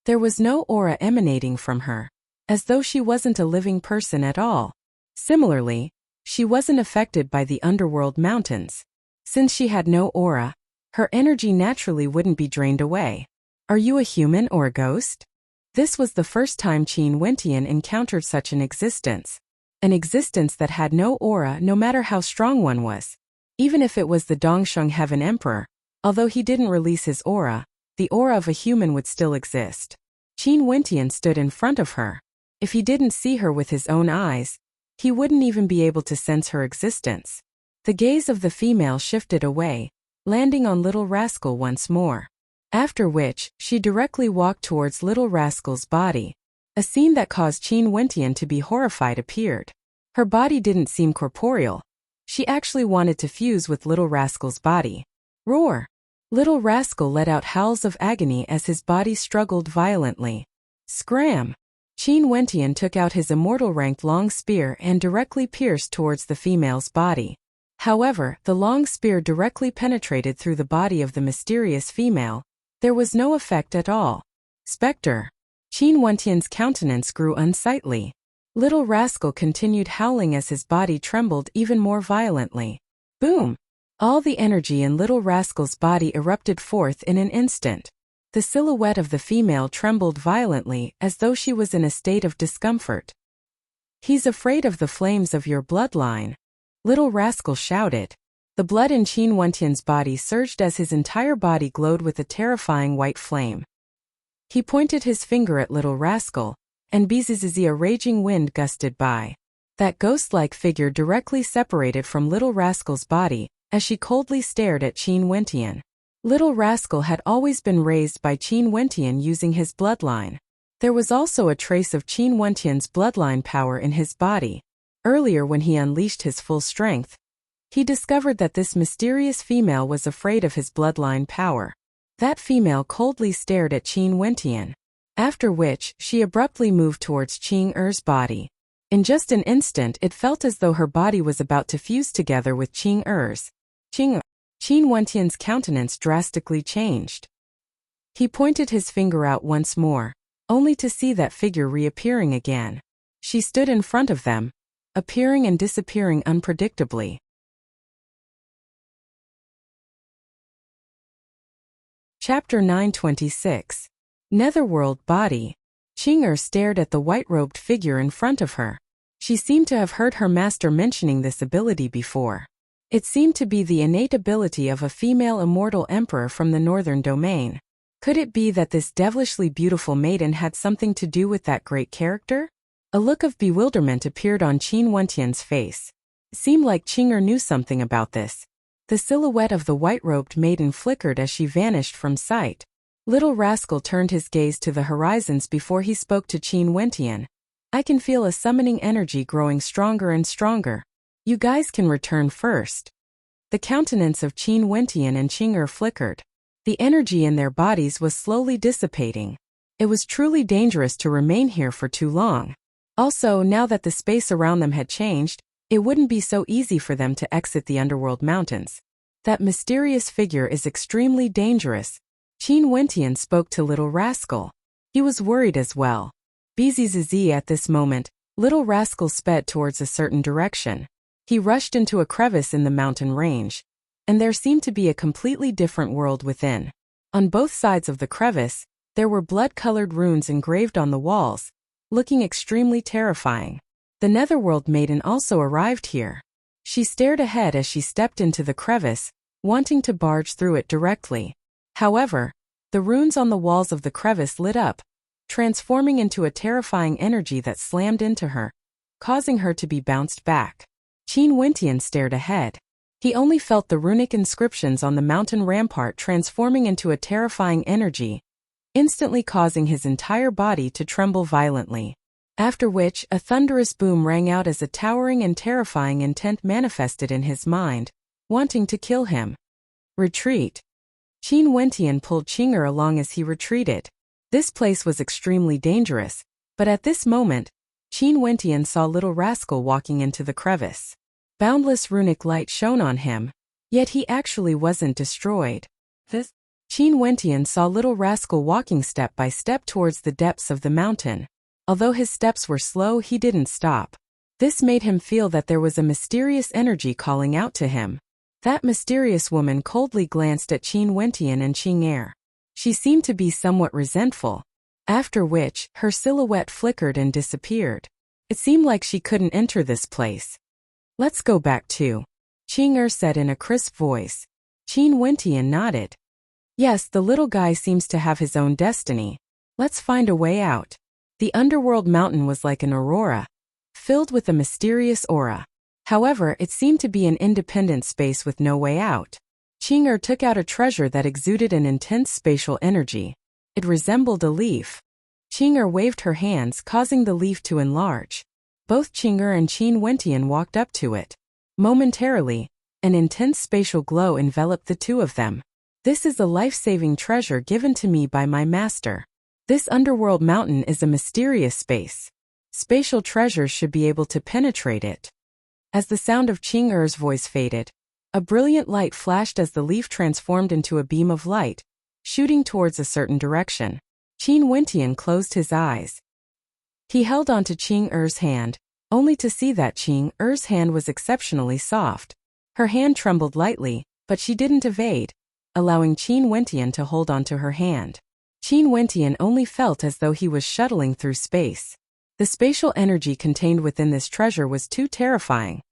There was no aura emanating from her, as though she wasn't a living person at all. Similarly, she wasn't affected by the underworld mountains. Since she had no aura, her energy naturally wouldn't be drained away. Are you a human or a ghost? This was the first time Qin Wentian encountered such an existence that had no aura no matter how strong one was. Even if it was the Dongsheng Heaven Emperor, although he didn't release his aura, the aura of a human would still exist. Qin Wentian stood in front of her. If he didn't see her with his own eyes, he wouldn't even be able to sense her existence. The gaze of the female shifted away, landing on Little Rascal once more. After which, she directly walked towards Little Rascal's body. A scene that caused Qin Wentian to be horrified appeared. Her body didn't seem corporeal. She actually wanted to fuse with Little Rascal's body. Roar! Little Rascal let out howls of agony as his body struggled violently. Scram! Qin Wentian took out his immortal-ranked long spear and directly pierced towards the female's body. However, the long spear directly penetrated through the body of the mysterious female. There was no effect at all. Spectre. Qin Wentian's countenance grew unsightly. Little rascal continued howling as his body trembled even more violently. Boom! All the energy in little rascal's body erupted forth in an instant. The silhouette of the female trembled violently as though she was in a state of discomfort. "He's afraid of the flames of your bloodline," little rascal shouted. The blood in Qin Wentian's body surged as his entire body glowed with a terrifying white flame. He pointed his finger at little rascal, and bzzz a raging wind gusted by. That ghost-like figure directly separated from little rascal's body as she coldly stared at Qin Wentian. Little rascal had always been raised by Qin Wentian using his bloodline. There was also a trace of Qin Wentian's bloodline power in his body. Earlier, when he unleashed his full strength, he discovered that this mysterious female was afraid of his bloodline power. That female coldly stared at Qin Wentian, after which she abruptly moved towards Qing Er's body. In just an instant, it felt as though her body was about to fuse together with Qing Er's. Qin Wentian's countenance drastically changed. He pointed his finger out once more, only to see that figure reappearing again. She stood in front of them, appearing and disappearing unpredictably. Chapter 926. Netherworld Body. Qing stared at the white-robed figure in front of her. She seemed to have heard her master mentioning this ability before. It seemed to be the innate ability of a female immortal emperor from the northern domain. Could it be that this devilishly beautiful maiden had something to do with that great character? A look of bewilderment appeared on Qin Wentian's face. It seemed like Qing knew something about this. The silhouette of the white-robed maiden flickered as she vanished from sight. Little rascal turned his gaze to the horizons before he spoke to Qin Wentian. "I can feel a summoning energy growing stronger and stronger. You guys can return first." The countenance of Qin Wentian and Qing flickered. The energy in their bodies was slowly dissipating. It was truly dangerous to remain here for too long. Also, now that the space around them had changed, it wouldn't be so easy for them to exit the underworld mountains. "That mysterious figure is extremely dangerous." Qin Wentian spoke to little rascal. He was worried as well. Bzzz at this moment, little rascal sped towards a certain direction. He rushed into a crevice in the mountain range, and there seemed to be a completely different world within. On both sides of the crevice, there were blood-colored runes engraved on the walls, looking extremely terrifying. The Netherworld maiden also arrived here. She stared ahead as she stepped into the crevice, wanting to barge through it directly. However, the runes on the walls of the crevice lit up, transforming into a terrifying energy that slammed into her, causing her to be bounced back. Qin Wentian stared ahead. He only felt the runic inscriptions on the mountain rampart transforming into a terrifying energy, instantly causing his entire body to tremble violently. After which, a thunderous boom rang out as a towering and terrifying intent manifested in his mind, wanting to kill him. Retreat. Qin Wentian pulled Qing along as he retreated. This place was extremely dangerous, but at this moment, Qin Wentian saw little rascal walking into the crevice. Boundless runic light shone on him, yet he actually wasn't destroyed. Qin Wentian saw little rascal walking step by step towards the depths of the mountain. Although his steps were slow, he didn't stop. This made him feel that there was a mysterious energy calling out to him. That mysterious woman coldly glanced at Qin Wentian and Qing. She seemed to be somewhat resentful, after which, her silhouette flickered and disappeared. It seemed like she couldn't enter this place. "Let's go back too," Qing said in a crisp voice. Qin Wentian nodded. "Yes, the little guy seems to have his own destiny. Let's find a way out." The underworld mountain was like an aurora, filled with a mysterious aura. However, it seemed to be an independent space with no way out. Qing took out a treasure that exuded an intense spatial energy. It resembled a leaf. Qing waved her hands, causing the leaf to enlarge. Both Qing and Qin Wentian walked up to it. Momentarily, an intense spatial glow enveloped the two of them. "This is a life-saving treasure given to me by my master." This underworld mountain is a mysterious space. Spatial treasures should be able to penetrate it. As the sound of Qing Er's voice faded, a brilliant light flashed as the leaf transformed into a beam of light, shooting towards a certain direction. Qin Wentian closed his eyes. He held onto Qing Er's hand, only to see that Qing Er's hand was exceptionally soft. Her hand trembled lightly, but she didn't evade, allowing Qin Wentian to hold onto her hand. Qin Wentian only felt as though he was shuttling through space. The spatial energy contained within this treasure was too terrifying,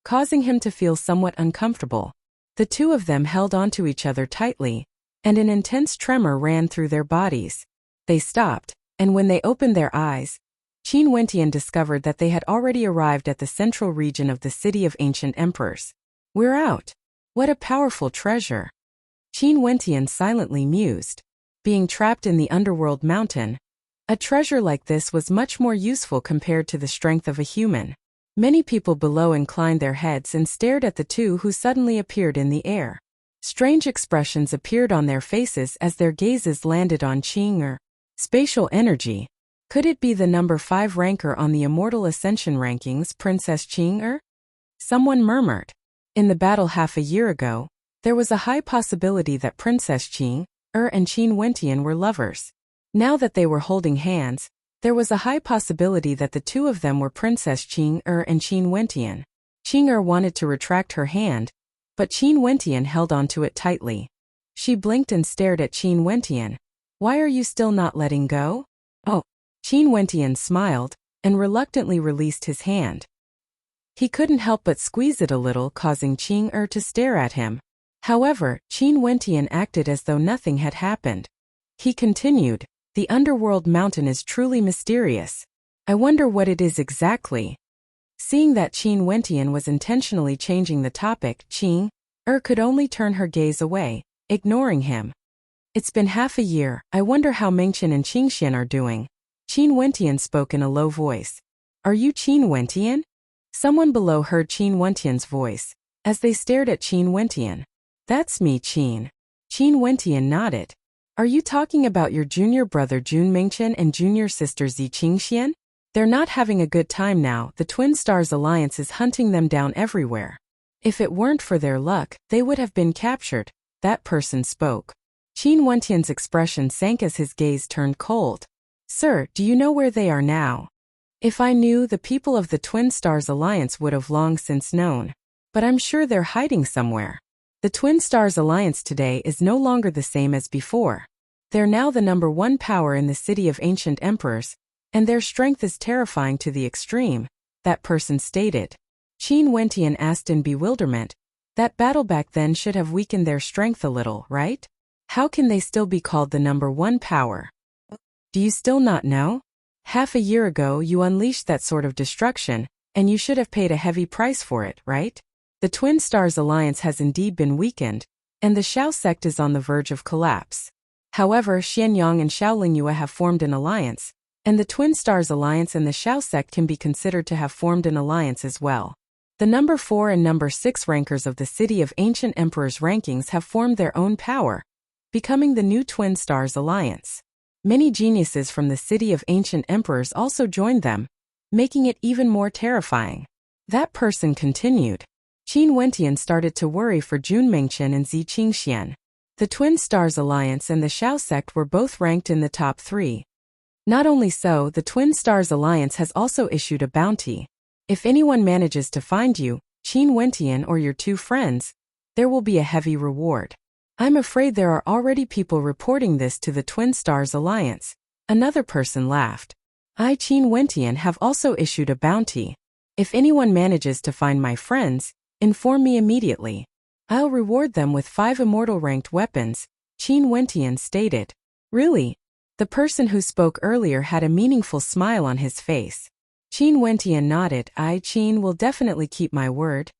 causing him to feel somewhat uncomfortable. The two of them held onto each other tightly, and an intense tremor ran through their bodies. They stopped, and when they opened their eyes, Qin Wentian discovered that they had already arrived at the central region of the City of Ancient Emperors. We're out. What a powerful treasure. Qin Wentian silently mused. Being trapped in the underworld mountain, a treasure like this was much more useful compared to the strength of a human. Many people below inclined their heads and stared at the two who suddenly appeared in the air. Strange expressions appeared on their faces as their gazes landed on Qing Er. Spatial energy. Could it be the number 5 ranker on the Immortal Ascension rankings, Princess Qing Er? Someone murmured. In the battle half a year ago, there was a high possibility that Princess Qing Er and Qin Wentian were lovers. Now that they were holding hands, there was a high possibility that the two of them were Princess Qing Er and Qin Wentian. Qing Er wanted to retract her hand, but Qin Wentian held onto it tightly. She blinked and stared at Qin Wentian. Why are you still not letting go? Oh. Qin Wentian smiled, and reluctantly released his hand. He couldn't help but squeeze it a little, causing Qing Er to stare at him. However, Qin Wentian acted as though nothing had happened. He continued, the underworld mountain is truly mysterious. I wonder what it is exactly. Seeing that Qin Wentian was intentionally changing the topic, Qing Er could only turn her gaze away, ignoring him. It's been half a year, I wonder how Mengqian and Qingxian are doing. Qin Wentian spoke in a low voice. Are you Qin Wentian? Someone below heard Qin Wentian's voice, as they stared at Qin Wentian. That's me, Qin. Qin Wentian nodded. Are you talking about your junior brother Jun Mengqian and junior sister Zi Qingxian? They're not having a good time now, the Twin Stars Alliance is hunting them down everywhere. If it weren't for their luck, they would have been captured, that person spoke. Qin Wentian's expression sank as his gaze turned cold. Sir, do you know where they are now? If I knew, the people of the Twin Stars Alliance would have long since known. But I'm sure they're hiding somewhere. The Twin Stars Alliance today is no longer the same as before. They're now the number 1 power in the City of Ancient Emperors, and their strength is terrifying to the extreme, that person stated. Qin Wentian asked in bewilderment. That battle back then should have weakened their strength a little, right? How can they still be called the number 1 power? Do you still not know? Half a year ago you unleashed that sort of destruction, and you should have paid a heavy price for it, right? The Twin Stars Alliance has indeed been weakened, and the Xiao sect is on the verge of collapse. However, Xianyang and Xiaolingyue have formed an alliance, and the Twin Stars Alliance and the Xiao sect can be considered to have formed an alliance as well. The number 4 and number 6 rankers of the City of Ancient Emperors rankings have formed their own power, becoming the new Twin Stars Alliance. Many geniuses from the City of Ancient Emperors also joined them, making it even more terrifying. That person continued. Qin Wentian started to worry for Jun Mengqian and Zi Qingxian. The Twin Stars Alliance and the Xiao sect were both ranked in the top 3. Not only so, the Twin Stars Alliance has also issued a bounty. If anyone manages to find you, Qin Wentian or your 2 friends, there will be a heavy reward. I'm afraid there are already people reporting this to the Twin Stars Alliance. Another person laughed. I, Qin Wentian, have also issued a bounty. If anyone manages to find my friends, inform me immediately. I'll reward them with 5 immortal-ranked weapons, Qin Wentian stated. Really? The person who spoke earlier had a meaningful smile on his face. Qin Wentian nodded. I, Qin, will definitely keep my word.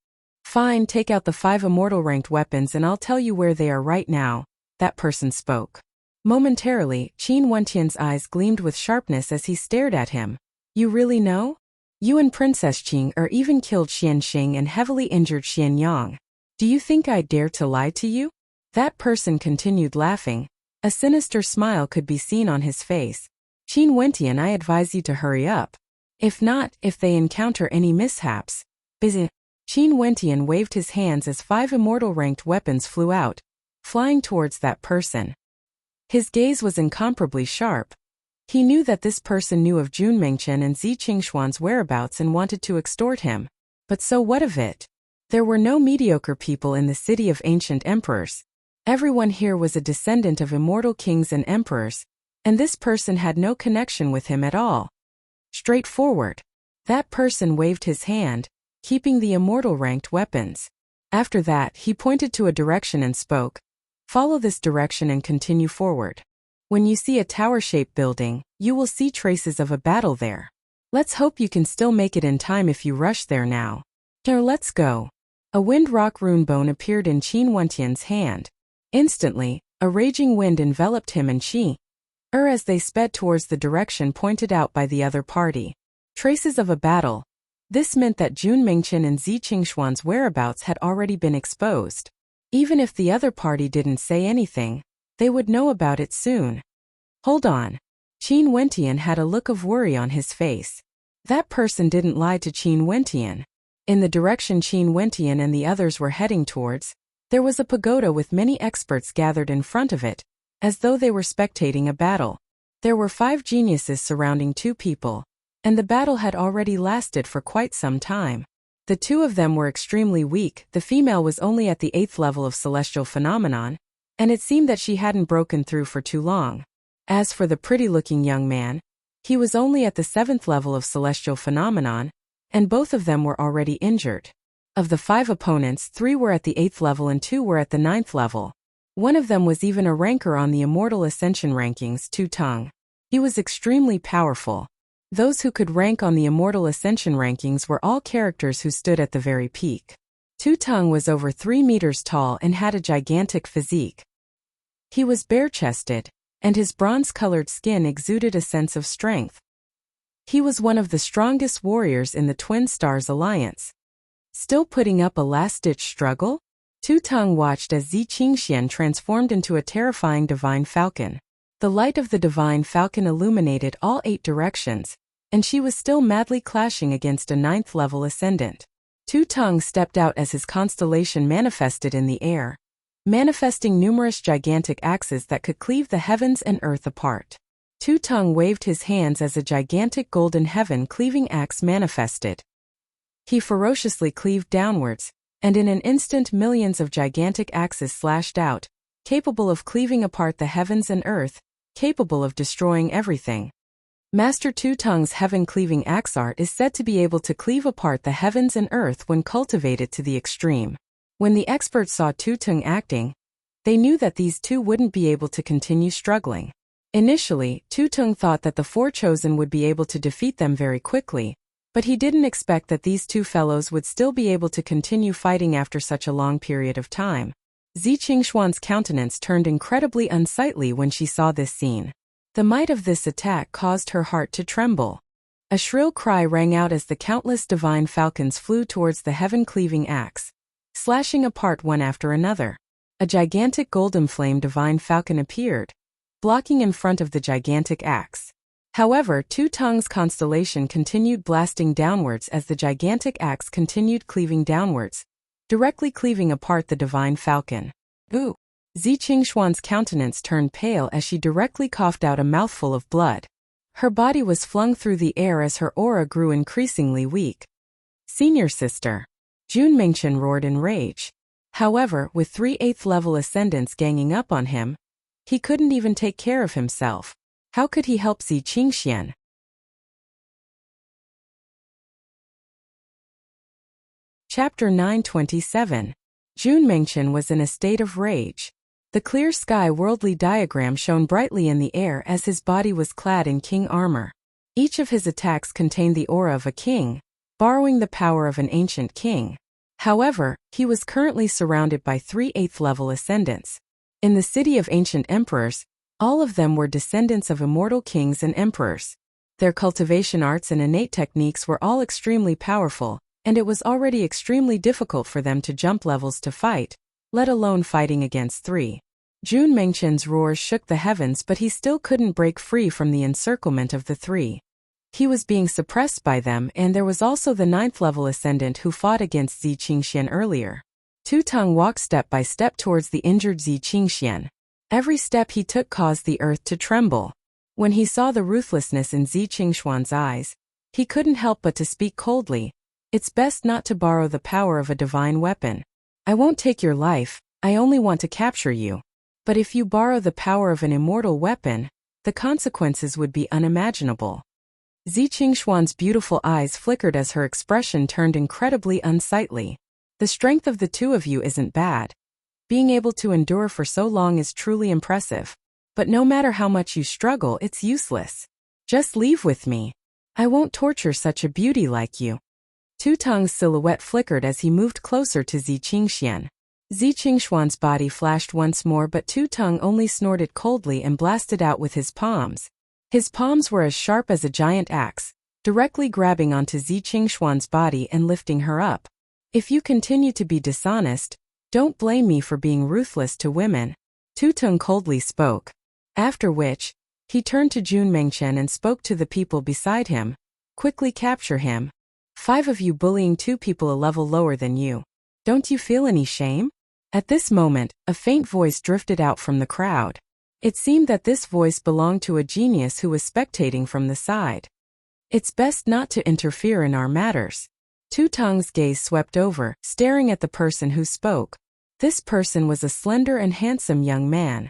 Fine, take out the 5 immortal-ranked weapons and I'll tell you where they are right now, that person spoke. Momentarily, Qin Wentian's eyes gleamed with sharpness as he stared at him. You really know? You and Princess Qing Er even killed Xianxing and heavily injured Xianyang. Do you think I'd dare to lie to you? That person continued laughing. A sinister smile could be seen on his face. Qin Wentian, I advise you to hurry up. If not, if they encounter any mishaps. Busy. Qin Wentian waved his hands as 5 immortal-ranked weapons flew out, flying towards that person. His gaze was incomparably sharp. He knew that this person knew of Jun Mengchen and Zi Qingshuan's whereabouts and wanted to extort him. But so what of it? There were no mediocre people in the city of ancient emperors. Everyone here was a descendant of immortal kings and emperors, and this person had no connection with him at all. Straightforward. That person waved his hand, keeping the immortal-ranked weapons. After that, he pointed to a direction and spoke. Follow this direction and continue forward. When you see a tower-shaped building, you will see traces of a battle there. Let's hope you can still make it in time if you rush there now. Here, let's go. A wind rock runebone appeared in Qin Wentian's hand. Instantly, a raging wind enveloped him and Qi as they sped towards the direction pointed out by the other party. Traces of a battle. This meant that Jun Mengchen and Zi Qingshuan's whereabouts had already been exposed. Even if the other party didn't say anything, they would know about it soon. Hold on. Qin Wentian had a look of worry on his face. That person didn't lie to Qin Wentian. In the direction Qin Wentian and the others were heading towards, there was a pagoda with many experts gathered in front of it, as though they were spectating a battle. There were 5 geniuses surrounding 2 people, and the battle had already lasted for quite some time. The 2 of them were extremely weak. The female was only at the 8th level of celestial phenomenon, and it seemed that she hadn't broken through for too long. As for the pretty-looking young man, he was only at the 7th level of celestial phenomenon, and both of them were already injured. Of the 5 opponents, 3 were at the 8th level and 2 were at the 9th level. One of them was even a ranker on the Immortal Ascension rankings, Tu Teng. He was extremely powerful. Those who could rank on the Immortal Ascension rankings were all characters who stood at the very peak. Tu Teng was over 3 meters tall and had a gigantic physique. He was bare-chested, and his bronze-colored skin exuded a sense of strength. He was one of the strongest warriors in the Twin Stars Alliance. Still putting up a last-ditch struggle? Tu Teng watched as Zi Qingxian transformed into a terrifying divine falcon. The light of the divine falcon illuminated all 8 directions, and she was still madly clashing against a 9th-level ascendant. Tu Teng stepped out as his constellation manifested in the air, manifesting numerous gigantic axes that could cleave the heavens and earth apart. Tu Teng waved his hands as a gigantic golden heaven-cleaving axe manifested. He ferociously cleaved downwards, and in an instant millions of gigantic axes slashed out, capable of cleaving apart the heavens and earth, capable of destroying everything. Master Tu Teng's heaven-cleaving axe art is said to be able to cleave apart the heavens and earth when cultivated to the extreme. When the experts saw Tu Teng acting, they knew that these 2 wouldn't be able to continue struggling. Initially, Tu Teng thought that the 4 chosen would be able to defeat them very quickly, but he didn't expect that these 2 fellows would still be able to continue fighting after such a long period of time. Zi Qingshuan's countenance turned incredibly unsightly when she saw this scene. The might of this attack caused her heart to tremble. A shrill cry rang out as the countless divine falcons flew towards the heaven-cleaving axe, slashing apart one after another. A gigantic golden flame divine falcon appeared, blocking in front of the gigantic axe. However, Tu Teng's constellation continued blasting downwards as the gigantic axe continued cleaving downwards, directly cleaving apart the divine falcon. Ooh! Zi Qingshuan's countenance turned pale as she directly coughed out a mouthful of blood. Her body was flung through the air as her aura grew increasingly weak. Senior sister! Jun Mengchen roared in rage. However, with 3 8th-level ascendants ganging up on him, he couldn't even take care of himself. How could he help Zi Qingxian? Chapter 927. Jun Mengchen was in a state of rage. The clear sky worldly diagram shone brightly in the air as his body was clad in king armor. Each of his attacks contained the aura of a king, borrowing the power of an ancient king. However, he was currently surrounded by 3 8th-level ascendants. In the city of ancient emperors, all of them were descendants of immortal kings and emperors. Their cultivation arts and innate techniques were all extremely powerful, and it was already extremely difficult for them to jump levels to fight, let alone fighting against 3 Jun Mengchen's roars shook the heavens, but he still couldn't break free from the encirclement of the three. He was being suppressed by them, and there was also the 9th-level ascendant who fought against Zi Qingxian earlier. Tu Teng walked step by step towards the injured Zi Qingxian. Every step he took caused the earth to tremble. When he saw the ruthlessness in Zi Qingxuan's eyes, he couldn't help but to speak coldly. It's best not to borrow the power of a divine weapon. I won't take your life, I only want to capture you. But if you borrow the power of an immortal weapon, the consequences would be unimaginable. Zi Qingxuan's beautiful eyes flickered as her expression turned incredibly unsightly. The strength of the two of you isn't bad. Being able to endure for so long is truly impressive. But no matter how much you struggle, it's useless. Just leave with me. I won't torture such a beauty like you. Tu Teng's silhouette flickered as he moved closer to Zi Qingxian. Zi Qingxuan's body flashed once more, but Tu Teng only snorted coldly and blasted out with his palms. His palms were as sharp as a giant axe, directly grabbing onto Zi Qingxuan's body and lifting her up. If you continue to be dishonest, don't blame me for being ruthless to women, Tu Teng coldly spoke. After which, he turned to Jun Mengchen and spoke to the people beside him. Quickly capture him. 5 of you bullying 2 people a level lower than you. Don't you feel any shame? At this moment, a faint voice drifted out from the crowd. It seemed that this voice belonged to a genius who was spectating from the side. It's best not to interfere in our matters. Tu Teng's gaze swept over, staring at the person who spoke. This person was a slender and handsome young man.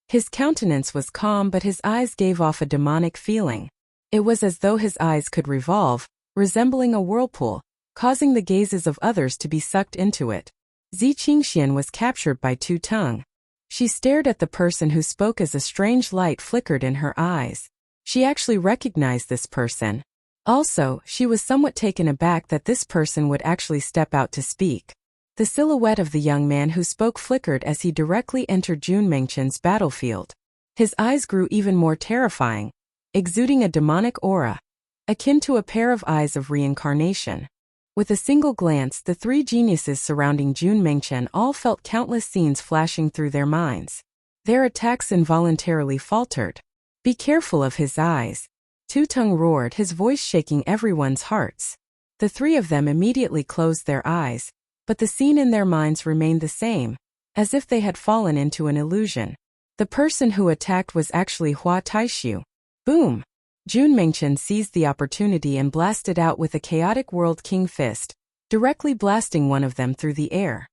His countenance was calm, but his eyes gave off a demonic feeling. It was as though his eyes could revolve, resembling a whirlpool, causing the gazes of others to be sucked into it. Zi Qingxian was captured by Tu Teng. She stared at the person who spoke as a strange light flickered in her eyes. She actually recognized this person. Also, she was somewhat taken aback that this person would actually step out to speak. The silhouette of the young man who spoke flickered as he directly entered Jun Mengchen's battlefield. His eyes grew even more terrifying, exuding a demonic aura, akin to a pair of eyes of reincarnation. With a single glance, the 3 geniuses surrounding Jun Mengchen all felt countless scenes flashing through their minds. Their attacks involuntarily faltered. Be careful of his eyes. Tu Teng roared, his voice shaking everyone's hearts. The 3 of them immediately closed their eyes, but the scene in their minds remained the same, as if they had fallen into an illusion. The person who attacked was actually Hua Taishu. Boom! Jun Mengchen seized the opportunity and blasted out with a chaotic World King fist, directly blasting one of them through the air.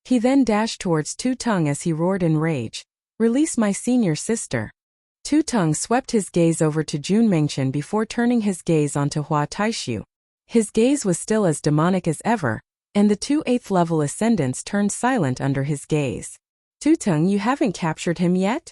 He then dashed towards Tu Teng as he roared in rage. Release my senior sister. Tu Teng swept his gaze over to Jun Mengchen before turning his gaze onto Hua Taishu. His gaze was still as demonic as ever, and the 2 8th-level ascendants turned silent under his gaze. Tu Teng, you haven't captured him yet?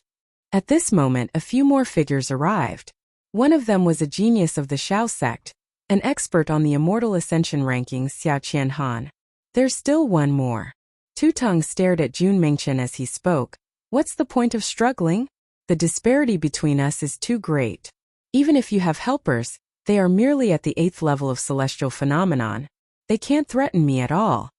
At this moment, a few more figures arrived. One of them was a genius of the Shao sect, an expert on the Immortal Ascension rankings, Xia Qianhan. There's still one more. Tu Teng stared at Jun Mengchen as he spoke. What's the point of struggling? The disparity between us is too great. Even if you have helpers, they are merely at the 8th level of celestial phenomenon. They can't threaten me at all.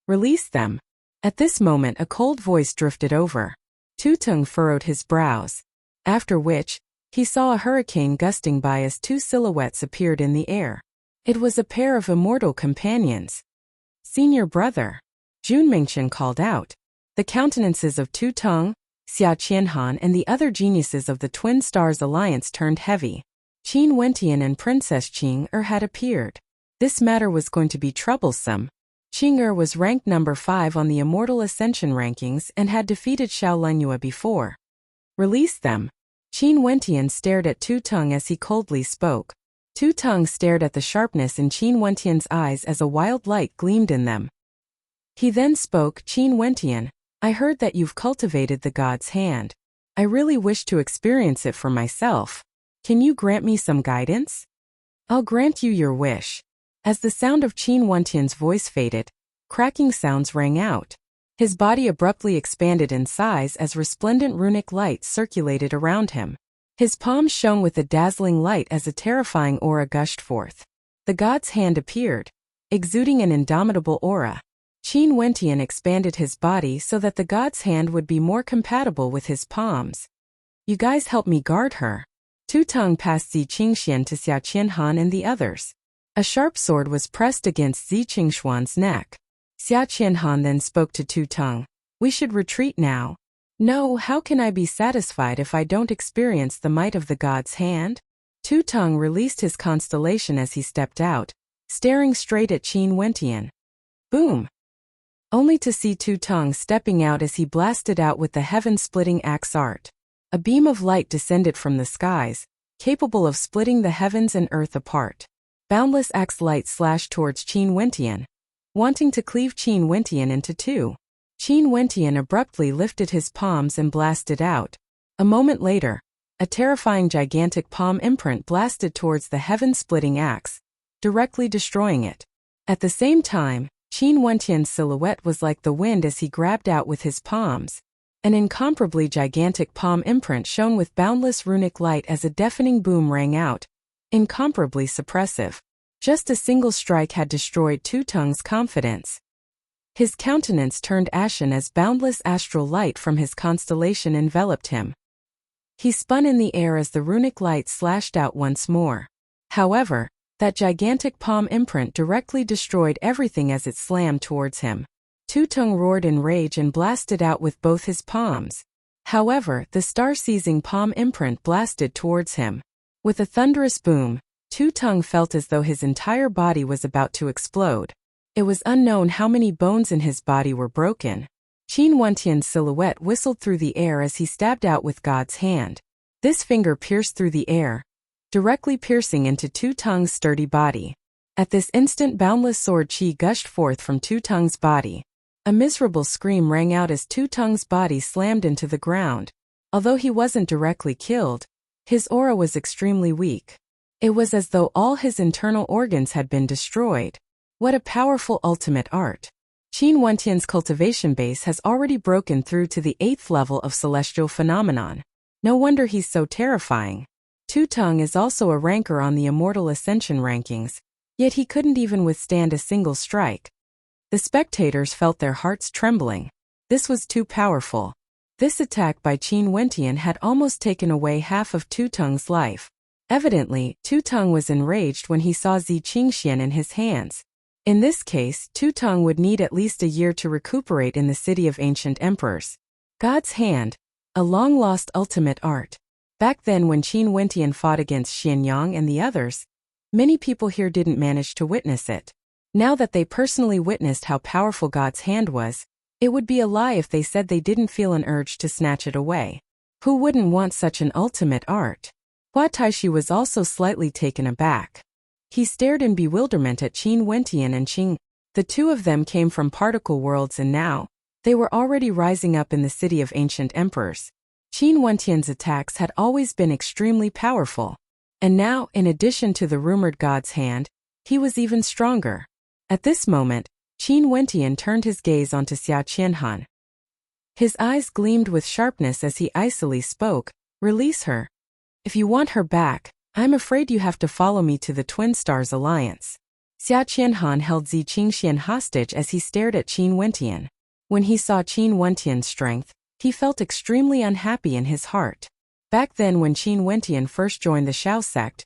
Release them. At this moment, a cold voice drifted over. Tu Teng furrowed his brows. After which, he saw a hurricane gusting by as 2 silhouettes appeared in the air. It was a pair of immortal companions. Senior brother. Jun Mengchen called out. The countenances of Tu Teng, Xia Qianhan and the other geniuses of the Twin Stars Alliance turned heavy. Qin Wentian and Princess Qing had appeared. This matter was going to be troublesome. Qing was ranked number 5 on the Immortal Ascension rankings and had defeated Xiao Lengyue before. Release them. Qin Wentian stared at Tu Teng as he coldly spoke. Tu Teng stared at the sharpness in Qin Wentian's eyes as a wild light gleamed in them. He then spoke, Qin Wentian, I heard that you've cultivated the god's hand. I really wish to experience it for myself. Can you grant me some guidance? I'll grant you your wish. As the sound of Qin Wentian's voice faded, cracking sounds rang out. His body abruptly expanded in size as resplendent runic light circulated around him. His palms shone with a dazzling light as a terrifying aura gushed forth. The god's hand appeared, exuding an indomitable aura. Qin Wentian expanded his body so that the god's hand would be more compatible with his palms. You guys help me guard her. Tu Teng passed Zi Qingxian to Xia Qianhan and the others. A sharp sword was pressed against Zi Qingshuan's neck. Xia Qianhan then spoke to Tu Teng. We should retreat now. No, how can I be satisfied if I don't experience the might of the god's hand? Tu Teng released his constellation as he stepped out, staring straight at Qin Wentian. Boom! Only to see Tu Teng stepping out as he blasted out with the heaven-splitting axe art. A beam of light descended from the skies, capable of splitting the heavens and earth apart. Boundless axe light slashed towards Qin Wentian, wanting to cleave Qin Wentian into two. Qin Wentian abruptly lifted his palms and blasted out. A moment later, a terrifying gigantic palm imprint blasted towards the heaven-splitting axe, directly destroying it. At the same time, Qin Wentian's silhouette was like the wind as he grabbed out with his palms. An incomparably gigantic palm imprint shone with boundless runic light as a deafening boom rang out, incomparably suppressive. Just a single strike had destroyed Tu Teng's confidence. His countenance turned ashen as boundless astral light from his constellation enveloped him. He spun in the air as the runic light slashed out once more. However, that gigantic palm imprint directly destroyed everything as it slammed towards him. Tu Teng roared in rage and blasted out with both his palms. However, the star-seizing palm imprint blasted towards him. With a thunderous boom, Tu Teng felt as though his entire body was about to explode. It was unknown how many bones in his body were broken. Qin Wentian's silhouette whistled through the air as he stabbed out with God's hand. This finger pierced through the air, directly piercing into Tu Teng's sturdy body. At this instant, boundless sword qi gushed forth from Tu Teng's body. A miserable scream rang out as Tu Teng's body slammed into the ground. Although he wasn't directly killed, his aura was extremely weak. It was as though all his internal organs had been destroyed. What a powerful ultimate art! Qin Wentian's cultivation base has already broken through to the 8th level of celestial phenomenon. No wonder he's so terrifying. Tu Teng is also a ranker on the Immortal Ascension rankings, yet he couldn't even withstand a single strike. The spectators felt their hearts trembling. This was too powerful. This attack by Qin Wentian had almost taken away half of Tu Teng's life. Evidently, Tu Teng was enraged when he saw Zi Qingxian in his hands. In this case, Tu Teng would need at least a year to recuperate in the city of ancient emperors. God's hand, a long-lost ultimate art. Back then when Qin Wentian fought against Xianyang and the others, many people here didn't manage to witness it. Now that they personally witnessed how powerful God's hand was, it would be a lie if they said they didn't feel an urge to snatch it away. Who wouldn't want such an ultimate art? Hua Taishi was also slightly taken aback. He stared in bewilderment at Qin Wentian and Qing. The two of them came from particle worlds and now, they were already rising up in the city of ancient emperors. Qin Wentian's attacks had always been extremely powerful. And now, in addition to the rumored God's hand, he was even stronger. At this moment, Qin Wentian turned his gaze onto Xia Qianhan. His eyes gleamed with sharpness as he icily spoke, "Release her. If you want her back, I'm afraid you have to follow me to the Twin Stars Alliance." Xia Qianhan held Zi Qingxian hostage as he stared at Qin Wentian. When he saw Qin Wentian's strength, he felt extremely unhappy in his heart. Back then when Qin Wentian first joined the Shao sect,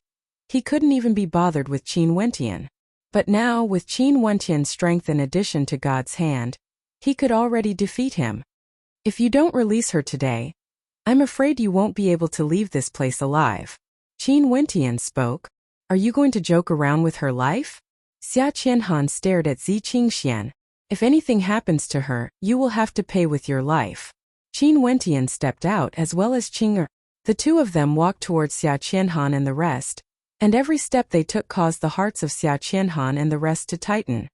he couldn't even be bothered with Qin Wentian. But now, with Qin Wentian's strength in addition to God's hand, he could already defeat him. "If you don't release her today, I'm afraid you won't be able to leave this place alive." Qin Wentian spoke. "Are you going to joke around with her life?" Xia Qianhan stared at Zi Qingxian. "If anything happens to her, you will have to pay with your life." Qin Wentian stepped out as well as Qing. The two of them walked towards Xia Qianhan and the rest, and every step they took caused the hearts of Xia Qianhan and the rest to tighten.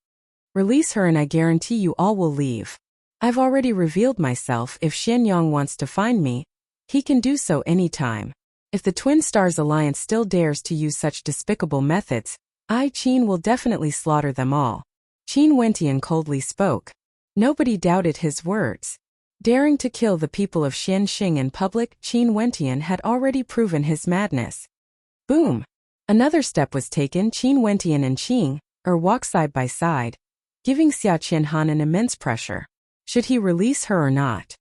"Release her and I guarantee you all will leave. I've already revealed myself. If Xianyang wants to find me, he can do so anytime. If the Twin Stars Alliance still dares to use such despicable methods, Qin will definitely slaughter them all." Qin Wentian coldly spoke. Nobody doubted his words. Daring to kill the people of Xianxing in public, Qin Wentian had already proven his madness. Boom! Another step was taken. Qin Wentian and Qing walked side by side, giving Xia Qianhan an immense pressure. Should he release her or not?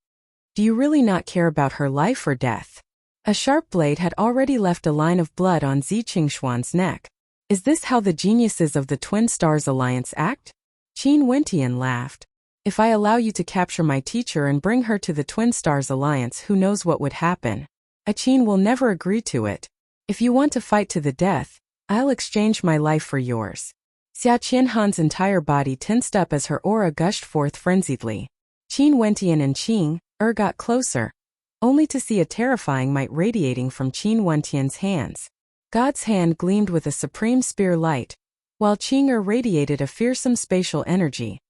Do you really not care about her life or death? A sharp blade had already left a line of blood on Zi Qingshuan's neck. Is this how the geniuses of the Twin Stars Alliance act? Qin Wentian laughed. If I allow you to capture my teacher and bring her to the Twin Stars Alliance, who knows what would happen? Qin will never agree to it. If you want to fight to the death, I'll exchange my life for yours. Xia Qianhan's entire body tensed up as her aura gushed forth frenziedly. Qin Wentian and Qing got closer, only to see a terrifying might radiating from Qin Wentian's hands. God's hand gleamed with a supreme spear light, while Qing radiated a fearsome spatial energy.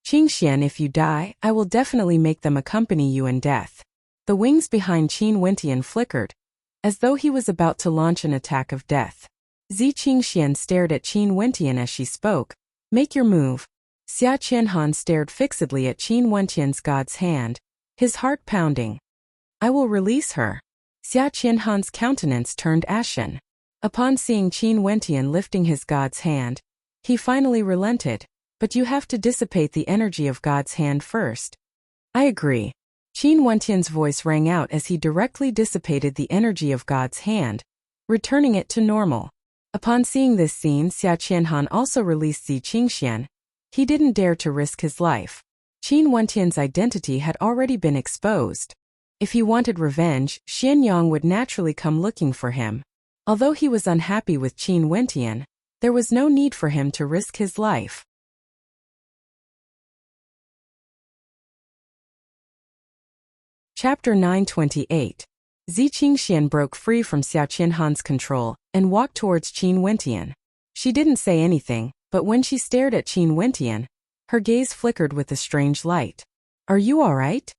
Qingxian, if you die, I will definitely make them accompany you in death. The wings behind Qin Wentian flickered, as though he was about to launch an attack of death. Zi Qingxian stared at Qin Wentian as she spoke. Make your move. Xia Qianhan stared fixedly at Qin Wentian's God's hand, his heart pounding. I will release her. Xia Qianhan's countenance turned ashen. Upon seeing Qin Wentian lifting his God's hand, he finally relented. But you have to dissipate the energy of God's hand first. I agree. Qin Wentian's voice rang out as he directly dissipated the energy of God's hand, returning it to normal. Upon seeing this scene, Xia Qianhan also released Zi Qingxian. He didn't dare to risk his life. Qin Wentian's identity had already been exposed. If he wanted revenge, Xianyang would naturally come looking for him. Although he was unhappy with Qin Wentian, there was no need for him to risk his life. Chapter 928. Zi Qingxian broke free from Xia Qianhan's control and walked towards Qin Wentian. She didn't say anything, but when she stared at Qin Wentian, her gaze flickered with a strange light. Are you all right?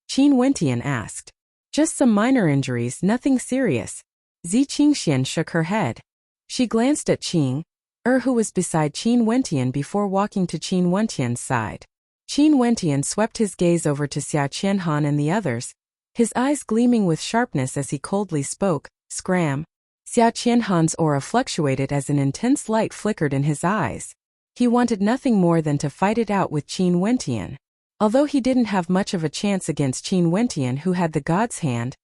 Qin Wentian asked. Just some minor injuries, nothing serious. Zi Qingxian shook her head. She glanced at Qing, who was beside Qin Wentian before walking to Qin Wentian's side. Qin Wentian swept his gaze over to Xia Qianhan and the others, his eyes gleaming with sharpness as he coldly spoke. Scram. Xia Qianhan's aura fluctuated as an intense light flickered in his eyes. He wanted nothing more than to fight it out with Qin Wentian. Although he didn't have much of a chance against Qin Wentian, who had the God's hand,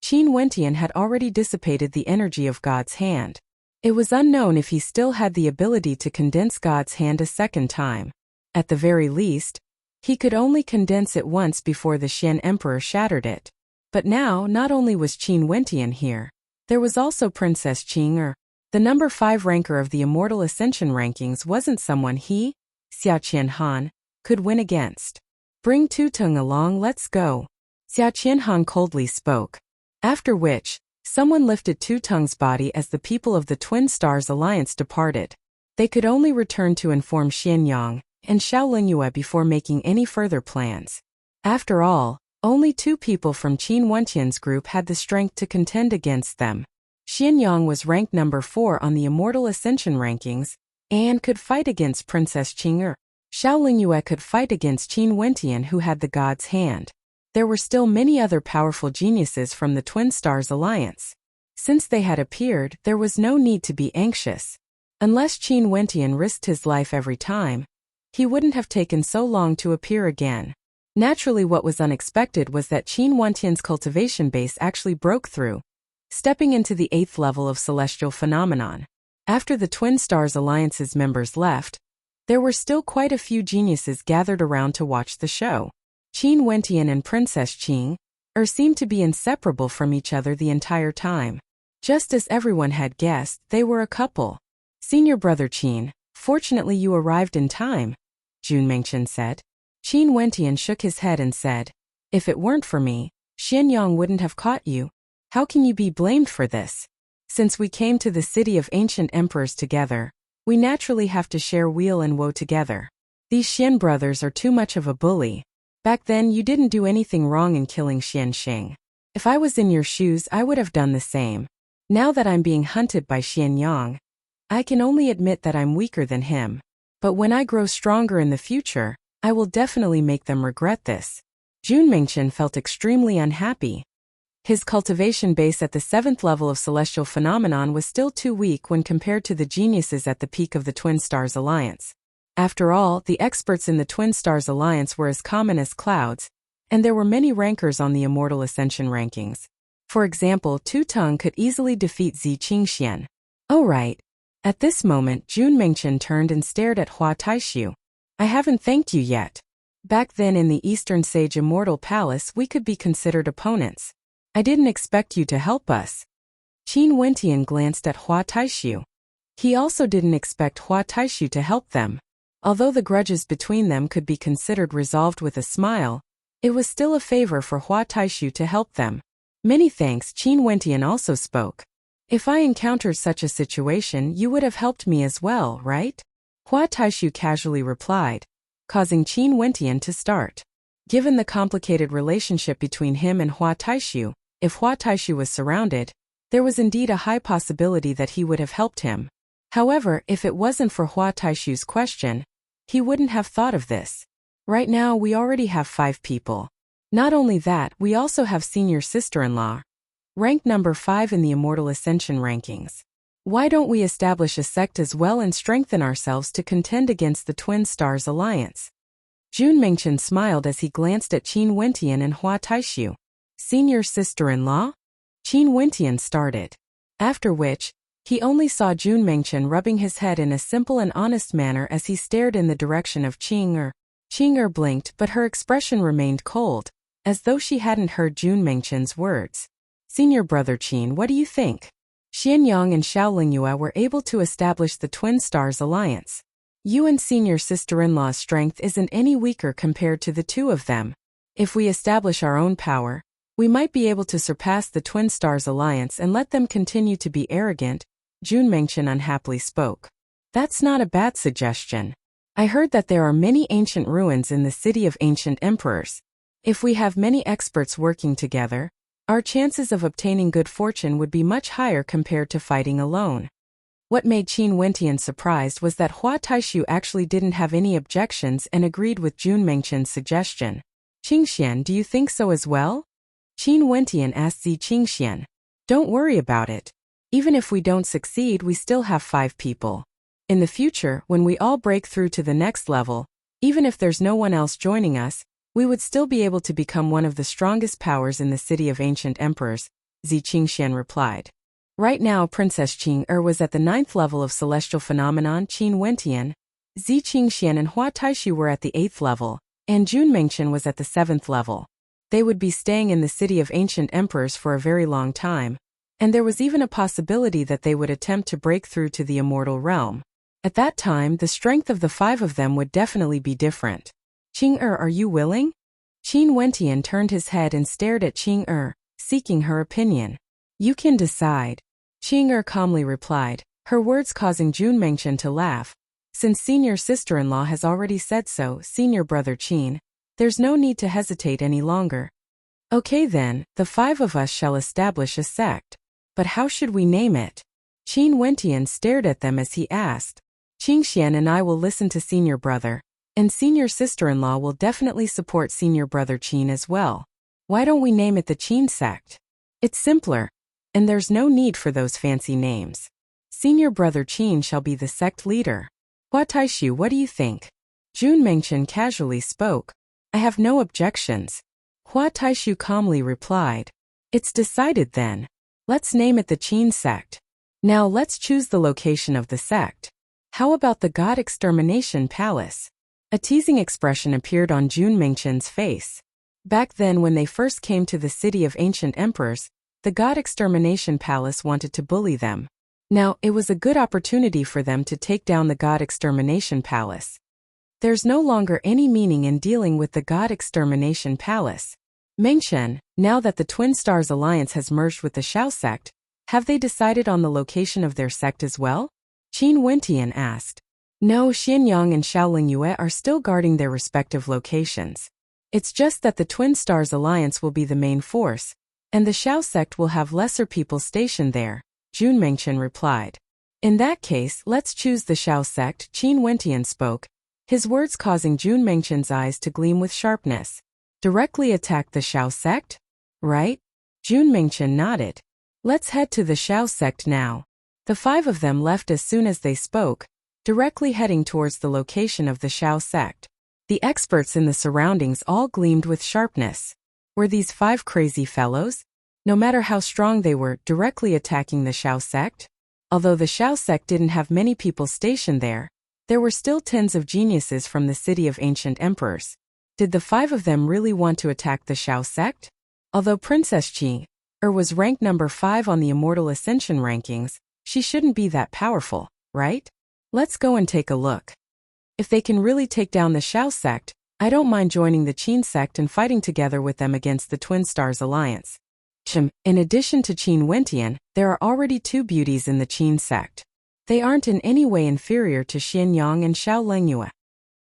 Qin Wentian had already dissipated the energy of God's hand. It was unknown if he still had the ability to condense God's hand a second time. At the very least, he could only condense it once before the Xian Emperor shattered it. But now, not only was Qin Wentian here, there was also Princess Qing. The number 5 ranker of the Immortal Ascension rankings wasn't someone he, Xia Qianhan, could win against. Bring Tutung along, let's go. Xia Qianhan coldly spoke. After which, someone lifted Tutung's body as the people of the Twin Stars Alliance departed. They could only return to inform Xianyang and Xiao Lingyue before making any further plans. After all, only 2 people from Qin Wentian's group had the strength to contend against them. Xianyang was ranked number 4 on the Immortal Ascension rankings, and could fight against Princess Qing. Xiao Lingyue could fight against Qin Wentian, who had the God's hand. There were still many other powerful geniuses from the Twin Stars Alliance. Since they had appeared, there was no need to be anxious. Unless Qin Wentian risked his life every time, he wouldn't have taken so long to appear again. Naturally, what was unexpected was that Qin Wentian's cultivation base actually broke through, stepping into the 8th level of celestial phenomenon. After the Twin Stars Alliance's members left, there were still quite a few geniuses gathered around to watch the show. Qin Wentian and Princess Qing seemed to be inseparable from each other the entire time. Just as everyone had guessed, they were a couple. Senior brother Qin, fortunately you arrived in time, Jun Mengchen said. Qin Wentian shook his head and said, if it weren't for me, Xianyang wouldn't have caught you. How can you be blamed for this? Since we came to the city of ancient emperors together, we naturally have to share weal and woe together. These Xian brothers are too much of a bully. Back then you didn't do anything wrong in killing Xian Xing. If I was in your shoes, I would have done the same. Now that I'm being hunted by Xianyang, I can only admit that I'm weaker than him. But when I grow stronger in the future, I will definitely make them regret this. Jun Mengchen felt extremely unhappy. His cultivation base at the 7th level of celestial phenomenon was still too weak when compared to the geniuses at the peak of the Twin Stars Alliance. After all, the experts in the Twin Stars Alliance were as common as clouds, and there were many rankers on the Immortal Ascension rankings. For example, Tu Tung could easily defeat Zi Qingxian. Oh right. At this moment, Jun Mengchen turned and stared at Hua Taishu. I haven't thanked you yet. Back then in the Eastern Sage Immortal Palace we could be considered opponents. I didn't expect you to help us. Qin Wentian glanced at Hua Taishu. He also didn't expect Hua Taishu to help them. Although the grudges between them could be considered resolved with a smile, it was still a favor for Hua Taishu to help them. Many thanks. Qin Wentian also spoke. If I encountered such a situation, you would have helped me as well, right? Hua Taishu casually replied, causing Qin Wentian to start. Given the complicated relationship between him and Hua Taishu, if Hua Taishu was surrounded, there was indeed a high possibility that he would have helped him. However, if it wasn't for Hua Taishu's question, he wouldn't have thought of this. Right now we already have 5 people. Not only that, we also have senior sister-in-law, ranked number 5 in the Immortal Ascension rankings. Why don't we establish a sect as well and strengthen ourselves to contend against the Twin Stars Alliance? Jun Mengchen smiled as he glanced at Qin Wentian and Hua Taishu. Senior sister-in-law? Qin Wentian started. After which, he only saw Jun Mengchen rubbing his head in a simple and honest manner as he stared in the direction of Qing Er. Qing Er blinked, but her expression remained cold, as though she hadn't heard Jun Mengchen's words. Senior brother Qin, what do you think? Xianyang and Xiaolingyue were able to establish the Twin Stars Alliance. You and senior sister-in-law's strength isn't any weaker compared to the two of them. If we establish our own power, we might be able to surpass the Twin Stars Alliance and let them continue to be arrogant. Jun Mengchen unhappily spoke. That's not a bad suggestion. I heard that there are many ancient ruins in the city of ancient emperors. If we have many experts working together, our chances of obtaining good fortune would be much higher compared to fighting alone. What made Qin Wentian surprised was that Hua Taishu actually didn't have any objections and agreed with Jun Mengchen's suggestion. Qingxian, do you think so as well? Qin Wentian asked Zi Qingxian. Don't worry about it. Even if we don't succeed, we still have 5 people. In the future, when we all break through to the next level, even if there's no one else joining us, we would still be able to become one of the strongest powers in the city of ancient emperors, Zi Qingxian replied. Right now Princess Qing Er was at the 9th level of celestial phenomenon. Qin Wentian, Zi Qingxian and Hua Taishu were at the 8th level, and Jun Mengchen was at the 7th level. They would be staying in the city of ancient emperors for a very long time, and there was even a possibility that they would attempt to break through to the immortal realm. At that time, the strength of the 5 of them would definitely be different. Qing Er, are you willing? Qin Wentian turned his head and stared at Qing Er, seeking her opinion. You can decide. Qing Er calmly replied, her words causing Jun Mengchen to laugh. Since senior sister-in-law has already said so, senior brother Qin, there's no need to hesitate any longer. Okay then, the 5 of us shall establish a sect. But how should we name it? Qin Wentian stared at them as he asked. Qingxian and I will listen to senior brother, and senior sister-in-law will definitely support senior brother Qin as well. Why don't we name it the Qin sect? It's simpler, and there's no need for those fancy names. Senior brother Qin shall be the sect leader. Hua Taishu, what do you think? Jun Mengchen casually spoke. I have no objections. Hua Taishu calmly replied. It's decided then. Let's name it the Qin sect. Now let's choose the location of the sect. How about the God Extermination Palace? A teasing expression appeared on Jun Mengchen's face. Back then when they first came to the city of ancient emperors, the God Extermination Palace wanted to bully them. Now, it was a good opportunity for them to take down the God Extermination Palace. There's no longer any meaning in dealing with the God Extermination Palace. Mengchen, now that the Twin Stars Alliance has merged with the Xiao sect, have they decided on the location of their sect as well? Qin Wentian asked. No, Xianyang and Xiaolingyue are still guarding their respective locations. It's just that the Twin Stars Alliance will be the main force, and the Xiao sect will have lesser people stationed there, Jun Mengchen replied. In that case, let's choose the Xiao sect, Qin Wentian spoke, his words causing Jun Mengchen's eyes to gleam with sharpness. Directly attack the Xiao sect? Right? Jun Mengchen nodded. Let's head to the Xiao sect now. The 5 of them left as soon as they spoke, directly heading towards the location of the Shao sect. The experts in the surroundings all gleamed with sharpness. Were these 5 crazy fellows, no matter how strong they were, directly attacking the Shao sect? Although the Shao sect didn't have many people stationed there were still tens of geniuses from the city of ancient emperors. Did the 5 of them really want to attack the Shao sect? Although Princess Qi was ranked number 5 on the Immortal Ascension rankings, she shouldn't be that powerful, right? Let's go and take a look. If they can really take down the Shao sect, I don't mind joining the Qin sect and fighting together with them against the Twin Stars Alliance. In addition to Qin Wentian, there are already 2 beauties in the Qin sect. They aren't in any way inferior to Xian Yang and Xiao Lengyue.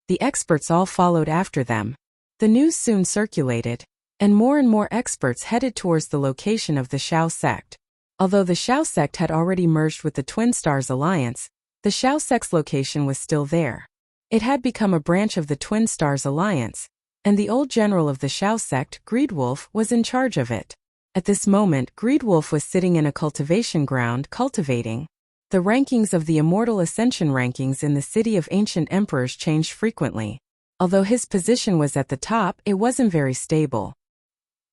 The experts all followed after them. The news soon circulated, and more experts headed towards the location of the Shao sect. Although the Shao sect had already merged with the Twin Stars Alliance, the Shao sect's location was still there. It had become a branch of the Twin Stars Alliance, and the old general of the Shao sect, Greedwolf, was in charge of it. At this moment, Greedwolf was sitting in a cultivation ground cultivating. The rankings of the Immortal Ascension rankings in the City of Ancient Emperors changed frequently. Although his position was at the top, it wasn't very stable.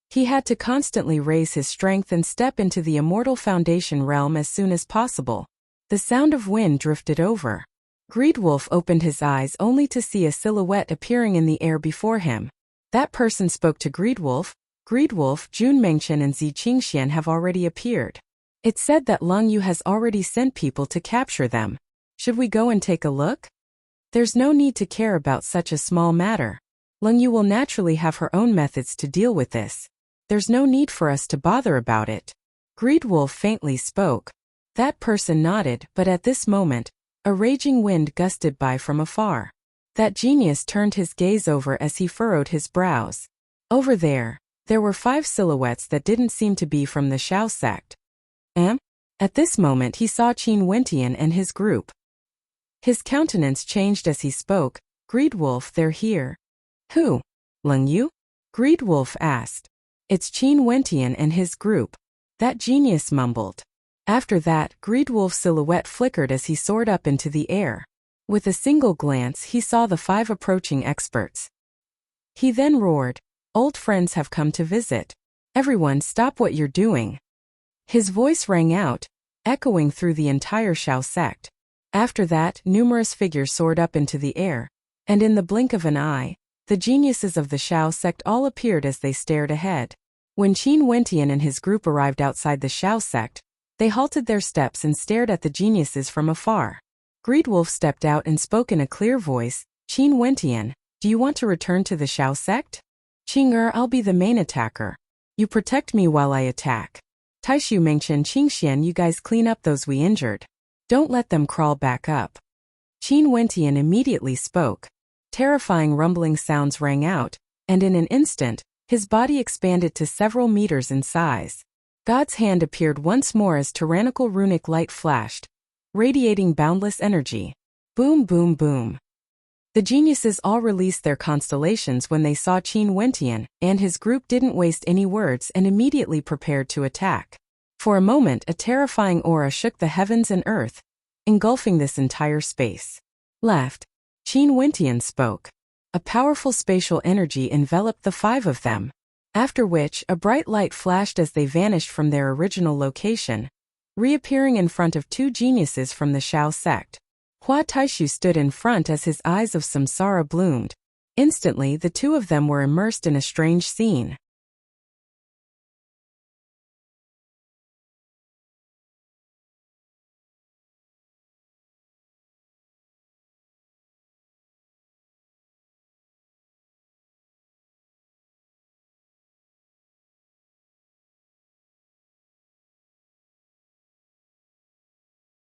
He had to constantly raise his strength and step into the Immortal Foundation realm as soon as possible. The sound of wind drifted over. Greedwolf opened his eyes only to see a silhouette appearing in the air before him. That person spoke to Greedwolf. Greedwolf, Jun Mengchen and Zi Qingxian have already appeared. It's said that Leng Yu has already sent people to capture them. Should we go and take a look? There's no need to care about such a small matter. Leng Yu will naturally have her own methods to deal with this. There's no need for us to bother about it. Greedwolf faintly spoke. That person nodded, but at this moment, a raging wind gusted by from afar. That genius turned his gaze over as he furrowed his brows. Over there were 5 silhouettes that didn't seem to be from the Shao sect. At this moment he saw Qin Wentian and his group. His countenance changed as he spoke. Greedwolf, they're here. Who? Leng Yu? Greedwolf asked. It's Qin Wentian and his group. That genius mumbled. After that, Greedwolf's silhouette flickered as he soared up into the air. With a single glance he saw the 5 approaching experts. He then roared, "Old friends have come to visit. Everyone stop what you're doing." His voice rang out, echoing through the entire Shao sect. After that, numerous figures soared up into the air, and in the blink of an eye, the geniuses of the Shao sect all appeared as they stared ahead. When Qin Wentian and his group arrived outside the Shao sect, they halted their steps and stared at the geniuses from afar. Greedwolf stepped out and spoke in a clear voice, "Qin Wentian, do you want to return to the Shao sect?" "Qing'er, I'll be the main attacker. You protect me while I attack. Taishu Mengchen Qingxian, you guys clean up those we injured. Don't let them crawl back up." Qin Wentian immediately spoke. Terrifying rumbling sounds rang out, and in an instant, his body expanded to several meters in size. God's hand appeared once more as tyrannical runic light flashed, radiating boundless energy. Boom, boom, boom. The geniuses all released their constellations when they saw Qin Wentian, and his group didn't waste any words and immediately prepared to attack. For a moment, a terrifying aura shook the heavens and earth, engulfing this entire space. Left. Qin Wentian spoke. A powerful spatial energy enveloped the 5 of them, after which a bright light flashed as they vanished from their original location, reappearing in front of 2 geniuses from the Shao sect. Hua Taishu stood in front as his eyes of samsara bloomed. Instantly, the 2 of them were immersed in a strange scene.